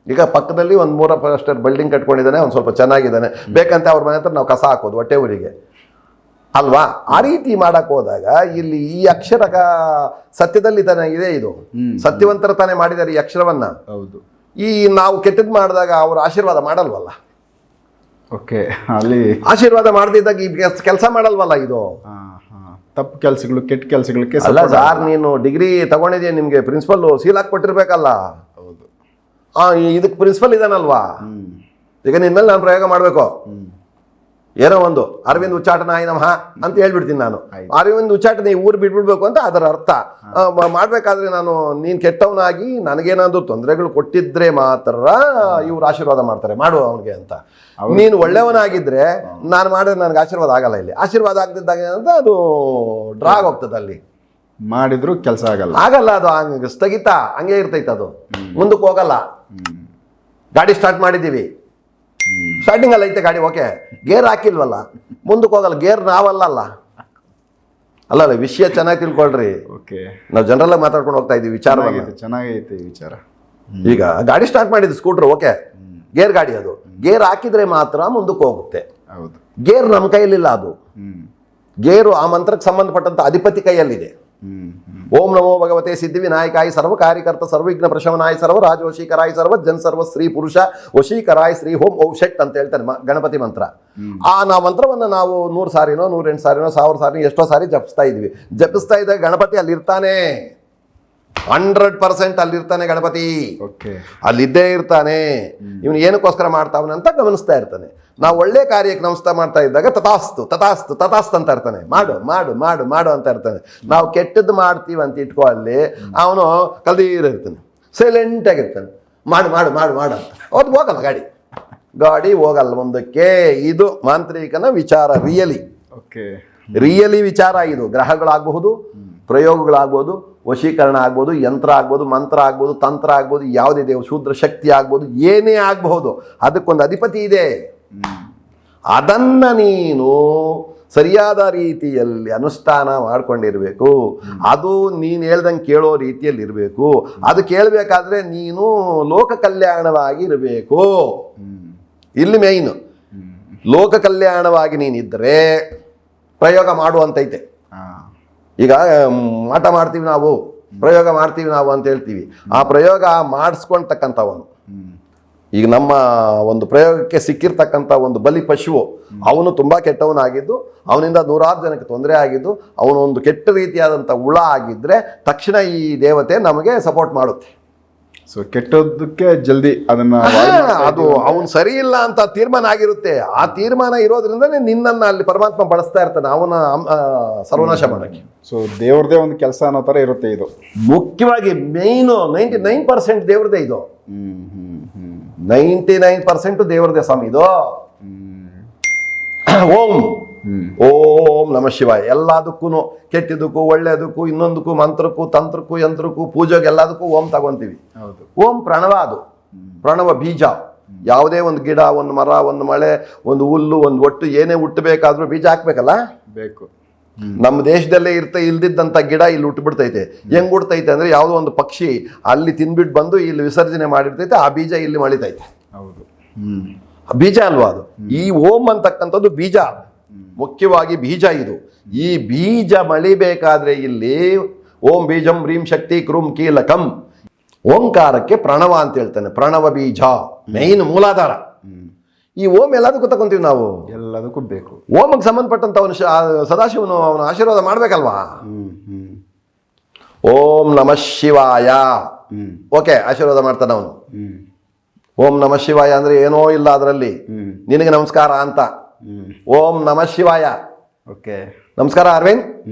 ಈಗ ಪಕ್ಕದಲ್ಲಿ ಒಂದು 3 ಅಷ್ಟೇ ಬಿಲ್ಡಿಂಗ್ ಕಟ್ಕೊಂಡಿದ್ದಾನೆ, ಒಂದು ಸ್ವಲ್ಪ ಚೆನ್ನಾಗಿದ್ದಾನೆ, ಬೇಕಂತ ಅವ್ರ ಮನೆ ಹತ್ರ ನಾವು ಕಸ ಹಾಕೋದು ಹೊಟ್ಟೆ ಊರಿಗೆ ಅಲ್ವಾ. ಆ ರೀತಿ ಮಾಡಕ್ಕೆ ಹೋದಾಗ ಇಲ್ಲಿ ಈ ಅಕ್ಷರ ಸತ್ಯದಲ್ಲಿ ತಾನೇ ಇದೆ, ಇದು ಸತ್ಯವಂತರ ತಾನೇ ಮಾಡಿದ್ದಾರೆ ಈ ಅಕ್ಷರವನ್ನ. ಹೌದು. ಈ ನಾವು ಕೆಟ್ಟದ್ದು ಮಾಡಿದಾಗ ಅವ್ರ ಆಶೀರ್ವಾದ ಮಾಡಲ್ವಲ್ಲ. ಓಕೆ, ಅಲ್ಲಿ ಆಶೀರ್ವಾದ ಮಾಡದಿದ್ದಾಗ ಈ ಕೆಲಸ ಮಾಡಲ್ವಲ್ಲ. ಇದು ತಪ್ಪು ಕೆಲಸಗಳು, ಕೆಟ್ಟ ಕೆಲಸಗಳಿಗೆ ಅಲ್ಲ ಸಾರ್, ನೀನು ಡಿಗ್ರಿ ತಗೊಂಡಿದ್ಯಾ, ನಿಮ್ಗೆ ಪ್ರಿನ್ಸಿಪಲ್ ಸೀಲ್ ಹಾಕ್ಕೊಟ್ಟಿರ್ಬೇಕಲ್ಲ. ಇದಕ್ಕೆ ಪ್ರಿನ್ಸಿಪಲ್ ಇದಾನಲ್ವಾ, ಈಗ ನಿನ್ನ ಮೇಲೆ ನಾನು ಪ್ರಯೋಗ ಮಾಡಬೇಕು. ಏನೋ ಒಂದು ಅರವಿಂದ್ ಉಚ್ಚಾಟನಾಯ ನಮಃ ಅಂತ ಹೇಳ್ಬಿಡ್ತೀನಿ ನಾನು. ಅರವಿಂದ್ ಉಚ್ಚಾಟನೆ ಈ ಊರು ಬಿಟ್ಬಿಡ್ಬೇಕು ಅಂತ ಅದರ ಅರ್ಥ. ಮಾಡ್ಬೇಕಾದ್ರೆ ನಾನು ನೀನು ಕೆಟ್ಟವನಾಗಿ ನನಗೇನಾದ್ರು ತೊಂದರೆಗಳು ಕೊಟ್ಟಿದ್ರೆ ಮಾತ್ರ ಇವ್ರು ಆಶೀರ್ವಾದ ಮಾಡ್ತಾರೆ, ಮಾಡು ಅವನಿಗೆ ಅಂತ. ನೀನು ಒಳ್ಳೆಯವನಾಗಿದ್ರೆ ನಾನು ಮಾಡಿದ್ರೆ ನನಗೆ ಆಶೀರ್ವಾದ ಆಗಲ್ಲ. ಇಲ್ಲಿ ಆಶೀರ್ವಾದ ಆಗದಿದ್ದಾಗ ಅಂತ ಅದು ಡ್ರಾ ಆಗೋಗ್ತದೆ. ಅಲ್ಲಿ ಮಾಡಿದ್ರು ಕೆಲಸ ಆಗಲ್ಲ, ಅದು ಹಂಗೆ ಸ್ಥಗಿತ, ಹಂಗೆ ಇರ್ತೈತೆ, ಅದು ಮುಂದಕ್ಕೆ ಹೋಗಲ್ಲ. ಗಾಡಿ ಸ್ಟಾರ್ಟ್ ಮಾಡಿದ್ದೀವಿ, ಸ್ಟಾರ್ಟಿಂಗ್ ಅಲ್ಲಿ ಐತೆ ಗಾಡಿ, ಓಕೆ, ಗೇರ್ ಹಾಕಿಲ್ವಲ್ಲ, ಮುಂದಕ್ಕೆ ಹೋಗಲ್ಲ. ಗೇರ್ ನಾವಲ್ಲ ಅಲ್ಲ. ವಿಷಯ ಚೆನ್ನಾಗಿ ತಿಳ್ಕೊಳ್ರಿ. ಓಕೆ, ನಾವು ಜನರಲ್ ಆಗಿ ಮಾತಾಡ್ಕೊಂಡು ಹೋಗ್ತಾ ಇದೀವಿ ವಿಚಾರವಾಗಿ. ಚೆನ್ನಾಗೈತೆ ವಿಚಾರ. ಈಗ ಗಾಡಿ ಸ್ಟಾರ್ಟ್ ಮಾಡಿದ್ದು ಸ್ಕೂಟ್ರ್, ಓಕೆ, ಗೇರ್ ಗಾಡಿ, ಅದು ಗೇರ್ ಹಾಕಿದ್ರೆ ಮಾತ್ರ ಮುಂದಕ್ಕೆ ಹೋಗುತ್ತೆ. ಹೌದು, ಗೇರ್ ನಮ್ಮ ಕೈಯಲ್ಲಿಲ್ಲ. ಅದು ಗೇರು ಆ ಮಂತ್ರಕ್ಕೆ ಸಂಬಂಧಪಟ್ಟಂತ ಅಧಿಪತಿ ಕೈಯಲ್ಲಿದೆ. ಓಂ ನಮೋ ಭಗವತೆ ಸಿದ್ಧಿ ವಿನಾಯಕಾಯಿ ಸರ್ವ ಕಾರ್ಯಕರ್ತ ಸರ್ವವಿಘ್ನ ಪ್ರಶಮನಾಯ ಸರ್ವ ರಾಜವಶೀಕರಾಯ ಸರ್ವ ಜನ್ ಸರ್ವ ಸ್ತ್ರೀ ಪುರುಷ ವಶೀಕರಾಯ ಶ್ರೀ ಹೋಮ್ ಓಂ ಶಟ್ ಅಂತ ಹೇಳ್ತಾರೆ ಗಣಪತಿ ಮಂತ್ರ. ಆ ಮಂತ್ರವನ್ನು ನಾವು 100 ಸಾರಿನೋ 108 ಸಾರಿನೋ 1000 ಸಾರಿನೋ ಎಷ್ಟೋ ಸಾರಿ ಜಪಿಸ್ತಾ ಇದ್ವಿ. ಜಪಿಸ್ತಾ ಇದ್ದಾಗ ಗಣಪತಿ ಅಲ್ಲಿರ್ತಾನೆ, 100% ಅಲ್ಲಿರ್ತಾನೆ ಗಣಪತಿ. ಅಲ್ಲಿದ್ದೇ ಇರ್ತಾನೆ. ಇವನು ಏನಕ್ಕೋಸ್ಕರ ಮಾಡ್ತಾವನೆ ಅಂತ ಗಮನಿಸ್ತಾ ಇರ್ತಾನೆ. ನಾವು ಒಳ್ಳೆ ಕಾರ್ಯಕ್ಕೆ ನಮಸ್ಕಾರ ಮಾಡ್ತಾ ಇದ್ದಾಗ ತಥಾಸ್ತು ತಥಾಸ್ತು ತಥಾಸ್ತು ಅಂತ ಇರ್ತಾನೆ, ಮಾಡು ಮಾಡು ಮಾಡು ಮಾಡು ಅಂತ ಇರ್ತಾನೆ. ನಾವು ಕೆಟ್ಟದ್ದು ಮಾಡ್ತೀವಿ ಅಂತ ಇಟ್ಕೋ, ಅಲ್ಲಿ ಅವನು ಕಲ್ದೀರ ಇರ್ತಾನೆ, ಸೈಲೆಂಟ್ ಆಗಿರ್ತಾನೆ, ಮಾಡು ಮಾಡು ಮಾಡು ಮಾಡು ಅಂತ. ಅವ್ರು ಹೋಗಲ್ಲ ಗಾಡಿ. ಗಾಡಿ ಹೋಗಲ್ಲ ಮುಂದಕ್ಕೆ. ಇದು ಮಾಂತ್ರಿಕನ ವಿಚಾರ. ಓಕೆ. ರಿಯಲಿ ವಿಚಾರ ಇದು. ಗ್ರಹಗಳಾಗಬಹುದು, ಪ್ರಯೋಗಗಳಾಗ್ಬೋದು, ವಶೀಕರಣ ಆಗ್ಬೋದು, ಯಂತ್ರ ಆಗ್ಬೋದು, ಮಂತ್ರ ಆಗ್ಬೋದು, ತಂತ್ರ ಆಗ್ಬೋದು, ಯಾವುದೇ ದೇವ ಶೂದ್ರ ಶಕ್ತಿ ಆಗ್ಬೋದು, ಏನೇ ಆಗಬಹುದು. ಅದಕ್ಕೊಂದು ಅಧಿಪತಿ ಇದೆ. ಅದನ್ನು ನೀನು ಸರಿಯಾದ ರೀತಿಯಲ್ಲಿ ಅನುಷ್ಠಾನ ಮಾಡ್ಕೊಂಡಿರ್ಬೇಕು. ಅದು ನೀನು ಹೇಳ್ದಂಗೆ ಕೇಳೋ ರೀತಿಯಲ್ಲಿ ಇರಬೇಕು. ಅದು ಕೇಳಬೇಕಾದ್ರೆ ನೀನು ಲೋಕ ಕಲ್ಯಾಣವಾಗಿ ಇರಬೇಕು. ಇಲ್ಲಿ ಮೇಯ್ನು ಲೋಕ ಕಲ್ಯಾಣವಾಗಿ ನೀನಿದ್ದರೆ ಪ್ರಯೋಗ ಮಾಡುವಂತೈತೆ. ಈಗ ಮಾಟ ಮಾಡ್ತೀವಿ ನಾವು, ಪ್ರಯೋಗ ಮಾಡ್ತೀವಿ ನಾವು ಅಂತ ಹೇಳ್ತೀವಿ. ಆ ಪ್ರಯೋಗ ಮಾಡಿಸ್ಕೊಳ್ತಕ್ಕಂಥವನು, ಈಗ ನಮ್ಮ ಒಂದು ಪ್ರಯೋಗಕ್ಕೆ ಸಿಕ್ಕಿರ್ತಕ್ಕಂಥ ಒಂದು ಬಲಿ ಪಶುವು, ಅವನು ತುಂಬ ಕೆಟ್ಟವನಾಗಿದ್ದು, ಅವನಿಂದ ನೂರಾರು ಜನಕ್ಕೆ ತೊಂದರೆ ಆಗಿದ್ದು, ಅವನು ಒಂದು ಕೆಟ್ಟ ರೀತಿಯಾದಂಥ ಹುಳ ಆಗಿದ್ದರೆ ತಕ್ಷಣ ಈ ದೇವತೆ ನಮಗೆ ಸಪೋರ್ಟ್ ಮಾಡುತ್ತೆ. ಸೊ ಕೆಟ್ಟದ್ದಕ್ಕೆ ಜಲ್ದಿ ಅದನ್ನ ಅದು ಅವನು ಸರಿ ಇಲ್ಲ ಅಂತ ತೀರ್ಮಾನ ಆಗಿರುತ್ತೆ. ಆ ತೀರ್ಮಾನ ಇರೋದ್ರಿಂದನೇ ನಿನ್ನನ್ನು ಅಲ್ಲಿ ಪರಮಾತ್ಮ ಬಳಸ್ತಾ ಇರ್ತಾನೆ ಅವನ ಸರ್ವನಾಶ ಮಾಡೋಕ್ಕೆ. ಸೊ ದೇವ್ರದೇ ಒಂದು ಕೆಲಸ ಅನ್ನೋ ಥರ ಇರುತ್ತೆ ಇದು. ಮುಖ್ಯವಾಗಿ ಮೇಯ್ನು 99% ದೇವ್ರದೇ ಇದು. 99% ದೇವ್ರದೇ ಸ್ವಾಮಿ ಇದು. ಓಂ ನಮ ಶಿವಾಯ. ಎಲ್ಲದಕ್ಕೂ, ಕೆಟ್ಟಿದ್ದಕ್ಕೂ, ಒಳ್ಳೆಯದಕ್ಕೂ, ಇನ್ನೊಂದಕ್ಕೂ, ಮಂತ್ರಕ್ಕೂ, ತಂತ್ರಕ್ಕೂ, ಯಂತ್ರಕ್ಕೂ, ಪೂಜೆಗೆ ಎಲ್ಲದಕ್ಕೂ ಓಂ ತಗೊಂತೀವಿ. ಓಂ ಪ್ರಣವ. ಅದು ಪ್ರಣವ ಬೀಜ. ಯಾವುದೇ ಒಂದು ಗಿಡ, ಒಂದು ಮರ, ಒಂದು ಮಳೆ, ಒಂದು ಹುಲ್ಲು, ಒಂದು ಒಟ್ಟು ಏನೇ ಹುಟ್ಟಬೇಕಾದ್ರೂ ಬೀಜ ಹಾಕ್ಬೇಕಲ್ಲ, ಬೇಕು. ನಮ್ಮ ದೇಶದಲ್ಲೇ ಇಲ್ದಿದ್ದಂಥ ಗಿಡ ಇಲ್ಲಿ ಹುಟ್ಟುಬಿಡ್ತೈತೆ. ಹೆಂಗ್ ಹುಡ್ತೈತೆ ಅಂದ್ರೆ ಯಾವುದೋ ಒಂದು ಪಕ್ಷಿ ಅಲ್ಲಿ ತಿನ್ಬಿಟ್ಟು ಬಂದು ಇಲ್ಲಿ ವಿಸರ್ಜನೆ ಮಾಡಿರ್ತೈತೆ, ಆ ಬೀಜ ಇಲ್ಲಿ ಮಳಿತೈತೆ. ಹೌದು, ಬೀಜ ಅಲ್ವಾ ಅದು? ಈ ಓಂ ಅಂತಕ್ಕಂಥದ್ದು ಬೀಜ, ಮುಖ್ಯವಾಗಿ ಬೀಜ ಇದು. ಈ ಬೀಜ ಮಳಿಬೇಕಾದ್ರೆ ಇಲ್ಲಿ ಓಂ ಬೀಜಂ ಹ್ರೀಂ ಶಕ್ತಿ ಕ್ರೂಂ ಕೀಲಕಂ. ಓಂಕಾರಕ್ಕೆ ಪ್ರಣವ ಅಂತ ಹೇಳ್ತಾನೆ. ಪ್ರಣವ ಬೀಜ ಮೇನ್ ಮೂಲಾಧಾರ. ಈ ಓಂ ಎಲ್ಲದಕ್ಕೂ ತಗೊಂತೀವಿ ನಾವು, ಎಲ್ಲದಕ್ಕೂ ಬೇಕು. ಓಮಿಗೆ ಸಂಬಂಧಪಟ್ಟಂತ ಅವನು ಸದಾಶಿವನು ಅವನ ಆಶೀರ್ವಾದ ಮಾಡ್ಬೇಕಲ್ವಾ. ಓಂ ನಮಃ ಶಿವಾಯ. ಓಕೆ, ಆಶೀರ್ವಾದ ಮಾಡ್ತಾನೆ ಅವನು. ಓಂ ನಮಃ ಶಿವಾಯ ಅಂದ್ರೆ ಏನೋ ಇಲ್ಲ ಅದರಲ್ಲಿ, ನಿನಗೆ ನಮಸ್ಕಾರ ಅಂತ. ಓಂ ನಮಃ ಶಿವಾಯ. ಓಕೆ, ನಮಸ್ಕಾರ ಅರವಿಂದ್,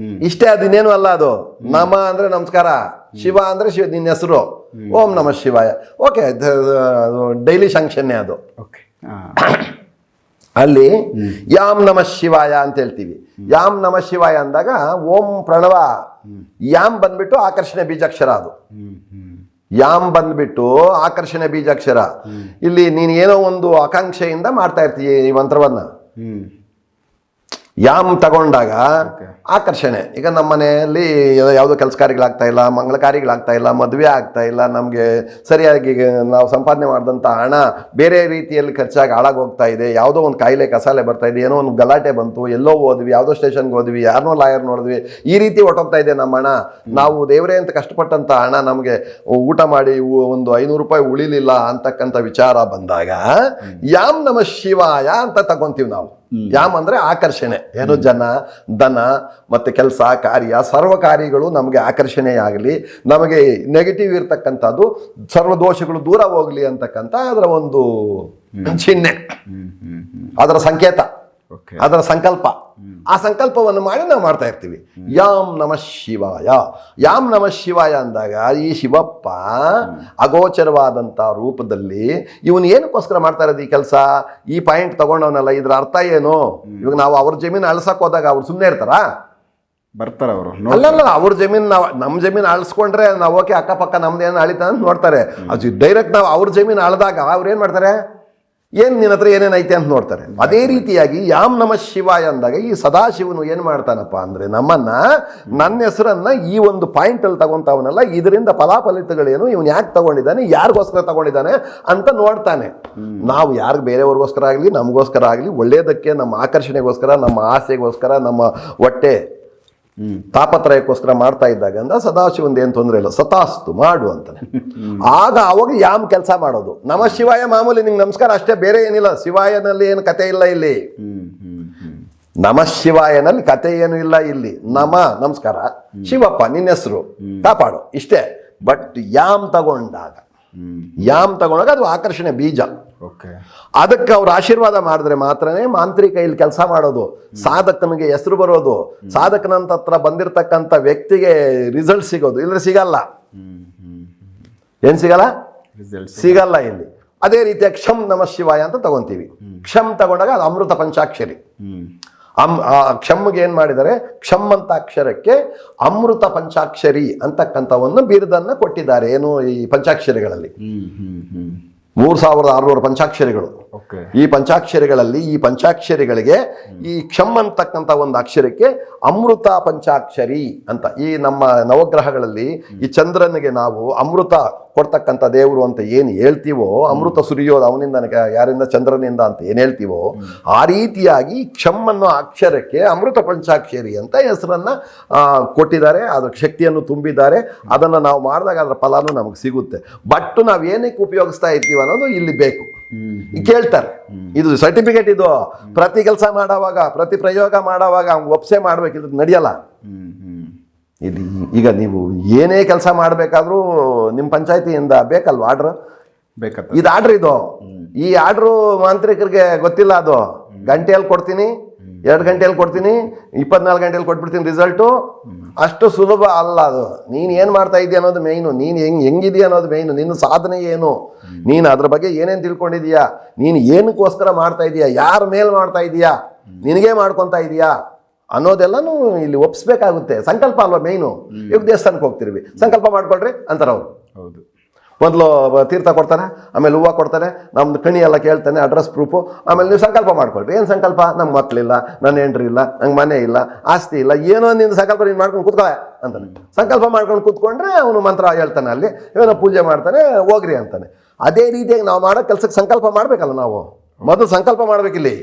ಇಷ್ಟೇ. ಅದು ಇನ್ನೇನು ಅಲ್ಲ. ಅದು ನಮ ಅಂದ್ರೆ ನಮಸ್ಕಾರ, ಶಿವ ಅಂದ್ರೆ ಶಿವ ನಿನ್ನ ಹೆಸರು. ಓಂ ನಮಃ ಶಿವಾಯ. ಓಕೆ, ಡೈಲಿ ಶಂಕ್ಷನ್ನೇ ಅದು. ಓಕೆ, ಅಲ್ಲಿ ಯಾಮ್ ನಮಃ ಶಿವಾಯ ಅಂತ ಹೇಳ್ತೀವಿ. ಯಾಮ್ ನಮಃ ಶಿವಾಯ ಅಂದಾಗ ಓಂ ಪ್ರಣವ, ಯಾಮ್ ಬಂದ್ಬಿಟ್ಟು ಆಕರ್ಷಣೆ ಬೀಜಾಕ್ಷರ. ಅದು ಯಾಮ್ ಬಂದ್ಬಿಟ್ಟು ಆಕರ್ಷಣೆ ಬೀಜಾಕ್ಷರ. ಇಲ್ಲಿ ನೀನು ಏನೋ ಒಂದು ಆಕಾಂಕ್ಷೆಯಿಂದ ಮಾಡ್ತಾ ಇರ್ತೀಯ ಈ ಮಂತ್ರವನ್ನ. ಯಾಮ್ ತಗೊಂಡಾಗ ಆಕರ್ಷಣೆ. ಈಗ ನಮ್ಮ ಮನೆಯಲ್ಲಿ ಯಾವುದೋ ಕೆಲಸ ಕಾರ್ಯಗಳಾಗ್ತಾ ಇಲ್ಲ, ಮಂಗಳ ಕಾರ್ಯಗಳಾಗ್ತಾ ಇಲ್ಲ, ಮದುವೆ ಆಗ್ತಾ ಇಲ್ಲ, ನಮಗೆ ಸರಿಯಾಗಿ ನಾವು ಸಂಪಾದನೆ ಮಾಡಿದಂಥ ಹಣ ಬೇರೆ ರೀತಿಯಲ್ಲಿ ಖರ್ಚಾಗಿ ಹಾಳಾಗಿ ಹೋಗ್ತಾ ಇದೆ, ಯಾವುದೋ ಒಂದು ಕಾಯಿಲೆ ಕಸಾಲೆ ಬರ್ತಾ ಇದೆ, ಏನೋ ಒಂದು ಗಲಾಟೆ ಬಂತು, ಎಲ್ಲೋ ಹೋದ್ವಿ, ಯಾವುದೋ ಸ್ಟೇಷನ್ಗೆ ಹೋದ್ವಿ, ಯಾರನ್ನೋ ಲಾಯರ್ ನೋಡಿದ್ವಿ, ಈ ರೀತಿ ಹೊಟ್ಟೋಗ್ತಾ ಇದೆ ನಮ್ಮ ಹಣ. ನಾವು ದೇವರೇ ಅಂತ ಕಷ್ಟಪಟ್ಟಂಥ ಹಣ ನಮಗೆ ಊಟ ಮಾಡಿ ಒಂದು 500 ರೂಪಾಯಿ ಉಳಿಲಿಲ್ಲ ಅಂತಕ್ಕಂಥ ವಿಚಾರ ಬಂದಾಗ ಯಾಮ್ ನಮಃ ಶಿವಾಯ ಅಂತ ತಗೊಂತೀವಿ ನಾವು. ಯಾಮ್ ಅಂದ್ರೆ ಆಕರ್ಷಣೆ. ಏನು ಜನ, ಧನ ಮತ್ತೆ ಕೆಲಸ ಕಾರ್ಯ, ಸರ್ವ ಕಾರ್ಯಗಳು ನಮಗೆ ಆಕರ್ಷಣೆಯಾಗಲಿ, ನಮಗೆ ನೆಗೆಟಿವ್ ಇರ್ತಕ್ಕಂಥದ್ದು ಸರ್ವ ದೋಷಗಳು ದೂರ ಹೋಗ್ಲಿ ಅಂತಕ್ಕಂಥ ಅದರ ಒಂದು ಚಿಹ್ನೆ, ಅದರ ಸಂಕೇತ, ಅದರ ಸಂಕಲ್ಪ. ಆ ಸಂಕಲ್ಪವನ್ನು ಮಾಡಿ ನಾವು ಮಾಡ್ತಾ ಇರ್ತೀವಿ. ಯಾಮ್ ನಮಃ ಶಿವಾಯ. ಯಾಮ್ ನಮಃ ಶಿವಾಯ ಅಂದಾಗ ಈ ಶಿವಪ್ಪ ಅಗೋಚರವಾದಂಥ ರೂಪದಲ್ಲಿ ಇವನು ಏನಕ್ಕೋಸ್ಕರ ಮಾಡ್ತಾ ಇರೋದು ಈ ಕೆಲಸ? ಈ ಪಾಯಿಂಟ್ ತಗೊಂಡವನಲ್ಲ, ಇದ್ರ ಅರ್ಥ ಏನು? ಇವಾಗ ನಾವು ಅವ್ರ ಜಮೀನು ಅಳ್ಸಕ್ ಹೋದಾಗ ಅವ್ರು ಸುಮ್ಮನೆ ಇರ್ತಾರ? ಬರ್ತಾರ ಅವರು. ಅಲ್ಲಲ್ಲ, ಅವ್ರ ಜಮೀನು ನಾವು ನಮ್ಮ ಜಮೀನು ಅಳಿಸ್ಕೊಂಡ್ರೆ ನಾವು ಓಕೆ ಅಕ್ಕಪಕ್ಕ ನಮ್ದೇನು ಅಳಿತ ಅಂತ ನೋಡ್ತಾರೆ. ಅದು ಡೈರೆಕ್ಟ್ ನಾವು ಅವ್ರ ಜಮೀನು ಅಳ್ದಾಗ ಅವ್ರು ಏನು ಮಾಡ್ತಾರೆ? ಏನು ನಿನ್ನ ಹತ್ರ ಏನೇನೈತೆ ಅಂತ ನೋಡ್ತಾರೆ. ಅದೇ ರೀತಿಯಾಗಿ ಯಾಮ್ ನಮಃ ಶಿವಾಯ ಅಂದಾಗ ಈ ಸದಾಶಿವನು ಏನು ಮಾಡ್ತಾನಪ್ಪ ಅಂದರೆ ನನ್ನ ಹೆಸರನ್ನ ಈ ಒಂದು ಪಾಯಿಂಟಲ್ಲಿ ತಗೊಂತಾವನಲ್ಲ, ಇದರಿಂದ ಫಲಾಫಲಿತಗಳೇನು, ಇವನು ಯಾಕೆ ತಗೊಂಡಿದ್ದಾನೆ, ಯಾರಿಗೋಸ್ಕರ ತಗೊಂಡಿದ್ದಾನೆ ಅಂತ ನೋಡ್ತಾನೆ. ನಾವು ಯಾರಿಗೆ ಬೇರೆಯವ್ರಿಗೋಸ್ಕರ ಆಗಲಿ ನಮಗೋಸ್ಕರ ಆಗಲಿ ಒಳ್ಳೆಯದಕ್ಕೆ, ನಮ್ಮ ಆಕರ್ಷಣೆಗೋಸ್ಕರ, ನಮ್ಮ ಆಸೆಗೋಸ್ಕರ, ನಮ್ಮ ಹೊಟ್ಟೆ ತಾಪತ್ರಯಕ್ಕೋಸ್ಕರ ಮಾಡ್ತಾ ಇದ್ದಾಗ ಅಂದ ಸದಾಶಿವಂದು ಏನು ತೊಂದರೆ ಇಲ್ಲ, ಸತಾಸ್ತು ಮಾಡು ಅಂತಾನೆ. ಅವಾಗ ಯಾಮ್ ಕೆಲಸ ಮಾಡೋದು. ನಮಃ ಶಿವಾಯ ಮಾಮೂಲಿ ನಿಂಗೆ ನಮಸ್ಕಾರ ಅಷ್ಟೇ, ಬೇರೆ ಏನಿಲ್ಲ. ಶಿವಾಯನಲ್ಲಿ ಏನು ಕತೆ ಇಲ್ಲ ಇಲ್ಲಿ. ನಮಃ ಶಿವಾಯನಲ್ಲಿ ಕತೆ ಏನು ಇಲ್ಲ ಇಲ್ಲಿ. ನಮಸ್ಕಾರ, ಶಿವಪ್ಪ ನಿನ್ನ ಹೆಸರು ಕಾಪಾಡು, ಇಷ್ಟೇ. ಬಟ್ ಯಾಮ್ ತಗೊಂಡಾಗ ಅದು ಆಕರ್ಷಣೆ ಬೀಜ. ಅದಕ್ಕೆ ಅವ್ರು ಆಶೀರ್ವಾದ ಮಾಡಿದ್ರೆ ಮಾತ್ರನೇ ಮಾಂತ್ರಿಕ ಇಲ್ಲಿ ಕೆಲಸ ಮಾಡೋದು, ಸಾಧಕನಿಗೆ ಹೆಸರು ಬರೋದು, ಸಾಧಕನಂತ ಹತ್ರ ಬಂದಿರತಕ್ಕಂಥ ವ್ಯಕ್ತಿಗೆ ರಿಸಲ್ಟ್ ಸಿಗೋದು. ಇಲ್ಲ ಸಿಗಲ್ಲ. ಏನ್ ಸಿಗಲ್ಲ? ಸಿಗಲ್ಲ ಇಲ್ಲಿ. ಅದೇ ರೀತಿಯ ಕ್ಷಂ ನಮಃ ಶಿವಾಯ ಅಂತ ತಗೊಂತೀವಿ. ಕ್ಷಂ ತಗೊಂಡಾಗ ಅದು ಅಮೃತ ಪಂಚಾಕ್ಷರಿ. ಆ ಕ್ಷಮ್ಗೆ ಏನ್ ಮಾಡಿದ್ದಾರೆ, ಕ್ಷಮ್ ಅಂತ ಅಕ್ಷರಕ್ಕೆ ಅಮೃತ ಪಂಚಾಕ್ಷರಿ ಅಂತಕ್ಕಂಥ ಒಂದು ಬಿರುದನ್ನ ಕೊಟ್ಟಿದ್ದಾರೆ. ಏನು ಈ ಪಂಚಾಕ್ಷರಿಗಳಲ್ಲಿ 3600 ಪಂಚಾಕ್ಷರಿಗಳು. ಈ ಪಂಚಾಕ್ಷರಿಗಳಲ್ಲಿ ಈ ಪಂಚಾಕ್ಷರಿಗಳಿಗೆ ಈ ಕ್ಷಮ್ ಅಂತಕ್ಕಂಥ ಒಂದು ಅಕ್ಷರಕ್ಕೆ ಅಮೃತ ಪಂಚಾಕ್ಷರಿ ಅಂತ. ಈ ನಮ್ಮ ನವಗ್ರಹಗಳಲ್ಲಿ ಈ ಚಂದ್ರನಿಗೆ ನಾವು ಅಮೃತ ಕೊಡ್ತಕ್ಕಂಥ ದೇವರು ಅಂತ ಏನು ಹೇಳ್ತೀವೋ, ಅಮೃತ ಸುರಿಯೋದು ಅವನಿಂದ, ಯಾರಿಂದ, ಚಂದ್ರನಿಂದ ಅಂತ ಏನು ಹೇಳ್ತೀವೋ, ಆ ರೀತಿಯಾಗಿ ಕ್ಷಮ್ ಅನ್ನೋ ಅಕ್ಷರಕ್ಕೆ ಅಮೃತ ಪಂಚಾಕ್ಷರಿ ಅಂತ ಹೆಸರನ್ನ ಕೊಟ್ಟಿದ್ದಾರೆ. ಅದಕ್ಕೆ ಶಕ್ತಿಯನ್ನು ತುಂಬಿದ್ದಾರೆ. ಅದನ್ನು ನಾವು ಮಾಡಿದಾಗ ಅದರ ಫಲನೂ ನಮಗೆ ಸಿಗುತ್ತೆ. ಬಟ್ ನಾವು ಏನಕ್ಕೆ ಉಪಯೋಗಿಸ್ತಾ ಇರ್ತೀವಿ ಅನ್ನೋದು ಇಲ್ಲಿ ಬೇಕು. ಕೇಳ್ತಾರೆ, ಇದು ಸರ್ಟಿಫಿಕೇಟ್, ಇದು ಪ್ರತಿ ಕೆಲಸ ಮಾಡೋವಾಗ, ಪ್ರತಿ ಪ್ರಯೋಗ ಮಾಡೋವಾಗ ಒಪ್ಸೆ ಮಾಡ್ಬೇಕಿದ್ರೆ ನಡೆಯಲ್ಲ. ಇಲ್ಲಿ ಈಗ ನೀವು ಏನೇ ಕೆಲಸ ಮಾಡಬೇಕಾದ್ರೂ ನಿಮ್ಮ ಪಂಚಾಯತಿಯಿಂದ ಬೇಕಲ್ವ ಆರ್ಡ್ರ್? ಬೇಕತ್ತ. ಇದು ಆರ್ಡ್ರ್, ಇದು ಈ ಆರ್ಡ್ರು ಮಾಂತ್ರಿಕರಿಗೆ ಗೊತ್ತಿಲ್ಲ. ಅದು ಗಂಟೆಯಲ್ಲಿ ಕೊಡ್ತೀನಿ, 2 ಗಂಟೆಯಲ್ಲಿ ಕೊಡ್ತೀನಿ, 24 ಗಂಟೆಯಲ್ಲಿ ಕೊಟ್ಬಿಡ್ತೀನಿ ರಿಸಲ್ಟು. ಅಷ್ಟು ಸುಲಭ ಅಲ್ಲ ಅದು. ನೀನು ಏನು ಮಾಡ್ತಾ ಇದೀಯ ಅನ್ನೋದು ಮೇಯ್ನು, ನೀನು ಹೆಂಗಿದೆಯಾ ಅನ್ನೋದು ಮೇಯ್ನು, ನಿನ್ನ ಸಾಧನೆ ಏನು, ನೀನು ಅದ್ರ ಬಗ್ಗೆ ಏನೇನು ತಿಳ್ಕೊಂಡಿದೀಯಾ, ನೀನು ಏನಕ್ಕೋಸ್ಕರ ಮಾಡ್ತಾ ಇದೀಯಾ, ಯಾರ ಮೇಲೆ ಮಾಡ್ತಾ ಇದೀಯಾ, ನಿನಗೇ ಮಾಡ್ಕೊತಾ ಇದೀಯಾ ಅನ್ನೋದೆಲ್ಲನೂ ಇಲ್ಲಿ ಒಪ್ಸ್ಬೇಕಾಗುತ್ತೆ. ಸಂಕಲ್ಪ ಅಲ್ವಾ ಮೇಯ್ನು. ಇವಾಗ ದೇವಸ್ಥಾನಕ್ಕೆ ಹೋಗ್ತಿರ್ವಿ, ಸಂಕಲ್ಪ ಮಾಡ್ಕೊಳ್ರಿ ಅಂತಾರೆ ಅವರು. ಹೌದು. ಮೊದಲು ತೀರ್ಥ ಕೊಡ್ತಾನೆ, ಆಮೇಲೆ ಹೂವು ಕೊಡ್ತಾನೆ, ನಮ್ದು ಕಣಿ ಎಲ್ಲ ಕೇಳ್ತಾನೆ, ಅಡ್ರೆಸ್ ಪ್ರೂಫು. ಆಮೇಲೆ ನೀವು ಸಂಕಲ್ಪ ಮಾಡ್ಕೊಳ್ರಿ. ಏನು ಸಂಕಲ್ಪ? ನಮ್ಗೆ ಮಕ್ಕಳಿಲ್ಲ, ನನ್ನ ಹೆಂಡ್ರಿ ಇಲ್ಲ, ನಂಗೆ ಮನೆ ಇಲ್ಲ, ಆಸ್ತಿ ಇಲ್ಲ, ಏನೋ ನಿನ್ನ ಸಂಕಲ್ಪ ನೀನು ಮಾಡ್ಕೊಂಡು ಕೂತ್ಕೊಳ್ಳೆ ಅಂತಾನೆ. ಸಂಕಲ್ಪ ಮಾಡ್ಕೊಂಡು ಕೂತ್ಕೊಂಡ್ರೆ ಅವನು ಮಂತ್ರ ಹೇಳ್ತಾನೆ, ಅಲ್ಲಿ ಏನೋ ಪೂಜೆ ಮಾಡ್ತಾನೆ, ಹೋಗ್ರಿ ಅಂತಾನೆ. ಅದೇ ರೀತಿಯಾಗಿ ನಾವು ಮಾಡೋ ಕೆಲಸಕ್ಕೆ ಸಂಕಲ್ಪ ಮಾಡಬೇಕಲ್ಲ. ನಾವು ಮೊದಲು ಸಂಕಲ್ಪ ಮಾಡ್ಬೇಕಿಲ್ಲಿ.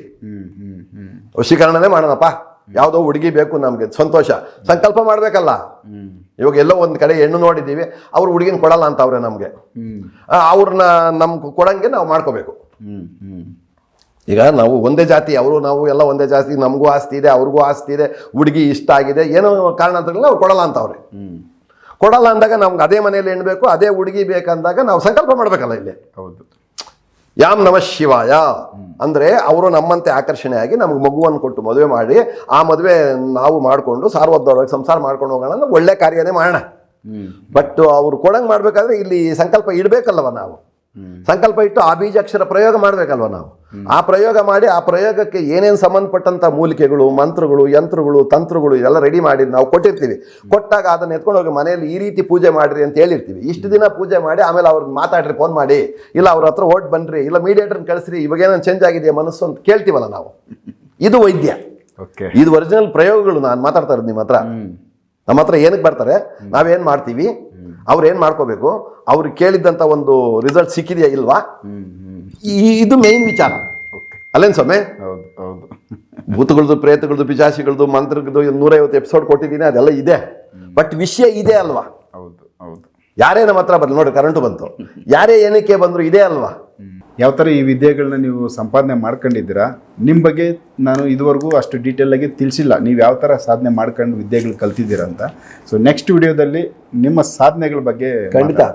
ವಶೀಕರಣನೇ ಮಾಡೋಣಪ್ಪ, ಯಾವುದೋ ಹುಡುಗಿ ಬೇಕು ನಮಗೆ, ಸಂತೋಷ, ಸಂಕಲ್ಪ ಮಾಡಬೇಕಲ್ಲ. ಇವಾಗ ಎಲ್ಲೋ ಒಂದು ಕಡೆ ಹೆಣ್ಣು ನೋಡಿದ್ದೀವಿ, ಅವ್ರು ಹುಡುಗಿನ ಕೊಡಲ್ಲ ಅಂತ ಅವ್ರೆ ನಮಗೆ, ಅವ್ರನ್ನ ನಮ್ಗೆ ಕೊಡಂಗೆ ನಾವು ಮಾಡ್ಕೋಬೇಕು. ಈಗ ನಾವು ಒಂದೇ ಜಾತಿ, ಅವರು ನಾವು ಎಲ್ಲ ಒಂದೇ ಜಾತಿ, ನಮಗೂ ಆಸ್ತಿ ಇದೆ, ಅವ್ರಿಗೂ ಆಸ್ತಿ ಇದೆ, ಹುಡುಗಿ ಇಷ್ಟ ಆಗಿದೆ, ಏನೋ ಕಾರಣಾಂತರಗಳಿಂದ ಅವ್ರು ಕೊಡಲ್ಲ ಅಂತ ಅವ್ರೆ. ಕೊಡಲ್ಲ ಅಂದಾಗ ನಮ್ಗೆ ಅದೇ ಮನೇಲಿ ಹೆಣ್ಣು ಬೇಕು, ಅದೇ ಹುಡುಗಿ ಬೇಕಂದಾಗ ನಾವು ಸಂಕಲ್ಪ ಮಾಡ್ಬೇಕಲ್ಲ ಇಲ್ಲಿ. ಹೌದು. ಯಾಮ್ ನಮಃ ಶಿವಾಯ ಅಂದರೆ ಅವರು ನಮ್ಮಂತೆ ಆಕರ್ಷಣೆ ಆಗಿ ನಮ್ಗೆ ಮಗುವನ್ನು ಕೊಟ್ಟು ಮದುವೆ ಮಾಡಿ, ಆ ಮದುವೆ ನಾವು ಮಾಡಿಕೊಂಡು ಸಾರ್ವತ್ರಿಕವಾಗಿ ಸಂಸಾರ ಮಾಡ್ಕೊಂಡು ಹೋಗೋಣ ಅಂದ್ರೆ ಒಳ್ಳೆ ಕಾರ್ಯನೇ ಮಾಡೋಣ. ಬಟ್ ಅವ್ರು ಕೊಡಂಗೆ ಮಾಡ್ಬೇಕಾದ್ರೆ ಇಲ್ಲಿ ಸಂಕಲ್ಪ ಇಡಬೇಕಲ್ವ ನಾವು. ಸಂಕಲ್ಪ ಇಟ್ಟು ಆ ಬೀಜಾಕ್ಷರ ಪ್ರಯೋಗ ಮಾಡಬೇಕಲ್ವ ನಾವು. ಆ ಪ್ರಯೋಗ ಮಾಡಿ ಆ ಪ್ರಯೋಗಕ್ಕೆ ಏನೇನು ಸಂಬಂಧಪಟ್ಟಂಥ ಮೂಲಿಕೆಗಳು, ಮಂತ್ರಗಳು, ಯಂತ್ರಗಳು, ತಂತ್ರಗಳು ಇದೆಲ್ಲ ರೆಡಿ ಮಾಡಿ ನಾವು ಕೊಟ್ಟಿರ್ತೀವಿ. ಕೊಟ್ಟಾಗ ಅದನ್ನು ಎತ್ಕೊಂಡು ಹೋಗಿ ಮನೆಯಲ್ಲಿ ಈ ರೀತಿ ಪೂಜೆ ಮಾಡಿರಿ ಅಂತ ಹೇಳಿರ್ತೀವಿ. ಇಷ್ಟು ದಿನ ಪೂಜೆ ಮಾಡಿ ಆಮೇಲೆ ಅವ್ರಿಗೆ ಮಾತಾಡ್ರಿ, ಫೋನ್ ಮಾಡಿ, ಇಲ್ಲ ಅವ್ರ ಹತ್ರ ಓಟ್ ಬನ್ನಿರಿ, ಇಲ್ಲ ಮೀಡಿಯೇಟರ್ನ ಕಳಿಸ್ರಿ, ಇವಾಗ ಏನೋ ಚೇಂಜ್ ಆಗಿದೆಯಾ ಮನಸ್ಸು ಅಂತ ಕೇಳ್ತೀವಲ್ಲ ನಾವು. ಇದು ವೈದ್ಯ. ಇದು ಒರಿಜಿನಲ್ ಪ್ರಯೋಗಗಳು. ನಾನು ಮಾತಾಡ್ತಾ ಇರೋದು ನಿಮ್ಮ ಹತ್ರ. ನಮ್ಮ ಹತ್ರ ಏನಕ್ಕೆ ಬರ್ತಾರೆ, ನಾವೇನು ಮಾಡ್ತೀವಿ, ಅವ್ರು ಏನು ಮಾಡ್ಕೋಬೇಕು, ಅವ್ರಿಗೆ ಕೇಳಿದ್ದಂಥ ಒಂದು ರಿಸಲ್ಟ್ ಸಿಕ್ಕಿದೆಯಾ ಇಲ್ವಾ, ಇದು ಮೇನ್ ವಿಚಾರ ಅಲ್ಲೇನು ಸ್ವಾಮಿ? ಹೌದು ಹೌದು. ಭೂತಗಳದ್ದು, ಪ್ರೇತಗಳದ್ದು, ಪಿಶಾಚಿಗಳದ್ದು, ಮಂತ್ರಗಳದ್ದು 150 ಎಪಿಸೋಡ್ ಕೊಟ್ಟಿದ್ದೀನಿ, ಅದೆಲ್ಲ ಇದೆ. ಬಟ್ ವಿಷಯ ಇದೆ ಅಲ್ವಾ? ಹೌದು ಹೌದು. ಯಾರೇ ನಮ್ಮ ಹತ್ರ ಬರಲಿ, ನೋಡಿ ಕರೆಂಟು ಬಂತು, ಯಾರೇ ಏನಕ್ಕೆ ಬಂದರು ಇದೆ ಅಲ್ವಾ? ಯಾವ ಥರ ಈ ವಿದ್ಯೆಗಳನ್ನ ನೀವು ಸಂಪಾದನೆ ಮಾಡ್ಕೊಂಡಿದ್ದೀರಾ, ನಿಮ್ಮ ಬಗ್ಗೆ ನಾನು ಇದುವರೆಗೂ ಅಷ್ಟು ಡೀಟೇಲಾಗಿ ತಿಳಿಸಿಲ್ಲ. ನೀವು ಯಾವ ಥರ ಸಾಧನೆ ಮಾಡ್ಕೊಂಡು ವಿದ್ಯೆಗಳು ಕಲ್ತಿದ್ದೀರಾ ಅಂತ. ಸೊ ನೆಕ್ಸ್ಟ್ ವಿಡಿಯೋದಲ್ಲಿ ನಿಮ್ಮ ಸಾಧನೆಗಳ ಬಗ್ಗೆ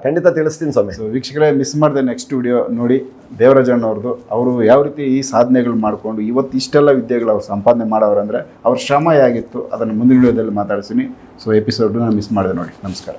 ಖಂಡಿತ ತಿಳಿಸ್ತೀನಿ ಸ್ವಾಮಿ. ಸೊ ವೀಕ್ಷಕರೇ, ಮಿಸ್ ಮಾಡಿದೆ ನೆಕ್ಸ್ಟ್ ವಿಡಿಯೋ ನೋಡಿ. ದೇವರಾಜಣ್ಣವ್ರದ್ದು, ಅವರು ಯಾವ ರೀತಿ ಈ ಸಾಧನೆಗಳು ಮಾಡಿಕೊಂಡು ಇವತ್ತು ಇಷ್ಟೆಲ್ಲ ವಿದ್ಯೆಗಳು ಅವ್ರು ಸಂಪಾದನೆ ಮಾಡೋರಂದರೆ ಅವ್ರ ಶ್ರಮ ಹೇಗಿತ್ತು, ಅದನ್ನು ಮುಂದಿನ ವಿಡಿಯೋದಲ್ಲಿ ಮಾತಾಡ್ತೀನಿ. ಸೊ ಎಪಿಸೋಡ್ನ ಮಿಸ್ ಮಾಡಿದೆ ನೋಡಿ. ನಮಸ್ಕಾರ.